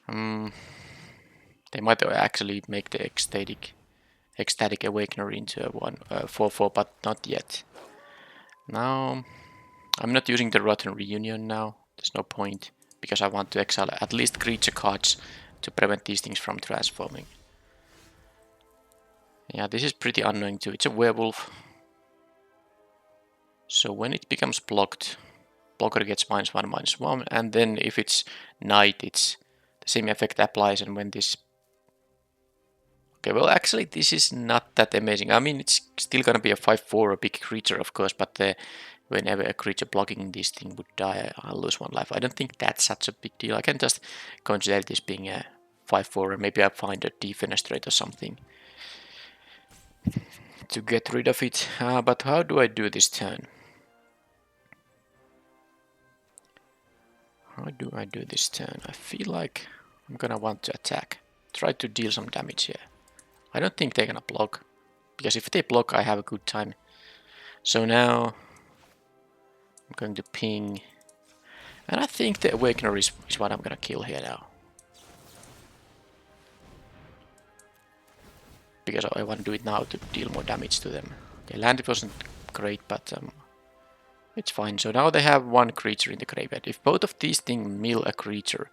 They might actually make the ecstatic awakener into a 4/4, but not yet. Now I'm not using the rotten reunion now. There's no point because I want to exile at least creature cards to prevent these things from transforming. Yeah, this is pretty annoying too. It's a werewolf. So when it becomes blocked, blocker gets -1/-1, and then if it's night, it's the same effect applies. And when this, okay, well, actually, this is not that amazing. I mean, it's still gonna be a 5/4, a big creature, of course, but whenever a creature blocking this thing would die, I'll lose 1 life. I don't think that's such a big deal. I can just consider this being a 5/4, or maybe I find a defenestrate or something to get rid of it. But how do I do this turn? How do I do this turn? I feel like I'm gonna want to attack. Try to deal some damage here. I don't think they're gonna block, because if they block, I have a good time. So now I'm going to ping, and I think the Awakener is what I'm gonna kill here now. Because I want to do it now to deal more damage to them. Okay, land wasn't great, but it's fine. So now they have 1 creature in the graveyard. If both of these things mill a creature,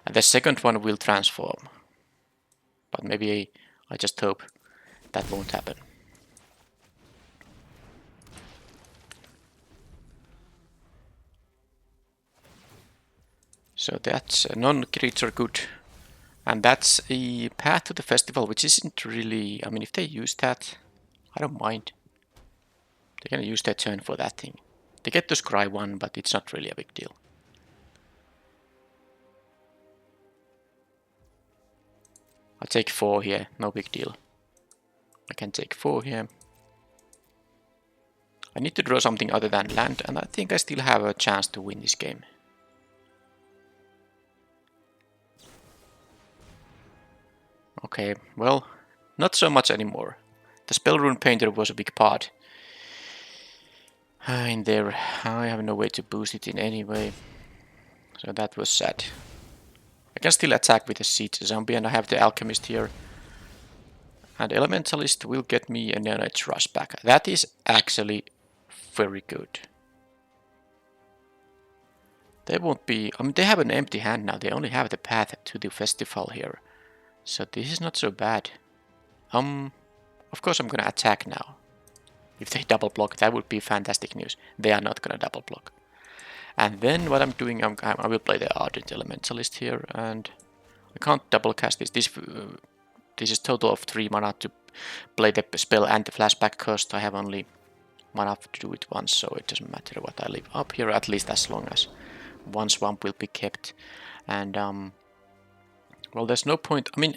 and the second one will transform. But maybe I just hope that won't happen. So that's a non-creature good. And that's a path to the festival, which isn't really... I mean, if they use that, I don't mind. They're gonna use their turn for that thing. They get to scry 1, but it's not really a big deal. I'll take 4 here, no big deal. I can take 4 here. I need to draw something other than land, and I think I still have a chance to win this game. Okay, well, not so much anymore. The Spell Rune Painter was a big part in there. I have no way to boost it in any way, so that was sad. I can still attack with a Siege Zombie, and I have the Alchemist here. And Elementalist will get me a Neonate Rush back. That is actually very good. They won't be... I mean, they have an empty hand now. They only have the path to the festival here. So this is not so bad. Of course I'm gonna attack now. If they double block, that would be fantastic news. They are not gonna double block. And then what I'm doing, I will play the Ardent Elementalist here, and I can't double cast this. This is total of 3 mana to play the spell and the flashback cost. I have only mana to do it once, so it doesn't matter what I leave up here, at least as long as 1 swamp will be kept. And well, there's no point. I mean,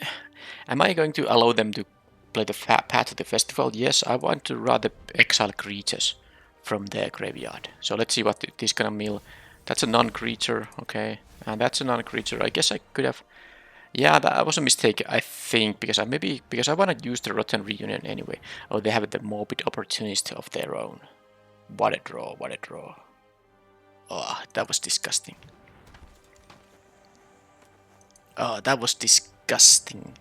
am I going to allow them to play the path to the festival? Yes, I want to rather exile creatures from their graveyard. So let's see what this gonna mill. That's a non-creature, okay, and that's a non-creature. I guess I could have... Yeah, that was a mistake, I think, because I want to use the Rotten Reunion anyway. Oh, they have the morbid opportunist of their own. What a draw, what a draw. Oh, that was disgusting. Oh, that was disgusting.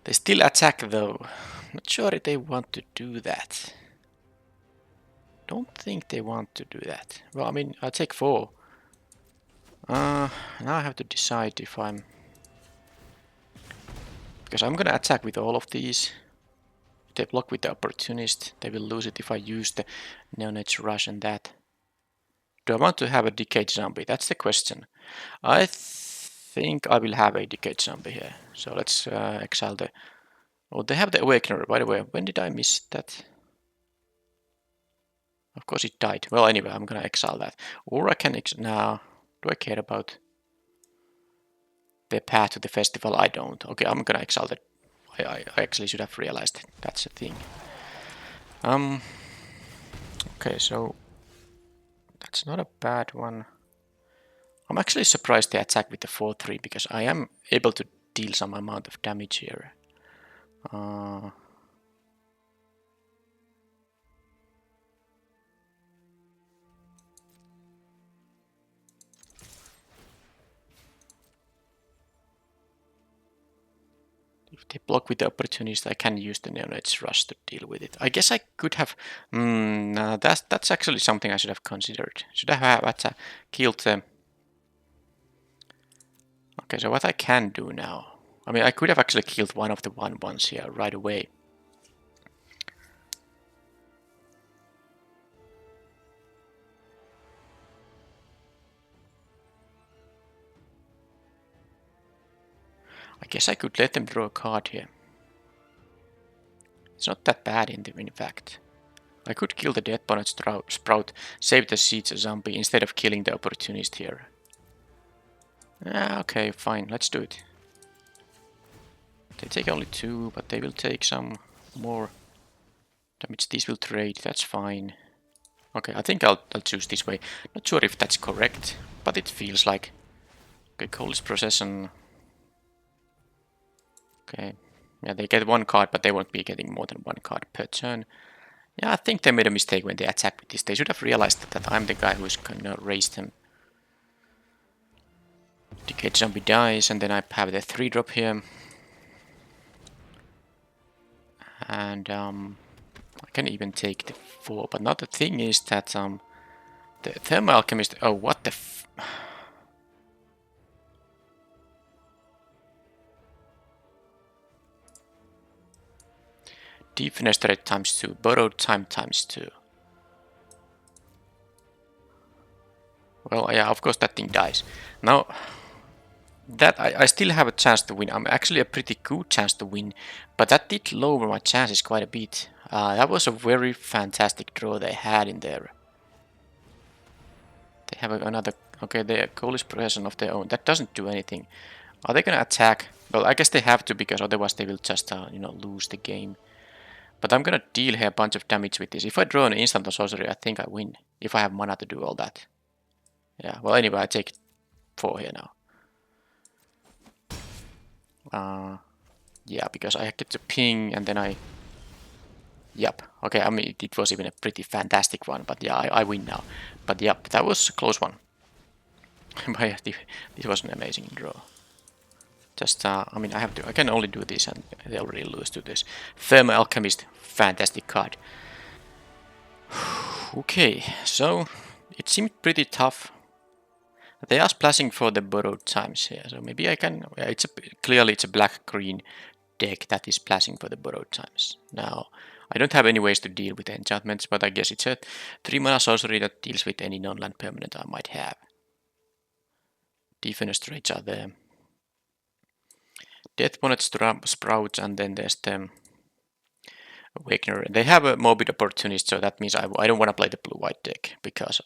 They still attack though. Not sure if they want to do that. Don't think they want to do that. Well, I mean, I'll take 4. Now I have to decide if I'm... Because I'm gonna attack with all of these. If they block with the opportunist, they will lose it if I use the Neonate Rush and that. Do I want to have a Decayed Zombie? That's the question. I think I will have a Decayed Zombie here. So let's exile the... Oh, they have the Awakener, by the way. When did I miss that? Of course it died. Well, anyway, I'm gonna exile that. Or I can now... Do I care about the path to the festival? I don't. Okay, I'm gonna exile that. I actually should have realized that's a thing. Okay, so that's not a bad one. I'm actually surprised they attack with the 4-3 because I am able to deal some amount of damage here. If they block with the opportunist, I can use the Neonet's Rush to deal with it. I guess I could have... no, that's actually something I should have considered. Should I have killed the... Okay, so what I can do now... I mean, I could have actually killed one of the 1-1s here right away. I guess I could let them draw a card here. It's not that bad in fact. I could kill the Death Bonnet Sprout, save the Siege Zombie instead of killing the Opportunist here. Okay, fine, let's do it. They take only 2, but they will take some more damage. These will trade, that's fine. Okay, I think I'll choose this way. Not sure if that's correct, but it feels like... Okay, Cold's Procession. Okay, yeah, they get 1 card, but they won't be getting more than 1 card per turn. Yeah, I think they made a mistake when they attacked with this. They should have realized that I'm the guy who's gonna raise them. Decade Zombie dies, and then I have the 3-drop here. And I can even take the 4, but now the thing is that the Thermal Alchemist... Oh, what the f... Defenestrate times 2, borrowed time times 2. Well, yeah, of course that thing dies. Now, that I still have a chance to win. I'm actually a pretty good chance to win, but that did lower my chances quite a bit. That was a very fantastic draw they had in there. They have another... Okay, the Coalish Progression of their own. That doesn't do anything. Are they gonna attack? Well, I guess they have to, because otherwise they will just, you know, lose the game. But I'm gonna deal here a bunch of damage with this. If I draw an instant or sorcery, I think I win. If I have mana to do all that. Yeah, well, anyway, I take 4 here now. Yeah, because I get to ping and then I... Yep. Okay, I mean, it was even a pretty fantastic one, but yeah, I win now. But yep, that was a close one. This was an amazing draw. Just, I mean, I can only do this and they already lose to this. Thermal Alchemist, fantastic card. Okay, so it seemed pretty tough. They are splashing for the borrowed times here, so maybe I can... Yeah, clearly it's a black-green deck that is splashing for the borrowed times. Now, I don't have any ways to deal with enchantments, but I guess it's a 3-mana sorcery that deals with any non-land permanent I might have. Defenestrates are there. Death Bonnet Sprouts, and then there's the Awakener. They have a Morbid Opportunist, so that means I don't want to play the blue-white deck, because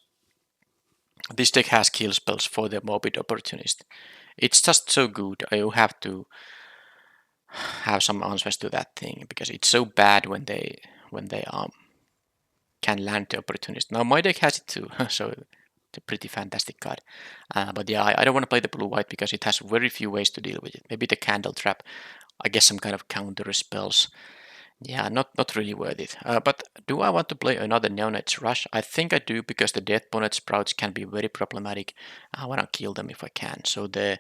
this deck has kill spells for the Morbid Opportunist. It's just so good. I have to have some answers to that thing, because it's so bad when they can land the Opportunist. Now my deck has it too, so it's a pretty fantastic card. But yeah, I don't want to play the blue-white because it has very few ways to deal with it. Maybe the Candle Trap. I guess some kind of counter spells. Yeah, not really worth it. But do I want to play another Neonet's Rush? I think I do, because the Death Bonnet Sprouts can be very problematic. I want to kill them if I can. So the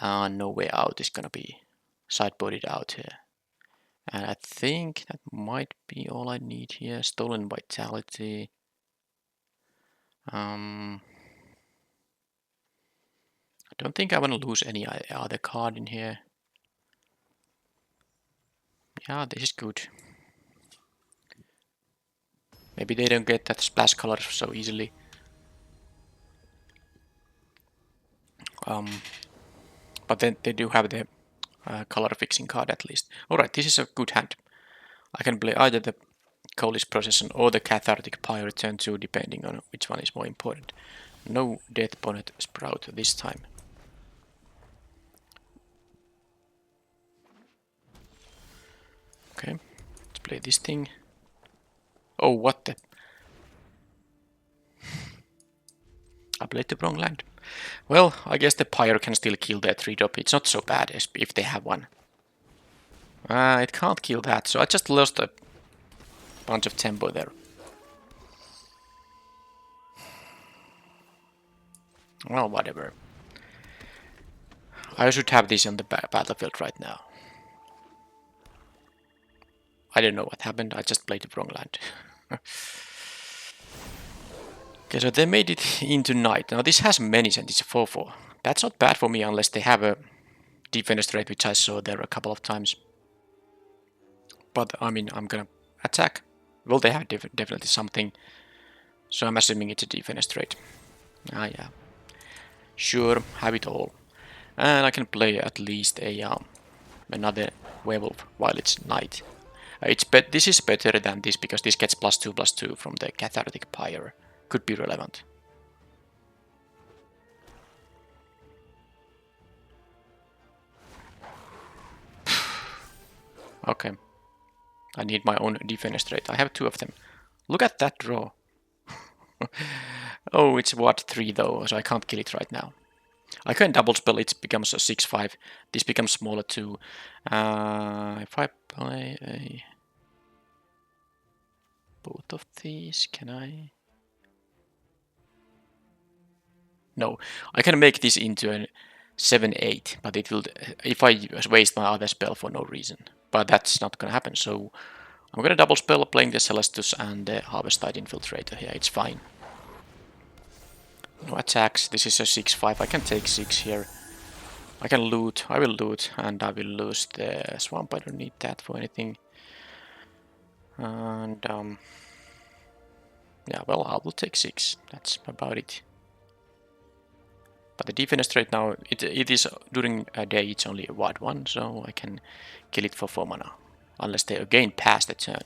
No Way Out is going to be sideboarded out here. And I think that might be all I need here. Stolen Vitality. I don't think I want to lose any other card in here. Yeah, this is good. Maybe they don't get that splash color so easily. But then they do have the color fixing card at least. Alright, this is a good hand. I can play either the Coalish Procession or the Cathartic Pyre turn 2, depending on which one is more important. No Death Bonnet Sprout this time. Okay, let's play this thing. Oh, what the? I played the wrong land. Well, I guess the Pyre can still kill their 3-drop. It's not so bad if they have one. It can't kill that, so I just lost a bunch of tempo there. Well, whatever. I should have this on the battlefield right now. I don't know what happened, I just played the wrong land. Okay, so they made it into knight. Now this has menace and it's a 4-4. That's not bad for me unless they have a defenestrate, which I saw there a couple of times. But I mean, I'm gonna attack. Well, they have definitely something. So I'm assuming it's a defenestrate. Ah, yeah. Sure, have it all. And I can play at least a another werewolf while it's knight. This is better than this because this gets +2/+2 from the cathartic pyre. Could be relevant. Okay. I need my own defenestrate. I have 2 of them. Look at that draw. Oh, it's what 3 though, so I can't kill it right now. I can double spell, it becomes a 6/5. This becomes smaller too. If I play both of these, can I? No, I can make this into a 7/8, but it will if I waste my other spell for no reason. But that's not gonna happen. So I'm gonna double spell playing the Celestus and the Harvestite Infiltrator here. It's fine. No attacks. This is a 6/5. I can take 6 here. I can loot. I will loot, and I will lose the swamp. I don't need that for anything. And yeah, well, I will take 6. That's about it. But the defenestrate now, it is during a day. It's only a wide one, so I can kill it for 4 mana, unless they again pass the turn.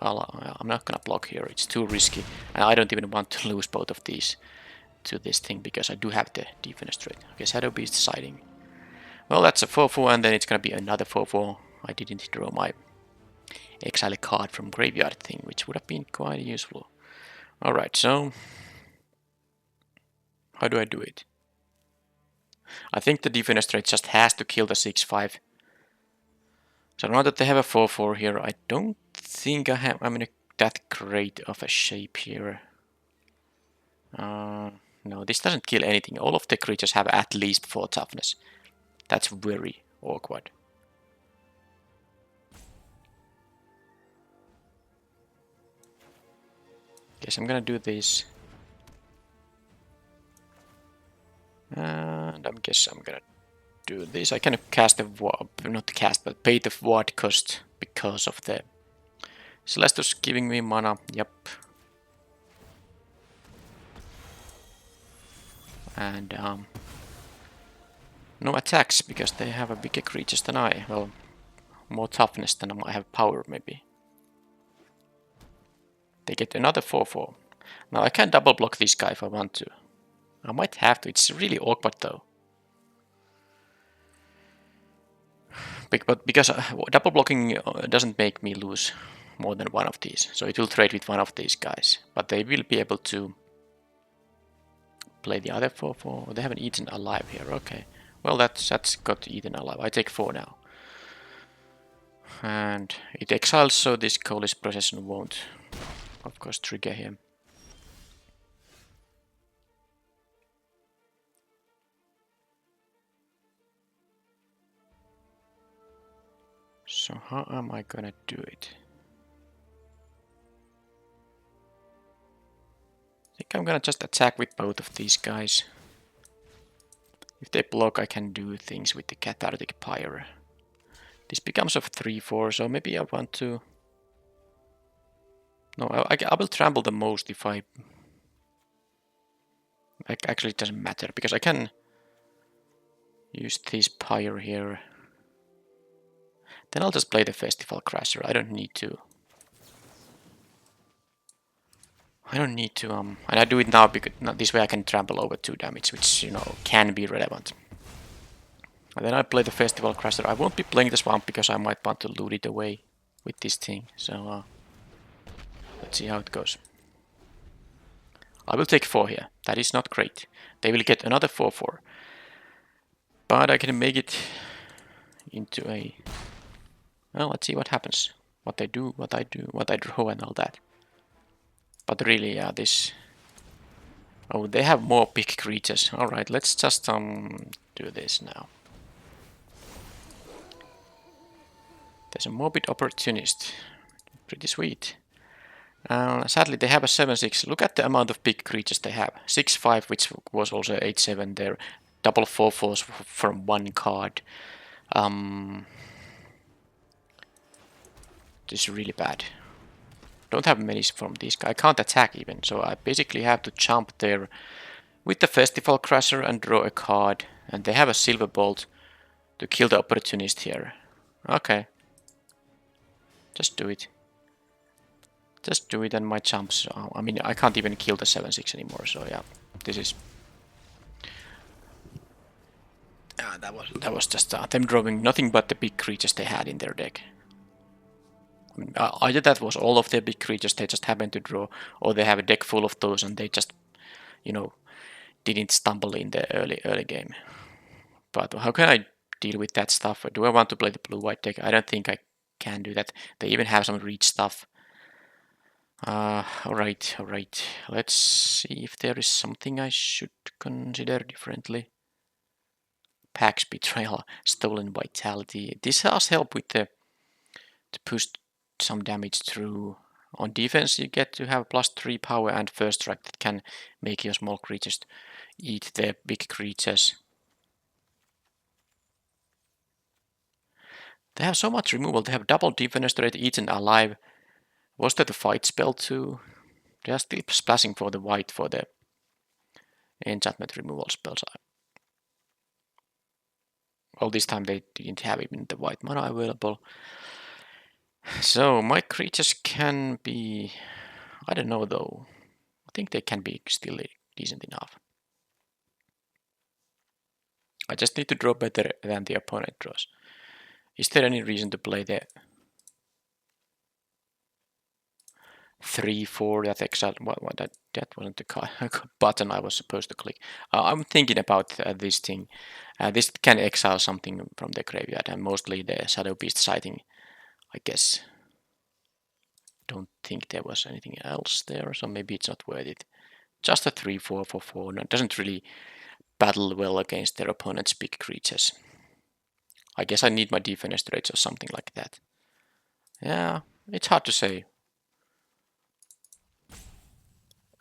Well, I'm not gonna block here. It's too risky, and I don't even want to lose both of these to this thing because I do have the defenestrate. Okay, Shadow Beast Sighting. Well, that's a 4/4, and then it's gonna be another 4/4. I didn't draw my exile card from graveyard thing, which would have been quite useful. Alright, so how do I do it? I think the defenestrate just has to kill the 6/5. So now that they have a 4/4 here, I don't think I'm in that great of a shape here. No, this doesn't kill anything. All of the creatures have at least 4 toughness. That's very awkward. Guess I'm gonna do this. And I guess I'm gonna do this. I can cast the not cast, but pay the ward cost because of the Celestus giving me mana. Yep. And no attacks because they have a bigger creatures than I. Well, more toughness than I have power maybe. They get another 4/4. Now I can double block this guy if I want to. I might have to. It's really awkward though. But because double blocking doesn't make me lose more than one of these, so it will trade with one of these guys. But they will be able to play the other 4/4. They haven't eaten alive here. Okay. Well, that's got eaten alive. I take 4 now. And it exiles, so this Coalish Procession won't, of course, trigger him. So how am I gonna do it? I think I'm gonna just attack with both of these guys. If they block, I can do things with the Cathartic Pyre. This becomes a 3/4, so maybe I want to... No, I will trample the most if I... Actually, it doesn't matter, because I can use this Pyre here. Then I'll just play the Festival Crasher. I don't need to... and I do it now because this way I can trample over 2 damage, which, you know, can be relevant. And then I play the Festival Crasher. I won't be playing the Swamp because I might want to loot it away. with this thing. So let's see how it goes. I will take 4 here. That is not great. They will get another 4/4. But I can make it into a... Well, let's see what happens. What they do, what I do, what I draw and all that. But really, yeah, this... Oh, they have more big creatures. Alright, let's just do this now. There's a morbid opportunist. Pretty sweet. Sadly, they have a 7/6. Look at the amount of big creatures they have. 6/5, which was also 8/7 there. Double 4/4s from one card. This is really bad. Don't have many from this guy. I can't attack even, so I basically have to jump there with the Festival Crasher and draw a card. And they have a Silver Bolt to kill the opportunist here. Okay. Just do it. Just do it and my jumps. I mean, I can't even kill the 7/6 anymore, so yeah. This is... that was just them drawing nothing but the big creatures they had in their deck. I mean, either that was all of their big creatures they just happened to draw, or they have a deck full of those and they just, you know, didn't stumble in the early game. But how can I deal with that stuff? Do I want to play the blue-white deck? I don't think I can do that. They even have some reach stuff. Alright. Let's see if there is something I should consider differently. Pax Betrayal, Stolen Vitality. This has help with to push some damage through. On defense, you get to have +3 power and first strike that can make your small creatures eat the big creatures. They have so much removal. They have double Defenestrate, Eaten Alive. Was that the fight spell too? They are still splashing for the white for the enchantment removal spells. Well, this time they didn't have even the white mana available. So my creatures can be... I don't know though. I think they can be still decent enough. I just need to draw better than the opponent draws. Is there any reason to play the 3/4 that exile? What that wasn't the button I was supposed to click. I'm thinking about this thing. This can exile something from the graveyard, and mostly the Shadow Beast sighting, I guess. Don't think there was anything else there, so maybe it's not worth it. Just a 3/4 for 4. No, it doesn't really battle well against their opponent's big creatures. I guess I need my Defenestrates or something like that. Yeah, it's hard to say.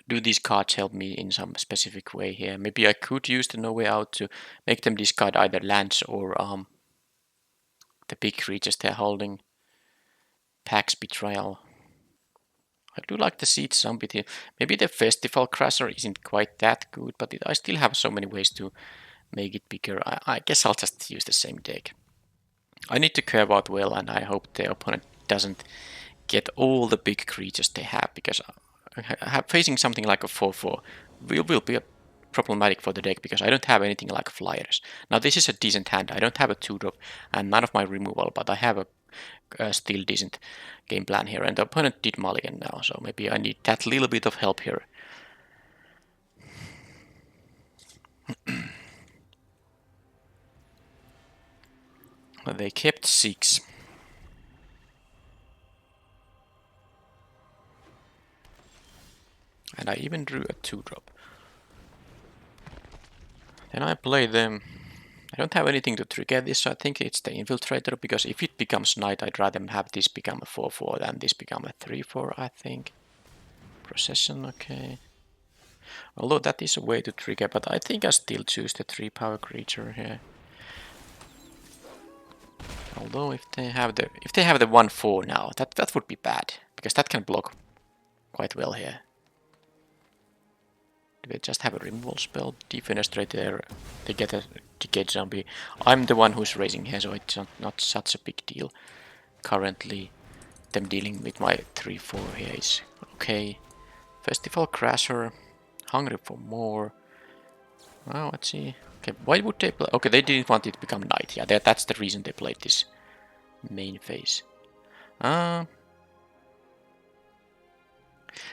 Do these cards help me in some specific way here? Maybe I could use the No Way Out to make them discard either lands or the big creatures they're holding. Pax Betrayal. I do like the Siege Zombie here. Maybe the Festival Crasher isn't quite that good, but I still have so many ways to make it bigger. I guess I'll just use the same deck. I need to curve out well, and I hope the opponent doesn't get all the big creatures they have, because facing something like a 4/4 will be problematic for the deck, because I don't have anything like flyers. Now this is a decent hand. I don't have a 2-drop and none of my removal, but I have a still decent game plan here, and the opponent did mulligan now, so maybe I need that little bit of help here. They kept 6. And I even drew a 2-drop. Then I play them. I don't have anything to trigger this, so I think it's the Infiltrator, because if it becomes Knight, I'd rather have this become a 4/4 than this become a 3/4, I think. Procession, okay. Although that is a way to trigger, but I think I still choose the 3-power creature here. Although if they have the 1/4 now, that would be bad, because that can block quite well here. Do they just have a removal spell? Defenestrate there. They get a Decayed Zombie. I'm the one who's raising here, so it's not such a big deal. Currently, them dealing with my 3/4 here is okay. Festival Crasher. Hungry for more. Well, let's see. Okay, why would they play? Okay, they didn't want it to become Knight. Yeah, that's the reason they played this main phase. Uh,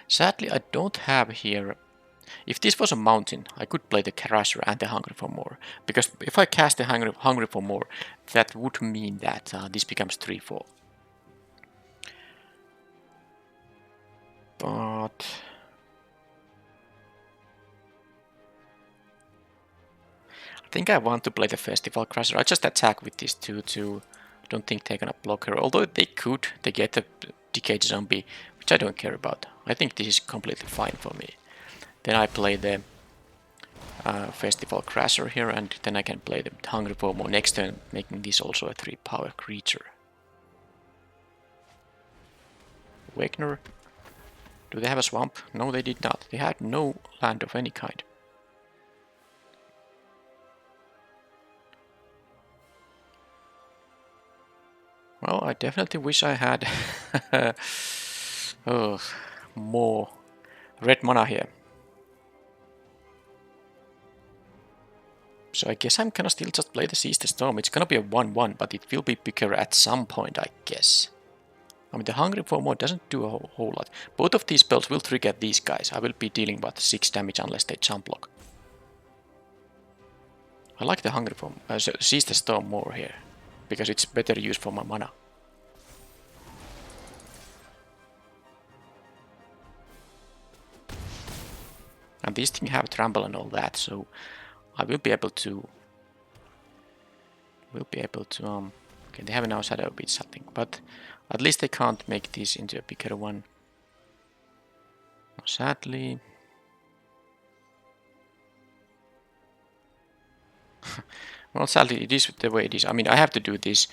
Sadly, I don't have here. If this was a mountain, I could play the Crusher and the Hungry for More. Because if I cast the Hungry for More, that would mean that this becomes 3-4. But I think I want to play the Festival Crusher. I just attack with these 2-2. Don't think they're gonna block her. Although they could, they get the Decayed Zombie, which I don't care about. I think this is completely fine for me. Then I play the Festival Crusher here, and then I can play the Hungry for More next turn, making this also a 3-power creature. Awakener. Do they have a swamp? No, they did not. They had no land of any kind. Well, I definitely wish I had more red mana here. So I guess I'm gonna still just play the Seize the Storm. It's gonna be a 1-1, but it will be bigger at some point, I guess. I mean, the Hungry for More doesn't do a whole lot. Both of these spells will trigger these guys. I will be dealing with 6 damage unless they jump block. I like the Hungry for Seize the Storm more here, because it's better use for my mana. And these things have trample and all that, so I will be able to. Okay, they have now Shadow Beats, I think, but at least they can't make this into a bigger one. Sadly. Well, sadly, it is the way it is. I mean, I have to do this.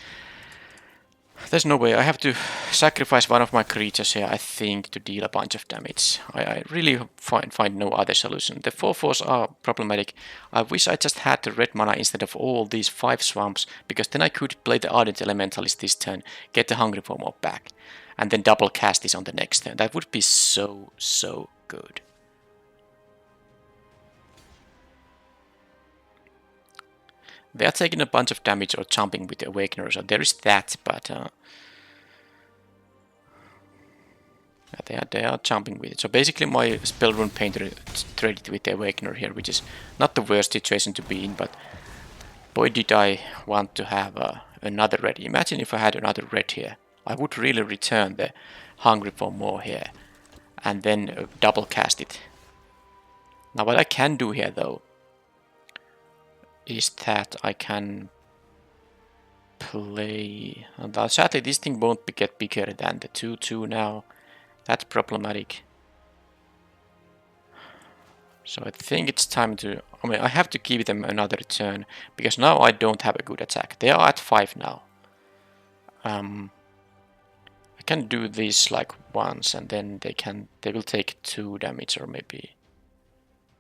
There's no way. I have to sacrifice one of my creatures here, I think, to deal a bunch of damage. I really find no other solution. The 4/4s are problematic. I wish I just had the red mana instead of all these 5 swamps, because then I could play the Ardent Elementalist this turn, get the Hungry for More back, and then double cast this on the next turn. That would be so good. They are taking a bunch of damage or jumping with the Awakener, so there is that, but they are jumping with it. So basically my Spell Rune Painter traded with the Awakener here, which is not the worst situation to be in, but boy did I want to have another red. Imagine if I had another red here. I would really return the Hungry for More here, and then double cast it. Now what I can do here though, is that I can play... And sadly this thing won't get bigger than the 2/2 now. That's problematic. So I think it's time to... I mean, I have to give them another turn, because now I don't have a good attack. They are at 5 now. I can do this like once, and then they will take 2 damage, or maybe...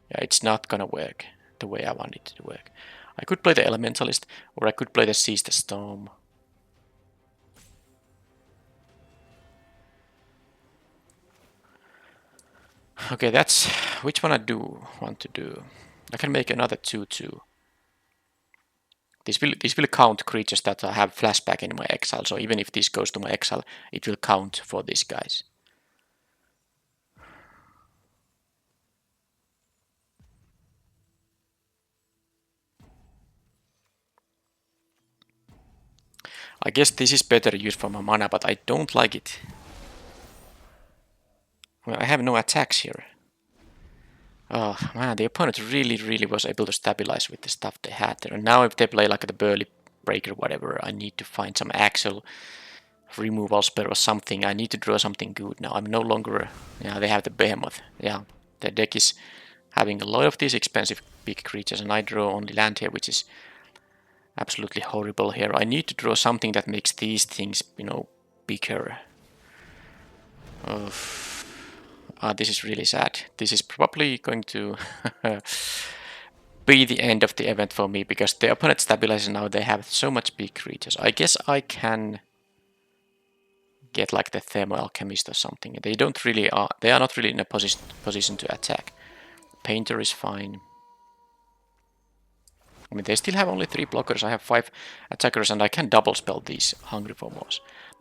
Yeah, it's not gonna work the way I want it to work. I could play the Elementalist, or I could play the Seize the Storm. Okay, that's which one I do want to do. I can make another 2/2. This will count creatures that have flashback in my exile. So even if this goes to my exile, it will count for these guys. I guess this is better used for my mana, but I don't like it. Well, I have no attacks here. Oh man, the opponent really was able to stabilize with the stuff they had there. And now if they play like the Burly Breaker or whatever, I need to find some actual removal spell or something. I need to draw something good now. I'm no longer... Yeah, they have the Behemoth. Yeah, the deck is having a lot of these expensive big creatures, and I draw only land here, which is absolutely horrible here. I need to draw something that makes these things, you know, bigger. This is really sad. This is probably going to be the end of the event for me, because the opponent stabilizes now. They have so much big creatures. I guess I can get like the Thermo Alchemist or something. They don't really are. They are not really in a position to attack. Painter is fine. I mean, they still have only 3 blockers. I have 5 attackers, and I can double spell these Hungry for More.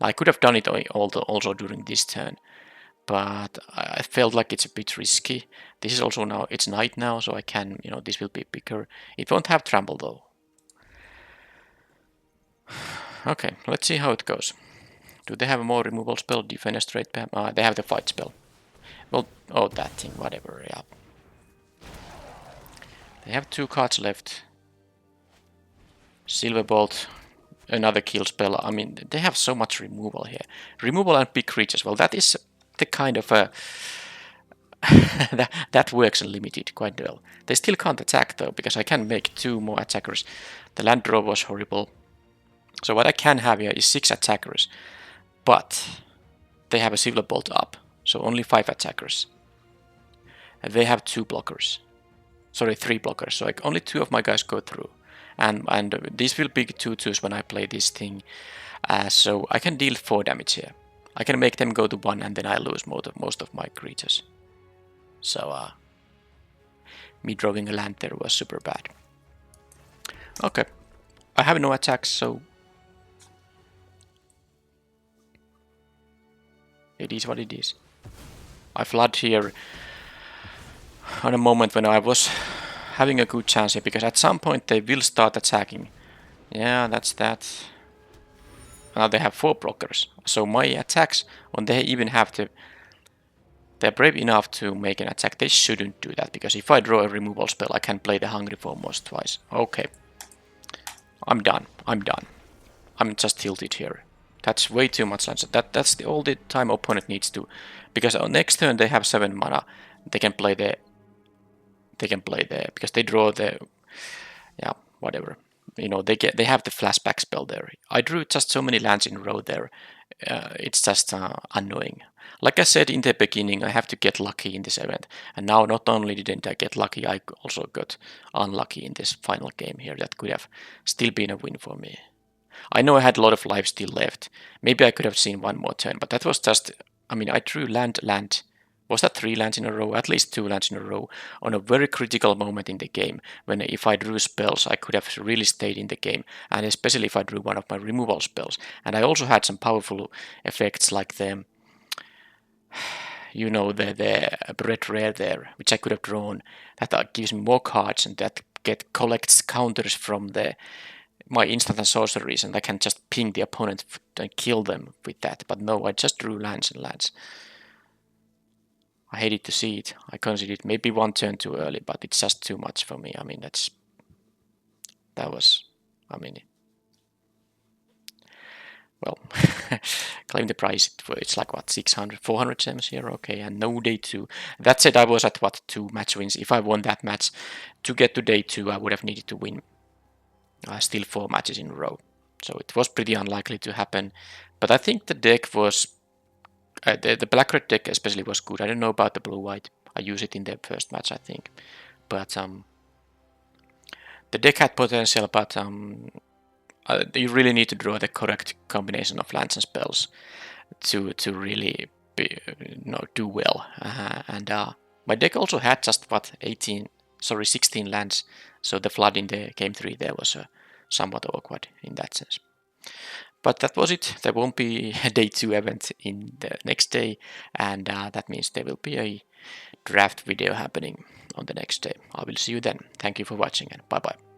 I could have done it also during this turn, but I felt like it's a bit risky. This is also now, it's night now, so I can, this will be bigger. It won't have trample though. Okay, let's see how it goes. Do they have a more removal spell? Defenestrate? They have the fight spell. Well, oh, that thing, whatever, yeah. They have 2 cards left. Silver Bolt, another kill spell. I mean, they have so much removal here. Removal and big creatures. Well, that is the kind of a... that works limited quite well. They still can't attack though, because I can make 2 more attackers. The land draw was horrible. So what I can have here is 6 attackers. But they have a Silver Bolt up. So only 5 attackers. And they have 2 blockers. Sorry, 3 blockers. So only 2 of my guys go through. And these will be 2/2s when I play this thing. So I can deal 4 damage here. I can make them go to 1 and then I lose most of my creatures. So me drawing a land there was super bad. Okay. I have no attacks, so it is what it is. I flood here on a moment when I was having a good chance here, because at some point they will start attacking. Yeah, that's that. Now they have 4 blockers, so my attacks, when they even have to... They're brave enough to make an attack, they shouldn't do that, because if I draw a removal spell, I can play the Hungry Foremost twice. Okay. I'm done. I'm just tilted here. That's way too much lands. That's all the time opponent needs to... Because on next turn they have 7 mana. They can play the... Because they draw the... Yeah, whatever. They have the flashback spell there. I drew just so many lands in a row there. It's just annoying. Like I said in the beginning, I have to get lucky in this event. And now not only didn't I get lucky, I also got unlucky in this final game here. That could have still been a win for me. I know I had a lot of life still left. Maybe I could have seen 1 more turn, but that was just... I mean, I drew land. Was that 3 lands in a row? At least 2 lands in a row on a very critical moment in the game, when if I drew spells I could have really stayed in the game, and especially if I drew one of my removal spells. And I also had some powerful effects like the red rare there, which I could have drawn, that gives me more cards and that collects counters from my instant and sorceries, and I can just ping the opponent and kill them with that. But no, I just drew lands and lands. I hated to see it. I considered it maybe 1 turn too early, but it's just too much for me. I mean, well, claim the price. It's like what, 600, 400 gems here, okay, and no day 2. That said, I was at what, 2 match wins. If I won that match, to get to day 2, I would have needed to win still 4 matches in a row. So it was pretty unlikely to happen. But I think the deck was... the black-red deck especially was good. I don't know about the blue-white. I used it in the first match, I think. But the deck had potential, but you really need to draw the correct combination of lands and spells to really do well. And my deck also had just what, 16 lands. So the flood in the game 3 there was somewhat awkward in that sense. But that was it. There won't be a day 2 event in the next day, and that means there will be a draft video happening on the next day. I will see you then. Thank you for watching, and bye bye.